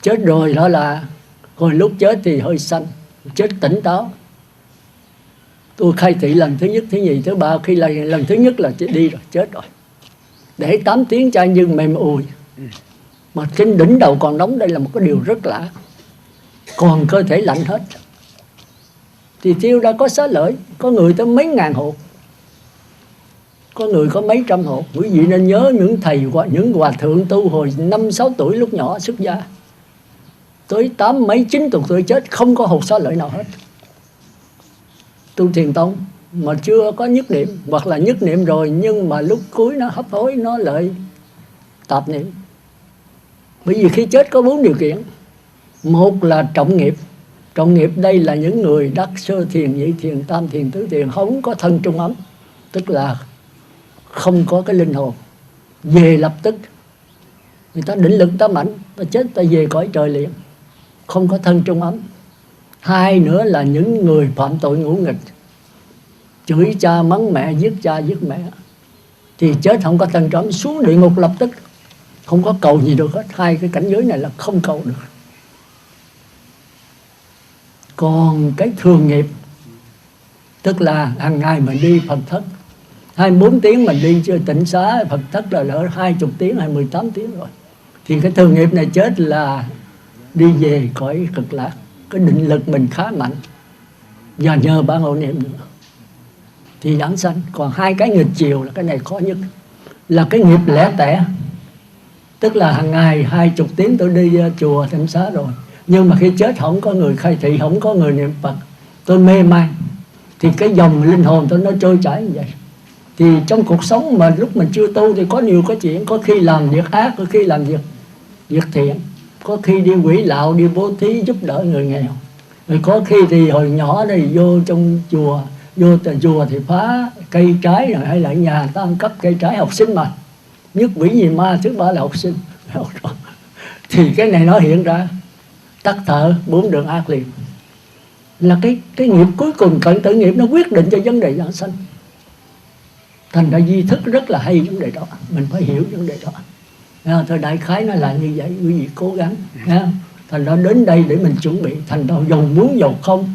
Chết rồi đó là hồi lúc chết thì hơi xanh, chết tỉnh táo. Tôi khai thị lần thứ nhất, thứ nhì, thứ ba. Khi lần thứ nhất là đi rồi, chết rồi. Để 8 tiếng chai nhưng mềm ùi. Mà trên đỉnh đầu còn nóng, đây là một cái điều rất lạ. Còn cơ thể lạnh hết. Thì thiêu ra có xá lợi, có người tới mấy ngàn hột, có người có mấy trăm hột. Quý vị nên nhớ những thầy, những hòa thượng tu hồi 5-6 tuổi lúc nhỏ xuất gia, tới 8 mấy 9 tuổi chết, không có hột xá lợi nào hết. Tu Thiền Tông mà chưa có nhất niệm, hoặc là nhất niệm rồi nhưng mà lúc cuối nó hấp hối, nó lại tạp niệm. Bởi vì khi chết có 4 điều kiện. Một là trọng nghiệp. Trọng nghiệp đây là những người đắc sơ thiền, nhị thiền, tam thiền, tứ thiền, không có thân trung ấm, tức là không có cái linh hồn, về lập tức. Người ta định lực ta mạnh, ta chết ta về cõi trời liền, không có thân trung ấm. Hai nữa là những người phạm tội ngũ nghịch, chửi cha mắng mẹ, giết cha giết mẹ, thì chết không có thân trung ấm, xuống địa ngục lập tức, không có cầu gì được hết. Hai cái cảnh giới này là không cầu được. Còn cái thường nghiệp, tức là hàng ngày mình đi Phật thất 24 tiếng mình đi chưa tịnh xá Phật thất là lỡ 20 tiếng hay 18 tiếng rồi, thì cái thường nghiệp này chết là đi về cõi cực lạc. Cái định lực mình khá mạnh, và nhờ ban hộ niệm nữa thì giảng sanh. Còn hai cái nghịch chiều là cái này khó nhất, là cái nghiệp lẻ tẻ, tức là hàng ngày 20 tiếng tôi đi chùa tịnh xá rồi, nhưng mà khi chết không có người khai thị, không có người niệm Phật, tôi mê man, thì cái dòng linh hồn tôi nó trôi chảy như vậy. Thì trong cuộc sống mà lúc mình chưa tu thì có nhiều cái chuyện, có khi làm việc ác, có khi làm việc thiện, có khi đi quỷ lạo, đi bố thí giúp đỡ người nghèo, rồi có khi thì hồi nhỏ đây vô trong chùa, vô chùa thì phá cây trái, rồi hay là nhà ta ăn cắp cây trái học sinh mà, nhất quỷ nhì ma, thứ ba là học sinh. Thì cái này nó hiện ra tắc thở 4 đường ác liền, là cái nghiệp cuối cùng, cận tử nghiệp, nó quyết định cho vấn đề giảng sanh. Thành ra di thức rất là hay vấn đề đó, mình phải hiểu vấn đề đó. Thôi đại khái nó là như vậy, quý vị cố gắng. Thành ra đến đây để mình chuẩn bị. Thành ra dầu muốn dầu không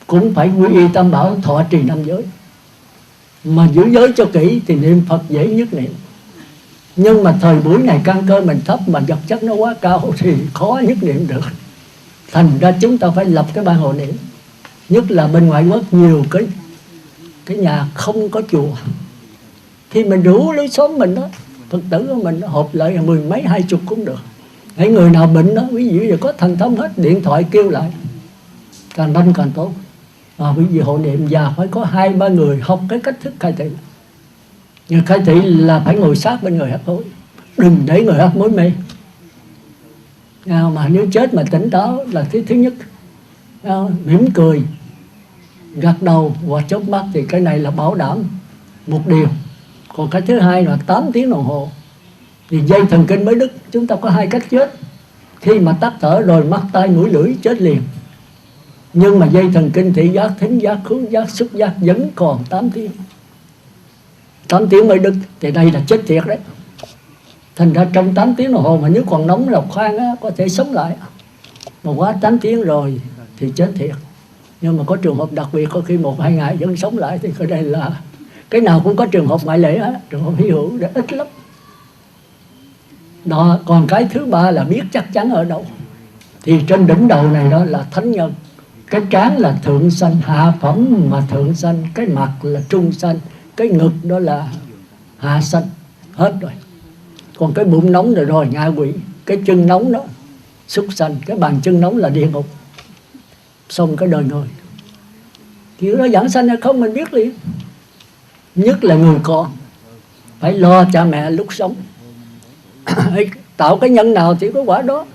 cũng phải quy y tam bảo, thọ trì 5 giới. Mà giữ giới cho kỹ thì niệm Phật dễ nhất niệm. Nhưng mà thời buổi này căn cơ mình thấp, mà vật chất nó quá cao thì khó nhất niệm được. Thành ra chúng ta phải lập cái ban hộ niệm. Nhất là bên ngoại quốc nhiều cái nhà không có chùa, thì mình rủ lối xóm mình đó, Phật tử của mình họp lại 10 mấy 20 cũng được. Hãy người nào bệnh đó, quý vị giờ có thần thông hết, điện thoại kêu lại, càng đông càng tốt. Quý vị hộ niệm, và phải có 2-3 người học cái cách thức khai thị. Nhưng khai thị là phải ngồi sát bên người hấp hối, đừng để người hấp hối mê. Mà nếu chết mà tỉnh táo là thứ nhất, mỉm cười, gật đầu và chớp mắt, thì cái này là bảo đảm một điều. Còn cái thứ hai là 8 tiếng đồng hồ Thì dây thần kinh mới đứt. Chúng ta có hai cách chết. Khi mà tắt thở rồi mắt tai mũi lưỡi chết liền. Nhưng mà dây thần kinh thị giác, thính giác, khứu giác, xúc giác vẫn còn 8 tiếng. 8 tiếng mới đứt. Thì đây là chết thiệt đấy. Thành ra trong 8 tiếng đồng hồ mà nếu còn nóng là khoan á, có thể sống lại. Mà quá 8 tiếng rồi thì chết thiệt. Nhưng mà có trường hợp đặc biệt, có khi 1-2 ngày vẫn sống lại. Thì cái đây là cái nào cũng có trường hợp ngoại lệ á, trường hợp hy hữu để ít lắm. Đó, còn cái thứ ba là biết chắc chắn ở đâu. Thì trên đỉnh đầu này đó là thánh nhân. Cái trán là thượng sanh, hạ phẩm mà thượng sanh. Cái mặt là trung sanh, cái ngực đó là hạ sanh. Hết rồi. Còn cái bụng nóng rồi ngạ quỷ. Cái chân nóng đó súc sanh. Cái bàn chân nóng là địa ngục. Xong cái đời người. Thì nó giảng sanh hay không mình biết liền. Nhất là người con phải lo cha mẹ lúc sống. Tạo cái nhân nào thì có quả đó.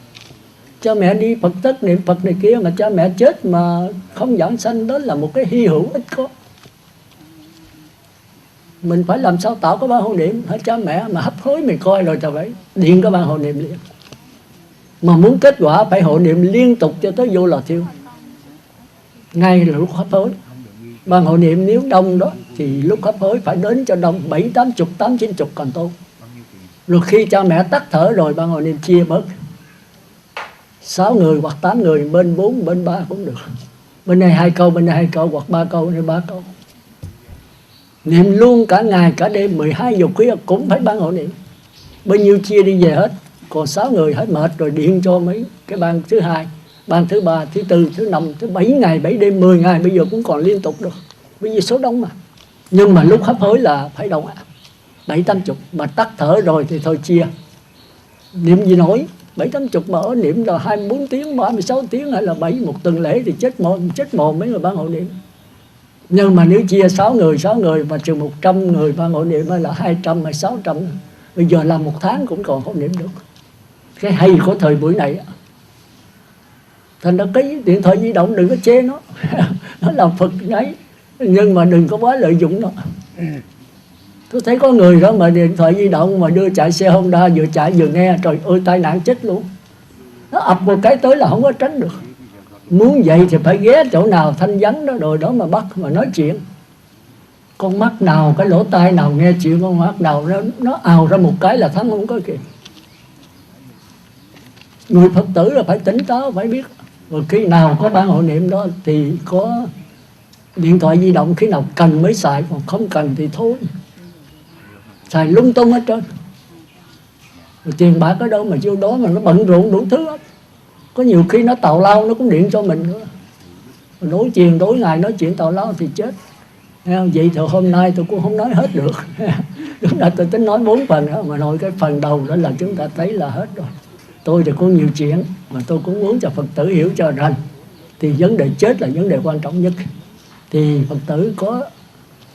Cha mẹ đi Phật tất niệm Phật này kia, mà cha mẹ chết mà không giảng sanh, đó là một cái hy hữu ít có. Mình phải làm sao tạo cái ban hộ niệm. Hả, cha mẹ mà hấp hối mình coi rồi ta phải điện cái ban hộ niệm liền. Mà muốn kết quả phải hộ niệm liên tục cho tới vô lò thiêu. Ngay là lúc hấp hối. Ban hộ niệm nếu đông đó thì lúc hấp hối phải đến cho đông, 7-80, 8-90 còn tốt. Rồi khi cha mẹ tắt thở rồi ban hộ niệm chia bớt 6 người hoặc 8 người, bên 4, bên 3 cũng được. Bên này 2 câu, bên này 2 câu, hoặc 3 câu, bên này 3 câu. Niệm luôn cả ngày, cả đêm, 12 giờ khuya cũng phải ban hộ niệm. Bao nhiêu chia đi về hết. Còn 6 người hết mệt rồi điện cho mấy cái ban thứ 2, ban thứ 3, thứ 4, thứ 5, thứ 7 ngày, 7 đêm, 10 ngày bây giờ cũng còn liên tục được. Bởi vì số đông mà. Nhưng mà lúc hấp hối là phải đông 7-80. Mà tắt thở rồi thì thôi chia. Niệm gì nổi 7-80 mà ở niệm là 24 tiếng, 36 tiếng hay là 7 một tuần lễ thì chết mồm mấy người ban hộ niệm. Nhưng mà nếu chia 6 người mà trừ 100 người ban hộ niệm hay là 200 hay 600, bây giờ làm 1 tháng cũng còn hộ niệm được. Cái hay của thời buổi này. Thành ra cái điện thoại di động đừng có chê nó. Nó làm Phật ấy, nhưng mà đừng có quá lợi dụng nó. Tôi thấy có người đó mà điện thoại di động mà đưa chạy xe Honda, vừa chạy vừa nghe, trời ơi tai nạn chết luôn. Nó ập một cái tới là không có tránh được. Muốn vậy thì phải ghé chỗ nào thanh vắng đó rồi đó mà bắt mà nói chuyện. Con mắt nào, cái lỗ tai nào nghe chuyện, con mắt nào nó ào ra một cái là thắng không có kịp. Người Phật tử là phải tỉnh táo, phải biết. Rồi khi nào có ban hộ niệm đó thì có điện thoại di động, khi nào cần mới xài, còn không cần thì thôi. Xài lung tung hết trơn. Rồi tiền bạc ở đâu mà vô đó mà nó bận rộn đủ thứ hết. Có nhiều khi nó tào lao nó cũng điện cho mình nữa. Đối chiều đối ngày nói chuyện tào lao thì chết. Vậy thì hôm nay tôi cũng không nói hết được. Đúng là tôi tính nói 4 phần đó, mà nói cái phần đầu đó là chúng ta thấy là hết rồi. Tôi thì có nhiều chuyện mà tôi cũng muốn cho Phật tử hiểu cho rằng thì vấn đề chết là vấn đề quan trọng nhất. Thì Phật tử có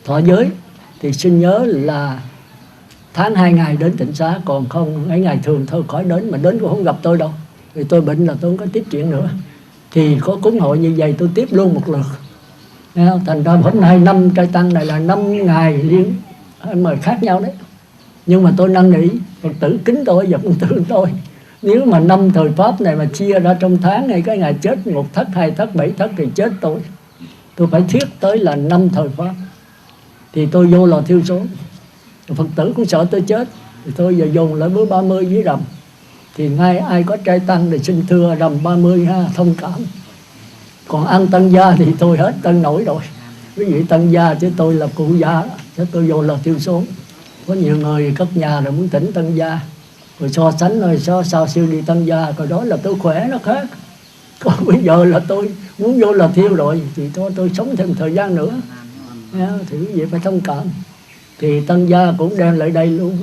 thọ giới thì xin nhớ là tháng 2 ngày đến tịnh xá, còn không mấy ngày thường thôi khỏi đến, mà đến cũng không gặp tôi đâu. Vì tôi bệnh là tôi không có tiếp chuyện nữa. Thì có cúng hội như vậy tôi tiếp luôn một lượt. Thành ra hôm nay 5 trai tăng này là 5 ngày liên mời khác nhau đấy. Nhưng mà tôi năn nỉ Phật tử kính tôi và cũng thương tôi. Nếu mà 5 thời pháp này mà chia ra trong tháng này, cái ngày chết 1 thất, 2 thất, 7 thất thì chết tôi. Tôi phải thiết tới là 5 thời pháp. Thì tôi vô lò thiêu số. Phật tử cũng sợ tôi chết. Thì tôi giờ dùng lại bữa 30 với rằm. Thì ngay ai có trai tăng thì xin thưa rằm 30 ha, thông cảm. Còn ăn tân gia thì tôi hết tân nổi rồi. Quý vị tân gia chứ tôi là cụ gia, chứ tôi vô lò thiêu số. Có nhiều người cất nhà rồi muốn tỉnh tân gia. Rồi so sánh rồi sao siêu đi tân gia, rồi đó là tôi khỏe nó khác. Còn bây giờ là tôi muốn vô là thiêu rồi thì tôi sống thêm thời gian nữa. Thì quý vị phải thông cảm. Thì tân gia cũng đem lại đây luôn.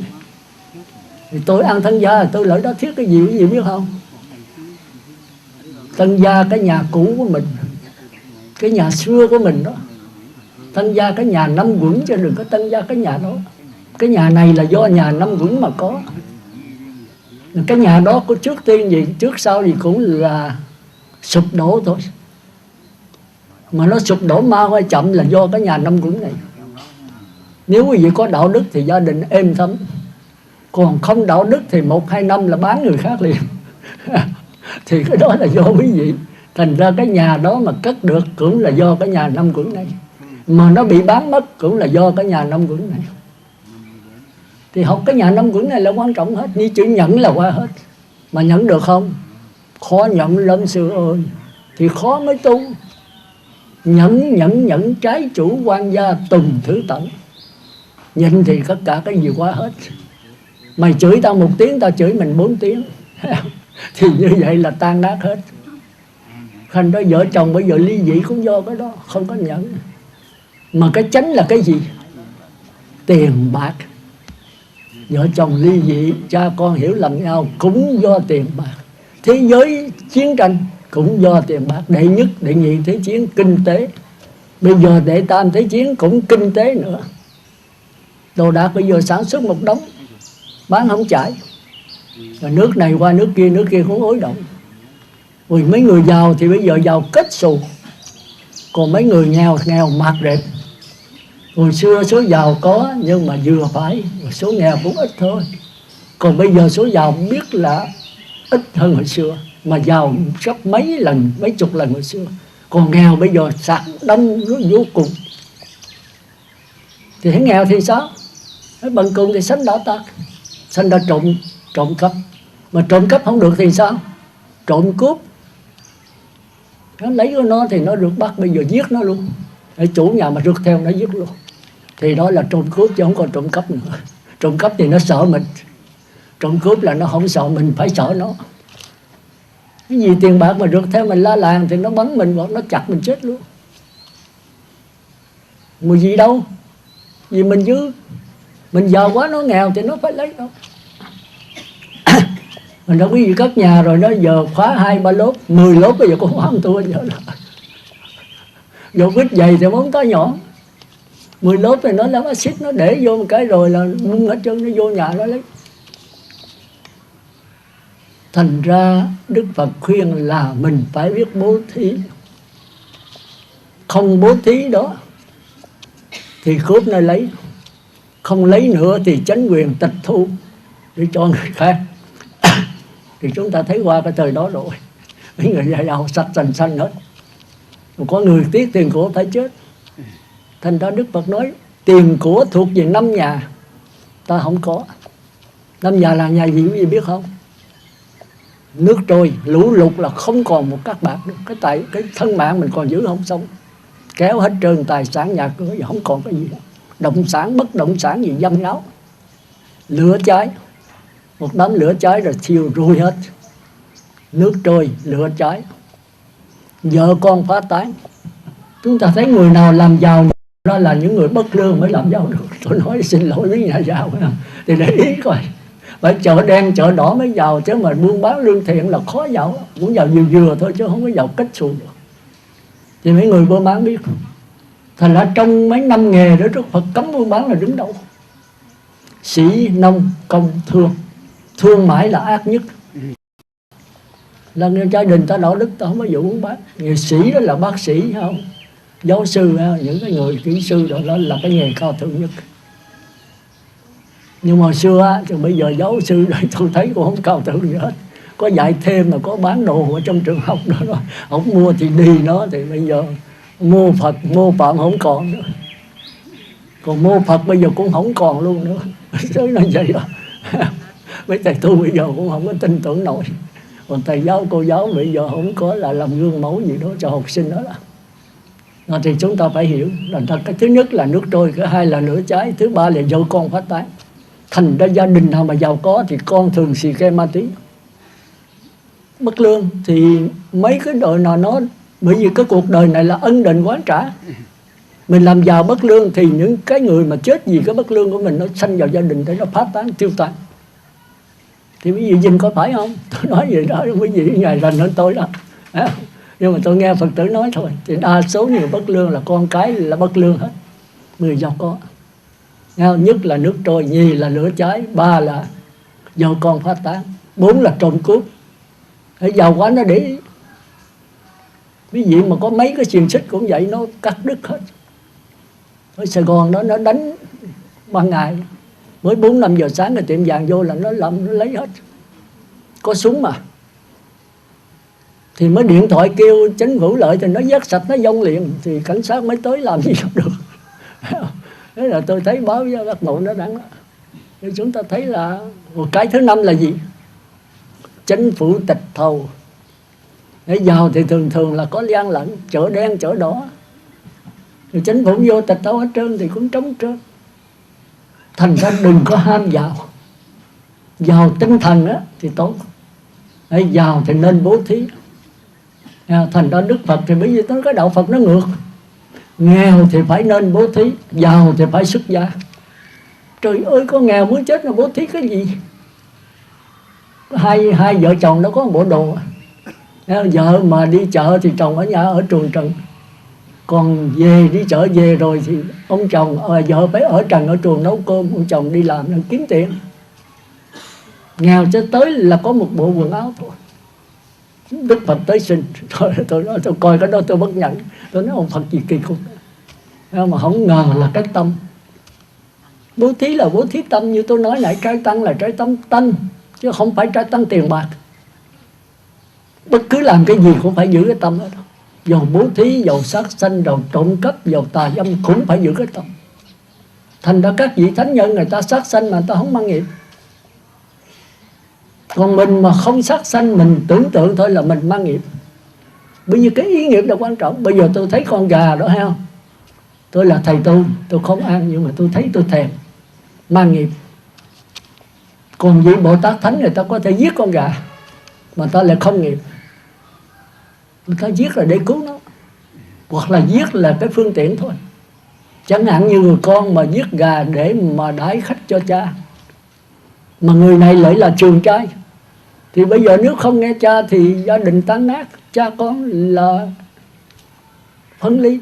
Thì tôi ăn tân gia tôi lợi đó thiết cái gì quý vị biết không? Tân gia cái nhà cũ của mình, cái nhà xưa của mình đó. Tân gia cái nhà 5 quận chứ đừng có tân gia cái nhà đó. Cái nhà này là do nhà 5 quận mà có. Cái nhà đó có trước tiên gì, trước sau gì cũng là sụp đổ thôi. Mà nó sụp đổ mau hay chậm là do cái nhà 5 quận này. Nếu quý vị có đạo đức thì gia đình êm thấm. Còn không đạo đức thì 1-2 năm là bán người khác liền. Thì cái đó là do quý vị. Thành ra cái nhà đó mà cất được cũng là do cái nhà 5 quận này, mà nó bị bán mất cũng là do cái nhà 5 quận này. Thì học cái nhà 5 quận này là quan trọng hết. Như chữ nhẫn là qua hết. Mà nhẫn được không? Khó nhẫn lắm sư ơi. Thì khó mới tu. Nhẫn trái chủ quan gia tùng thứ tận. Nhịn thì tất cả cái gì qua hết. Mày chửi tao 1 tiếng, tao chửi mình 4 tiếng. Thì như vậy là tan nát hết. Thành ra vợ chồng bây giờ ly dị cũng do cái đó, không có nhẫn. Mà cái chánh là cái gì? Tiền bạc. Vợ chồng ly dị, cha con hiểu lầm nhau cũng do tiền bạc. Thế giới chiến tranh cũng do tiền bạc. Đệ nhất, đệ nhị thế chiến kinh tế. Bây giờ đệ tam thế chiến cũng kinh tế nữa. Đồ đạc bây giờ sản xuất một đống, bán không chảy. Rồi nước này qua nước kia cũng ối động. Rồi mấy người giàu thì bây giờ giàu kết xù. Còn mấy người nghèo mạt rệp. Hồi xưa số giàu có nhưng mà vừa phải, số nghèo cũng ít thôi. Còn bây giờ số giàu biết là ít hơn hồi xưa, mà giàu gấp mấy lần, mấy chục lần hồi xưa. Còn nghèo bây giờ sạc đông vô cùng. Thì thấy nghèo thì sao? Thấy bần cùng thì sanh đã tạc, sanh đã trộm cắp. Mà trộm cắp không được thì sao? Trộm cướp. Nó lấy của nó thì nó được bắt, bây giờ giết nó luôn. Để chủ nhà mà rượt theo nó giết luôn. Thì đó là trộm cướp chứ không còn trộm cắp nữa. Trộm cắp thì nó sợ mình. Trộm cướp là nó không sợ mình, phải sợ nó. Cái gì tiền bạc mà rượt theo mình la làng thì nó bắn mình hoặc nó chặt mình chết luôn. Mùi gì đâu. Vì mình dư. Mình giàu quá nó nghèo thì nó phải lấy đâu. Mình đã quý vị cất nhà rồi nó giờ khóa 2-3 lốp, 10 lốp bây giờ cũng không tôi giờ là. Dù ít dày thì móng tay nhỏ. 10 lốp thì nó làm axit, nó để vô một cái rồi là bung hết trơn, nó vô nhà nó lấy. Thành ra Đức Phật khuyên là mình phải biết bố thí. Không bố thí đó thì cướp nó lấy. Không lấy nữa thì chánh quyền tịch thu để cho người khác. Thì chúng ta thấy qua cái thời đó rồi. Mấy người giàu sạch xanh hết. Có người tiếc tiền của phải chết. Thành ra Đức Phật nói tiền của thuộc về 5 nhà, ta không có. 5 nhà là nhà gì quý vị biết không? Nước trôi, lũ lụt là không còn một các bạc nữa. Cái thân mạng mình còn giữ không xong. Kéo hết trơn tài sản nhà cửa, không còn cái gì đâu. Động sản, bất động sản gì dâm ngáo. Lửa cháy, một đám lửa cháy rồi thiêu rùi hết. Nước trôi, lửa cháy. Vợ con phá tán. Chúng ta thấy người nào làm giàu đó là những người bất lương mới làm giàu được. Tôi nói xin lỗi với nhà giàu. Thì để ý coi. Phải chợ đen, chợ đỏ mới giàu. Chứ mà buôn bán lương thiện là khó giàu. Cũng giàu vừa thôi chứ không có giàu kết xù được. Thì mấy người buôn bán biết. Thành ra trong mấy năm nghề đó Đức Phật cấm buôn bán là đứng đầu. Sĩ, nông, công, thương. Thương mãi là ác nhất. Là người gia đình ta đạo đức ta không có vụ buôn bán. Người sĩ đó là bác sĩ không? Giáo sư, những cái người kỹ sư đó là cái nghề cao thượng nhất. Nhưng mà hồi xưa thì bây giờ giáo sư rồi tôi thấy cũng không cao thượng gì hết. Có dạy thêm mà có bán đồ ở trong trường học đó. Không mua thì đi nó. Thì bây giờ mô Phật, mô Phạm không còn nữa. Còn mô Phật bây giờ cũng không còn luôn nữa. Thế là vậy đó. Mấy thầy tu bây giờ cũng không có tin tưởng nổi. Còn thầy giáo, cô giáo bây giờ không có là làm gương mẫu gì đó cho học sinh đó là. Thì chúng ta phải hiểu là cái thứ nhất là nước trôi, thứ hai là lửa cháy, thứ ba là vợ con phát tán. Thành ra gia đình nào mà giàu có thì con thường xì ke ma túy. Bất lương thì mấy cái đời nào nó, bởi vì cái cuộc đời này là ân định quán trả. Mình làm giàu bất lương thì những cái người mà chết vì cái bất lương của mình nó sanh vào gia đình để nó phát tán, tiêu tan. Thì quý vị nhìn có phải không? Tôi nói vậy đó, quý vị ngày rành hơn tôi đó. Nhưng mà tôi nghe Phật tử nói thôi. Thì đa số người bất lương là con cái là bất lương hết. Người giàu có. Nhất là nước trôi, nhì là lửa cháy, ba là vợ con phát tán, 4 là trộm cướp. Để giàu quá nó để ý. Ví dụ mà có mấy cái xiềng xích cũng vậy, nó cắt đứt hết. Ở Sài Gòn đó nó đánh ban ngày, Mới 4-5 giờ sáng là tiệm vàng vô là nó làm, nó lấy hết. Có súng mà. Thì mới điện thoại kêu chính phủ lợi thì nó vét sạch, nó vong liền. Thì cảnh sát mới tới làm gì được. Thế là tôi thấy báo với các ngộ nó đáng đó. Thì chúng ta thấy là một cái thứ năm là gì? Chính phủ tịch thầu. Để vào thì thường thường là có gian lận, chợ đen, chợ đỏ. Thì chính phủ vô tịch thầu hết trơn thì cũng trống trơn. Thành ra đừng có ham giàu. Giàu tinh thần á thì tốt. Hay giàu thì nên bố thí. Thành ra Đức Phật thì bây giờ cái đạo Phật nó ngược. Nghèo thì phải nên bố thí, giàu thì phải xuất gia. Trời ơi, có nghèo muốn chết là bố thí cái gì? Hai vợ chồng nó có một bộ đồ. Vợ mà đi chợ thì chồng ở nhà ở truồng trần. Còn về đi chợ về rồi thì ông chồng vợ phải ở trần ở truồng nấu cơm, ông chồng đi làm để kiếm tiền. Nghèo cho tới là có một bộ quần áo thôi. Đức Phật tới xin. Tôi nói tôi coi cái đó tôi bất nhận. Tôi nói ông Phật gì kỳ cục. Mà không ngờ là cái tâm. Bố thí là bố thí tâm, như tôi nói nãy, trái tăng là trái tâm tánh, chứ không phải trái tăng tiền bạc. Bất cứ làm cái gì cũng phải giữ cái tâm đó. Dầu bố thí, dầu sát sanh, dầu trộm cắp, dầu tà dâm cũng phải giữ cái tâm. Thành ra các vị thánh nhân người ta sát sanh mà người ta không mang nghiệp. Còn mình mà không sát sanh, mình tưởng tượng thôi là mình mang nghiệp. Bởi vì cái ý nghiệp là quan trọng. Bây giờ tôi thấy con gà đó hay không? Tôi là thầy tôi không ăn, nhưng mà tôi thấy tôi thèm, mang nghiệp. Còn vị Bồ Tát Thánh người ta có thể giết con gà mà ta lại không nghiệp. Người ta giết là để cứu nó, hoặc là giết là cái phương tiện thôi. Chẳng hạn như người con mà giết gà để mà đãi khách cho cha, mà người này lại là trường trai, thì bây giờ nếu không nghe cha thì gia đình tan nát, cha con là phân ly.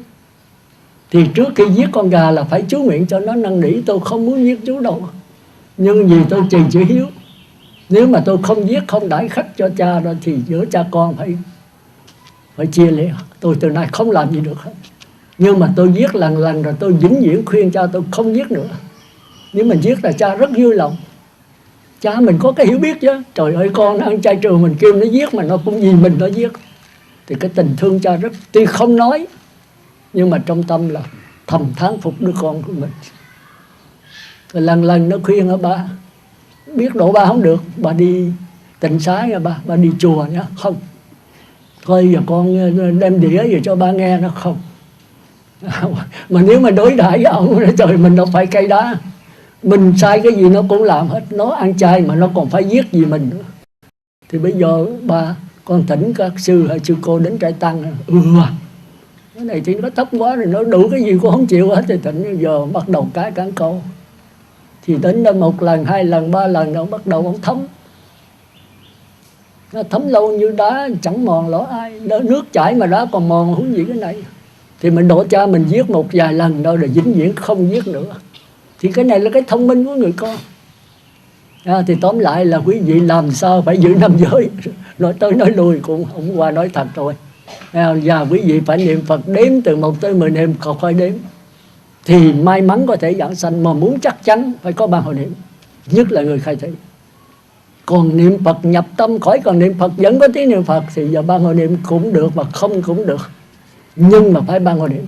Thì trước khi giết con gà là phải chú nguyện cho nó năn nỉ, tôi không muốn giết chú đâu, nhưng vì tôi trì chữ hiếu. Nếu mà tôi không giết, không đãi khách cho cha đó thì giữa cha con phải chia lìa. Tôi từ nay không làm gì được hết. Nhưng mà tôi giết lần rồi tôi vĩnh viễn khuyên cha tôi không giết nữa. Nếu mình giết là cha rất vui lòng. Cha mình có cái hiểu biết chứ. Trời ơi, con nó ăn chay trường mình kêu nó giết mà nó cũng vì mình nó giết. Thì cái tình thương cha rất, tuy không nói nhưng mà trong tâm là thầm thán phục đứa con của mình. Rồi lần nó khuyên ở ba, biết độ ba không được, bà đi tịnh xá nha bà đi chùa nhá. Không, thôi giờ con đem đĩa về cho ba nghe. Nó không. Mà nếu mà đối đãi với ông, trời mình đâu phải cây đá. Mình sai cái gì nó cũng làm hết. Nó ăn chay mà nó còn phải giết gì mình nữa. Thì bây giờ ba, con thỉnh các sư hay sư cô đến trại tăng. Cái này thì nó thấp quá rồi, nó đủ cái gì cũng không chịu hết. Thì thỉnh giờ bắt đầu cái cán câu. Thì đến đó 1 lần, 2 lần, 3 lần nó bắt đầu ông thấm. Nó thấm lâu như đá chẳng mòn lỗ ai. Nước chảy mà đá còn mòn, huống gì cái này. Thì mình độ cha mình giết một vài lần thôi rồi vĩnh viễn không giết nữa. Thì cái này là cái thông minh của người con. Thì tóm lại là quý vị làm sao phải giữ 5 giới. Nói tới nói lui cũng không qua nói thật rồi. Và quý vị phải niệm Phật đếm từ 1 tới 10 niệm, không phải đếm. Thì may mắn có thể giảng sanh. Mà muốn chắc chắn phải có 3 hồi niệm. Nhất là người khai thị. Còn niệm Phật nhập tâm khỏi, còn niệm Phật vẫn có tiếng niệm Phật, thì giờ 3 hồi niệm cũng được mà không cũng được. Nhưng mà phải 3 hồi niệm.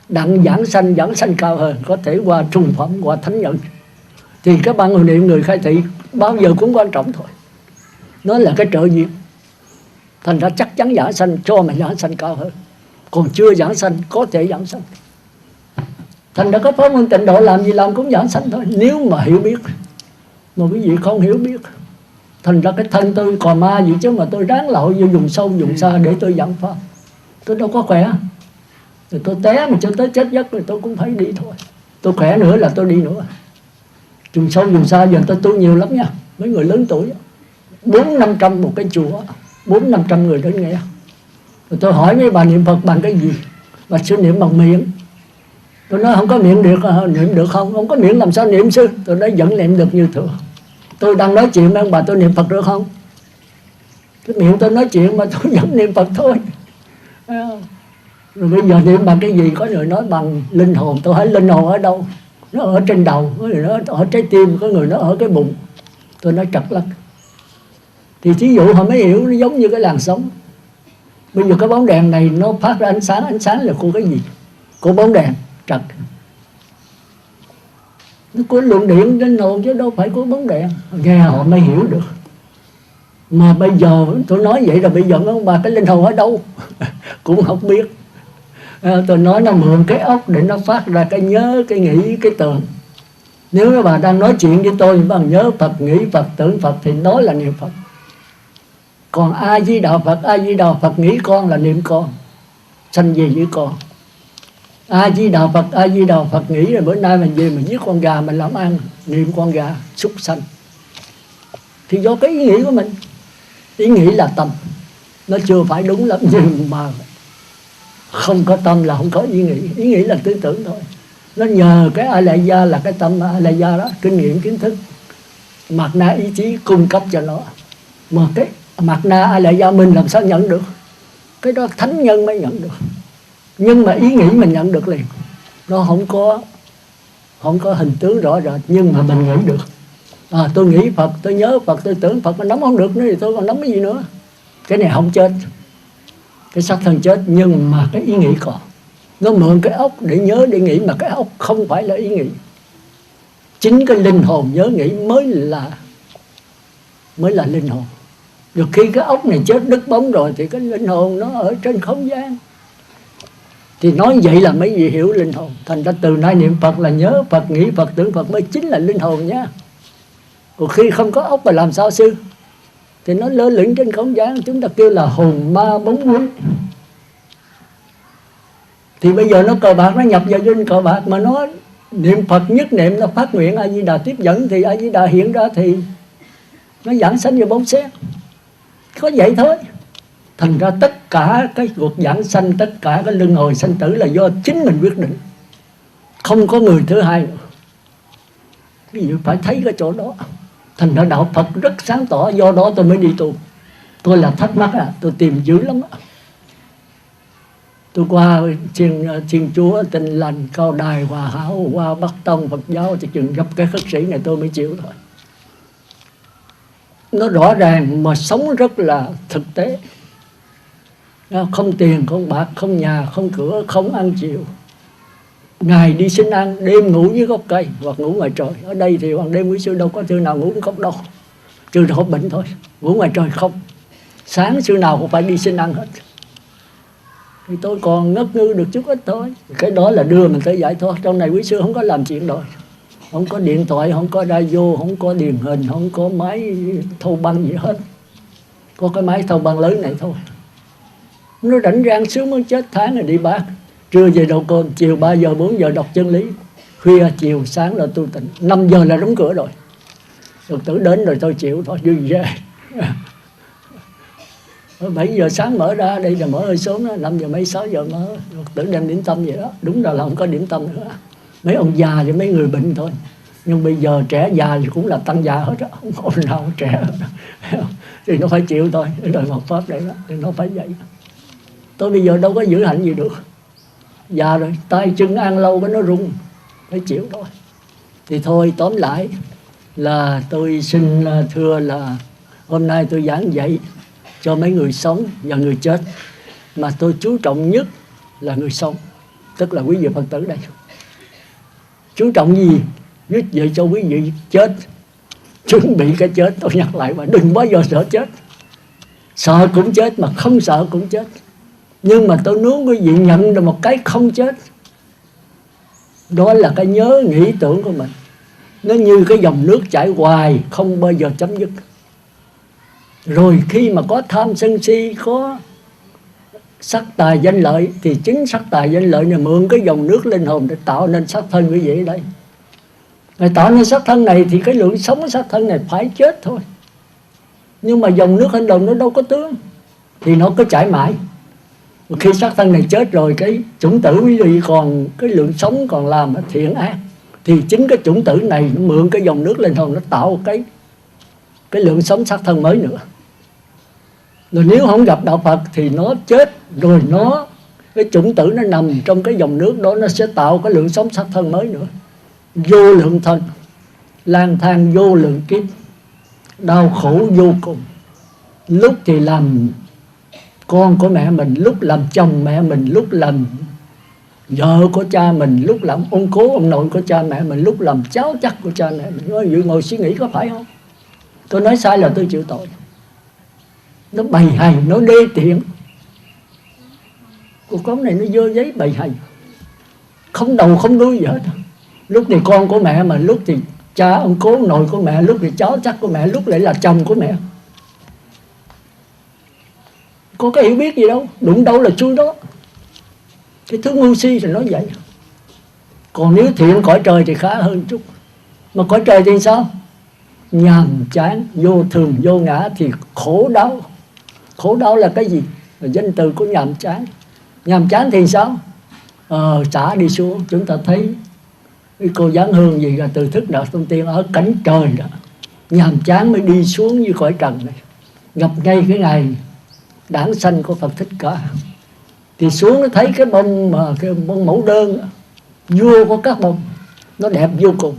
Đặng giảng sanh cao hơn, có thể qua trung phẩm, qua thánh nhân. Thì các bạn hồi niệm người khai thị bao giờ cũng quan trọng thôi. Nó là cái trợ duyên. Thành ra chắc chắn giảng sanh, cho mà giảng sanh cao hơn. Còn chưa giảng sanh có thể giảng sanh. Thành ra có pháp môn tịnh độ làm gì làm cũng giảng sanh thôi, nếu mà hiểu biết. Mà quý vị không hiểu biết, thành ra cái thân tôi còn ma gì chứ mà tôi ráng lội vô vùng sâu vùng xa để tôi giảng pháp. Tôi đâu có khỏe. Rồi tôi té mà cho tới chết giấc rồi tôi cũng phải đi thôi. Tôi khỏe nữa là tôi đi nữa. Vùng sâu vùng xa giờ tôi tu nhiều lắm nha. Mấy người lớn tuổi 400-500 một cái chùa, 400-500 người đến nghe. Rồi tôi hỏi mấy bà niệm Phật bằng cái gì? Bà sư niệm bằng miệng. Tôi nói không có miệng được, niệm được không? Không có miệng làm sao niệm sư? Tôi nói vẫn niệm được như thường. Tôi đang nói chuyện với ông bà, tôi niệm Phật được không? Cái miệng tôi nói chuyện mà tôi vẫn niệm Phật thôi. Rồi bây giờ niệm bằng cái gì? Có người nói bằng linh hồn. Tôi hỏi linh hồn ở đâu? Nó ở trên đầu, có người nó ở trái tim, có người nó ở cái bụng. Tôi nói trật lắm. Thì thí dụ họ mới hiểu nó giống như cái làn sóng. Bây giờ cái bóng đèn này nó phát ra ánh sáng là của cái gì? Của bóng đèn trật. Nó của luồng điện linh hồn chứ đâu phải của bóng đèn. Nghe họ mới hiểu được. Mà bây giờ tôi nói vậy rồi, bây giờ mấy ông bà cái linh hồn ở đâu cũng không biết. Tôi nói nó mượn cái óc để nó phát ra cái nhớ, cái nghĩ, cái tưởng. Nếu các bà đang nói chuyện với tôi bằng nhớ Phật, nghĩ Phật, tưởng Phật thì nói là niệm Phật. Còn A Di Đà Phật, A Di Đà Phật nghĩ con là niệm con, sanh về với con. A Di Đà Phật, A Di Đà Phật nghĩ là bữa nay mình về mình giết con gà mình làm ăn, niệm con gà súc sanh. Thì do cái ý nghĩ của mình. Ý nghĩ là tâm. Nó chưa phải đúng lắm, nhưng mà không có tâm là không có ý nghĩ. Ý nghĩ là tư tưởng thôi. Nó nhờ cái A Lại Gia là cái tâm A Lại Gia đó, kinh nghiệm kiến thức, Mạt Na ý chí cung cấp cho nó. Mà cái Mạt Na A Lại Gia mình làm sao nhận được? Cái đó thánh nhân mới nhận được. Nhưng mà ý nghĩ mình nhận được liền. Nó không có hình tướng rõ rệt, nhưng mà mình nghĩ được. Tôi nghĩ Phật, tôi nhớ Phật, tôi tưởng Phật, mà nắm không được nữa thì tôi còn nắm cái gì nữa. Cái này không chết, cái xác thân chết, nhưng mà cái ý nghĩ còn. Nó mượn cái óc để nhớ, để nghĩ, mà cái óc không phải là ý nghĩ. Chính cái linh hồn nhớ nghĩ mới là linh hồn. Được khi cái óc này chết đứt bóng rồi thì cái linh hồn nó ở trên không gian. Thì nói vậy là mấy vị hiểu linh hồn. Thành ra từ nay niệm Phật là nhớ Phật, nghĩ Phật, tưởng Phật mới chính là linh hồn nhá. Còn khi không có óc mà làm sao sư? Thì nó lơ lửng trên không gian, chúng ta kêu là hồn ma bóng quế. Thì bây giờ nó cờ bạc, nó nhập vào trên cờ bạc, mà nó niệm Phật nhất niệm, nó phát nguyện A Di Đà tiếp dẫn, thì A Di Đà hiện ra thì nó giảng sanh vào bóng xét. Có vậy thôi. Thành ra tất cả cái cuộc giảng sanh, tất cả cái luân hồi sanh tử là do chính mình quyết định, không có người thứ hai nữa. Ví dụ phải thấy cái chỗ đó. Thành ra đạo Phật rất sáng tỏ, do đó tôi mới đi tu. Tôi là thắc mắc tôi tìm dữ lắm Tôi qua Thiên Chúa, Tinh Lành, Cao Đài, Hòa Hảo, qua Bắc Tông, Phật giáo, thì chừng gặp cái khất sĩ này tôi mới chịu thôi. Nó rõ ràng mà sống rất là thực tế. Không tiền, không bạc, không nhà, không cửa, không ăn chiều. Ngày đi xin ăn, đêm ngủ dưới gốc cây hoặc ngủ ngoài trời. Ở đây thì hoàng đêm quý sư đâu có thư nào ngủ gốc đâu, trừ là hộp bệnh thôi. Ngủ ngoài trời không. Sáng sư nào cũng phải đi xin ăn hết. Thì tôi còn ngất ngư được chút ít thôi. Cái đó là đưa mình tới giải thoát. Trong này quý sư không có làm chuyện đó. Không có điện thoại, không có radio, không có điền hình, không có máy thâu băng gì hết. Có cái máy thâu băng lớn này thôi. Nó rảnh rang sướng muốn chết, tháng rồi đi bác. Trưa về đầu cơm, chiều 3 giờ 4 giờ đọc chân lý, khuya chiều sáng là tu tịnh, 5 giờ là đóng cửa rồi. Phật tử đến rồi tôi chịu thôi, vui về. 7 giờ sáng mở ra, đây là mở hơi sớm đó, 5 giờ mấy 6 giờ mở. Phật tử đem điểm tâm vậy đó. Đúng là không có điểm tâm nữa. Mấy ông già và mấy người bệnh thôi. Nhưng bây giờ trẻ già thì cũng là tăng già hết đó, không có nào trẻ hết. Thì nó phải chịu thôi, đời Phật Pháp đây đó, thì nó phải vậy. Tôi bây giờ đâu có giữ hạnh gì được. Già rồi, tay chân ăn lâu cái nó rung, phải chịu thôi. Thì thôi, tóm lại là tôi xin thưa là hôm nay tôi giảng dạy cho mấy người sống và người chết. Mà tôi chú trọng nhất là người sống, tức là quý vị Phật tử đây. Chú trọng gì? Viết vậy cho quý vị chết, chuẩn bị cái chết. Tôi nhắc lại mà đừng bao giờ sợ chết. Sợ cũng chết, mà không sợ cũng chết. Nhưng mà tôi muốn quý vị nhận được một cái không chết. Đó là cái nhớ nghĩ tưởng của mình. Nó như cái dòng nước chảy hoài, không bao giờ chấm dứt. Rồi khi mà có tham sân si, có sắc tài danh lợi, thì chính sắc tài danh lợi này mượn cái dòng nước linh hồn để tạo nên sắc thân quý vị đây. Người tạo nên sắc thân này thì cái lượng sống của sắc thân này phải chết thôi. Nhưng mà dòng nước linh hồn nó đâu có tướng, thì nó cứ chảy mãi. Khi xác thân này chết rồi, cái chủng tử quý vị còn cái lượng sống còn làm thiện ác, thì chính cái chủng tử này nó mượn cái dòng nước linh hồn nó tạo cái lượng sống xác thân mới nữa. Rồi nếu không gặp đạo Phật thì nó chết, rồi cái chủng tử nó nằm trong cái dòng nước đó, nó sẽ tạo cái lượng sống xác thân mới nữa. vô lượng thân, lang thang vô lượng kiếp, đau khổ vô cùng. Lúc thì làm con của mẹ mình, lúc làm chồng mẹ mình, lúc làm vợ của cha mình, lúc làm ông cố ông nội của cha mẹ mình, lúc làm cháu chắc của cha mẹ mình. Nói vậy ngồi suy nghĩ có phải không? Tôi nói sai là tôi chịu tội. Nó bày hay, nó đê tiện. Cuộc sống này nó dơ giấy bày hay, không đầu không đuôi gì hết. Lúc thì con của mẹ mà, lúc thì cha ông cố nội của mẹ, lúc thì cháu chắc của mẹ, lúc lại là chồng của mẹ. Có cái hiểu biết gì đâu, đụng đâu là chui đó. Cái thứ ngu si thì nói vậy. Còn nếu thiện cõi trời thì khá hơn chút. Mà cõi trời thì sao? Nhàm chán, vô thường, vô ngã thì khổ đau. Khổ đau là cái gì? Là danh từ của nhàm chán. Nhàm chán thì sao? Xả đi xuống. Chúng ta thấy cái cô Giáng Hương gì là từ thức đạo thông tiên ở cảnh trời đó. Nhàm chán mới đi xuống như cõi trần này. Gặp ngay cái ngày đản sanh của Phật Thích Ca. Thì xuống nó thấy cái bông mà cái bông mẫu đơn, vua của các bông, nó đẹp vô cùng.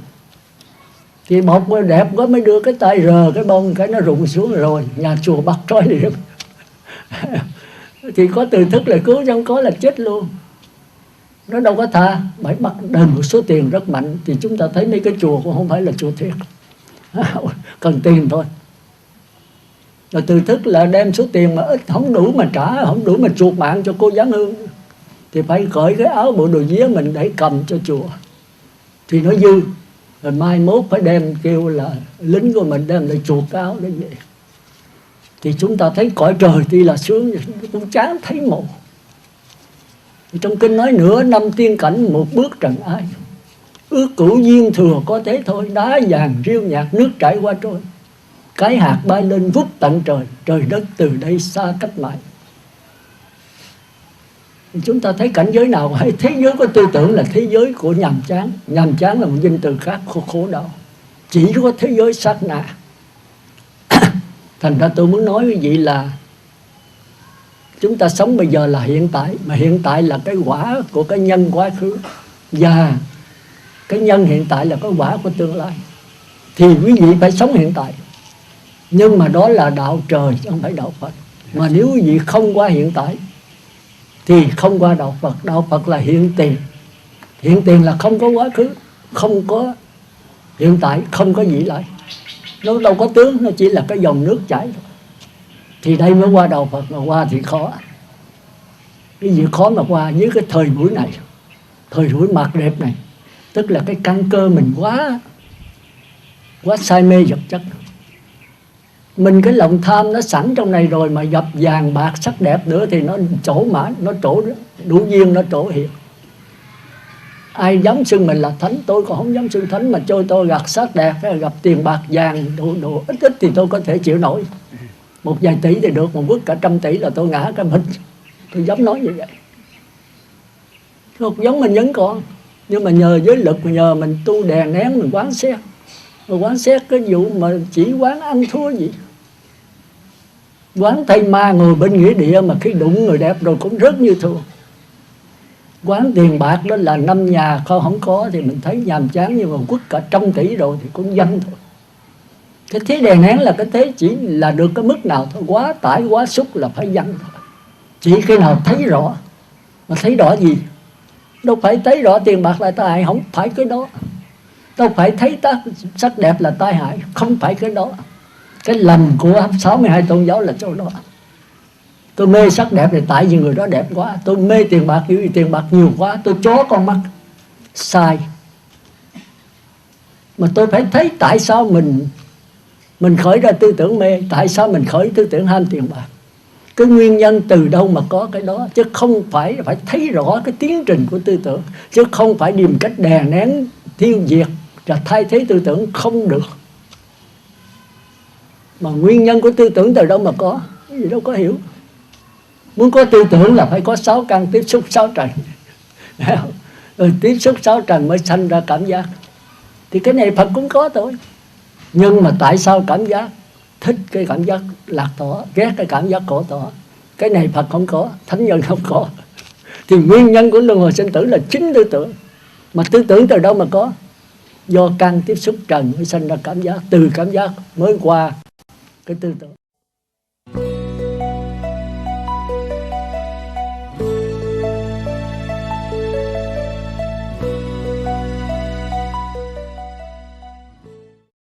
Thì một đẹp quá mới đưa cái tay rờ cái bông, cái nó rụng xuống rồi, nhà chùa bắt trói đi. Thì có từ thức là cứu, không có là chết luôn. Nó đâu có tha, phải bắt đền một số tiền rất mạnh. Thì chúng ta thấy mấy cái chùa cũng không phải là chùa thiệt, cần tiền thôi. Rồi từ thức là đem số tiền mà ít không đủ mà trả, không đủ mà chuộc mạng cho cô Giáng Hương, thì phải cởi cái áo bộ đồ vía mình để cầm cho chùa thì nó dư. Rồi mai mốt phải đem kêu là lính của mình đem lại chuộc cái áo để về. Thì chúng ta thấy cõi trời tuy là sướng, cũng chán thấy một. Trong kinh nói nửa năm tiên cảnh, một bước trần ai. Ước cửu duyên thừa có thế thôi, đá vàng riêu nhạc nước chảy qua trôi. Cái hạt bay lên vút tận trời, trời đất từ đây xa cách mãi. Chúng ta thấy cảnh giới nào hay thế giới của tư tưởng là thế giới của nhàm chán. Nhàm chán là một danh từ khác, khổ đau. Chỉ có thế giới sát na. Thành ra tôi muốn nói với vị là chúng ta sống bây giờ là hiện tại, mà hiện tại là cái quả của cái nhân quá khứ, và cái nhân hiện tại là cái quả của tương lai. Thì quý vị phải sống hiện tại. Nhưng mà đó là đạo trời chứ không phải đạo Phật. Mà nếu quý vị không qua hiện tại thì không qua đạo Phật. Đạo Phật là hiện tiền. Hiện tiền là không có quá khứ, không có hiện tại, không có vị lai. Nó đâu có tướng, nó chỉ là cái dòng nước chảy thôi. Thì đây mới qua đạo Phật, mà qua thì khó. Cái gì khó mà qua với cái thời buổi này, thời buổi mạt đẹp này. Tức là cái căn cơ mình quá say mê vật chất. Mình cái lòng tham nó sẵn trong này rồi, mà gặp vàng bạc sắc đẹp nữa thì nó trổ mã, nó trổ đủ duyên, nó trổ hiện. Ai dám xưng mình là thánh, tôi còn không dám xưng thánh, mà cho tôi gặp sắc đẹp, gặp tiền bạc vàng đồ ít thì tôi có thể chịu nổi. Một vài tỷ thì được, một bước cả 100 tỷ là tôi ngã cái mình. Tôi dám nói như vậy. Không giống mình vẫn còn, nhưng mà nhờ giới lực, nhờ mình tu đè nén, mình quán xét. Mà quán xét cái vụ mà chỉ quán ăn thua gì. Quán thầy ma ngồi bên nghĩa địa mà khi đụng người đẹp rồi cũng rất như thường. Quán tiền bạc đó là 5 nhà không có thì mình thấy nhàm chán, nhưng mà quất cả 100 tỷ rồi thì cũng danh thôi. Cái thế đè nén là cái thế chỉ là được cái mức nào thôi, quá tải quá xúc là phải danh thôi. Chỉ cái nào thấy rõ. Mà thấy rõ gì? Đâu phải thấy rõ tiền bạc là tai hại, không phải cái đó. Đâu phải thấy sắc đẹp là tai hại, không phải cái đó. Cái lầm của 62 tôn giáo là chỗ đó. Tôi mê sắc đẹp thì tại vì người đó đẹp quá. Tôi mê tiền bạc vì tiền bạc nhiều quá. Tôi chó con mắt. Sai. Mà tôi phải thấy tại sao mình khởi ra tư tưởng mê. Tại sao mình khởi tư tưởng ham tiền bạc. Cái nguyên nhân từ đâu mà có cái đó. Chứ không phải thấy rõ cái tiến trình của tư tưởng. Chứ không phải tìm cách đè nén, tiêu diệt và thay thế tư tưởng không được. Mà nguyên nhân của tư tưởng từ đâu mà có. Cái gì đâu có hiểu. Muốn có tư tưởng là phải có 6 căn tiếp xúc 6 trần. Rồi tiếp xúc 6 trần mới sanh ra cảm giác. Thì cái này Phật cũng có thôi. Nhưng mà tại sao cảm giác thích cái cảm giác lạc thọ, ghét cái cảm giác khổ thọ? Cái này Phật không có, thánh nhân không có. Thì nguyên nhân của luân hồi sinh tử là chính tư tưởng. Mà tư tưởng từ đâu mà có? do căn tiếp xúc trần mới sinh ra cảm giác, từ cảm giác mới qua cái tư tưởng.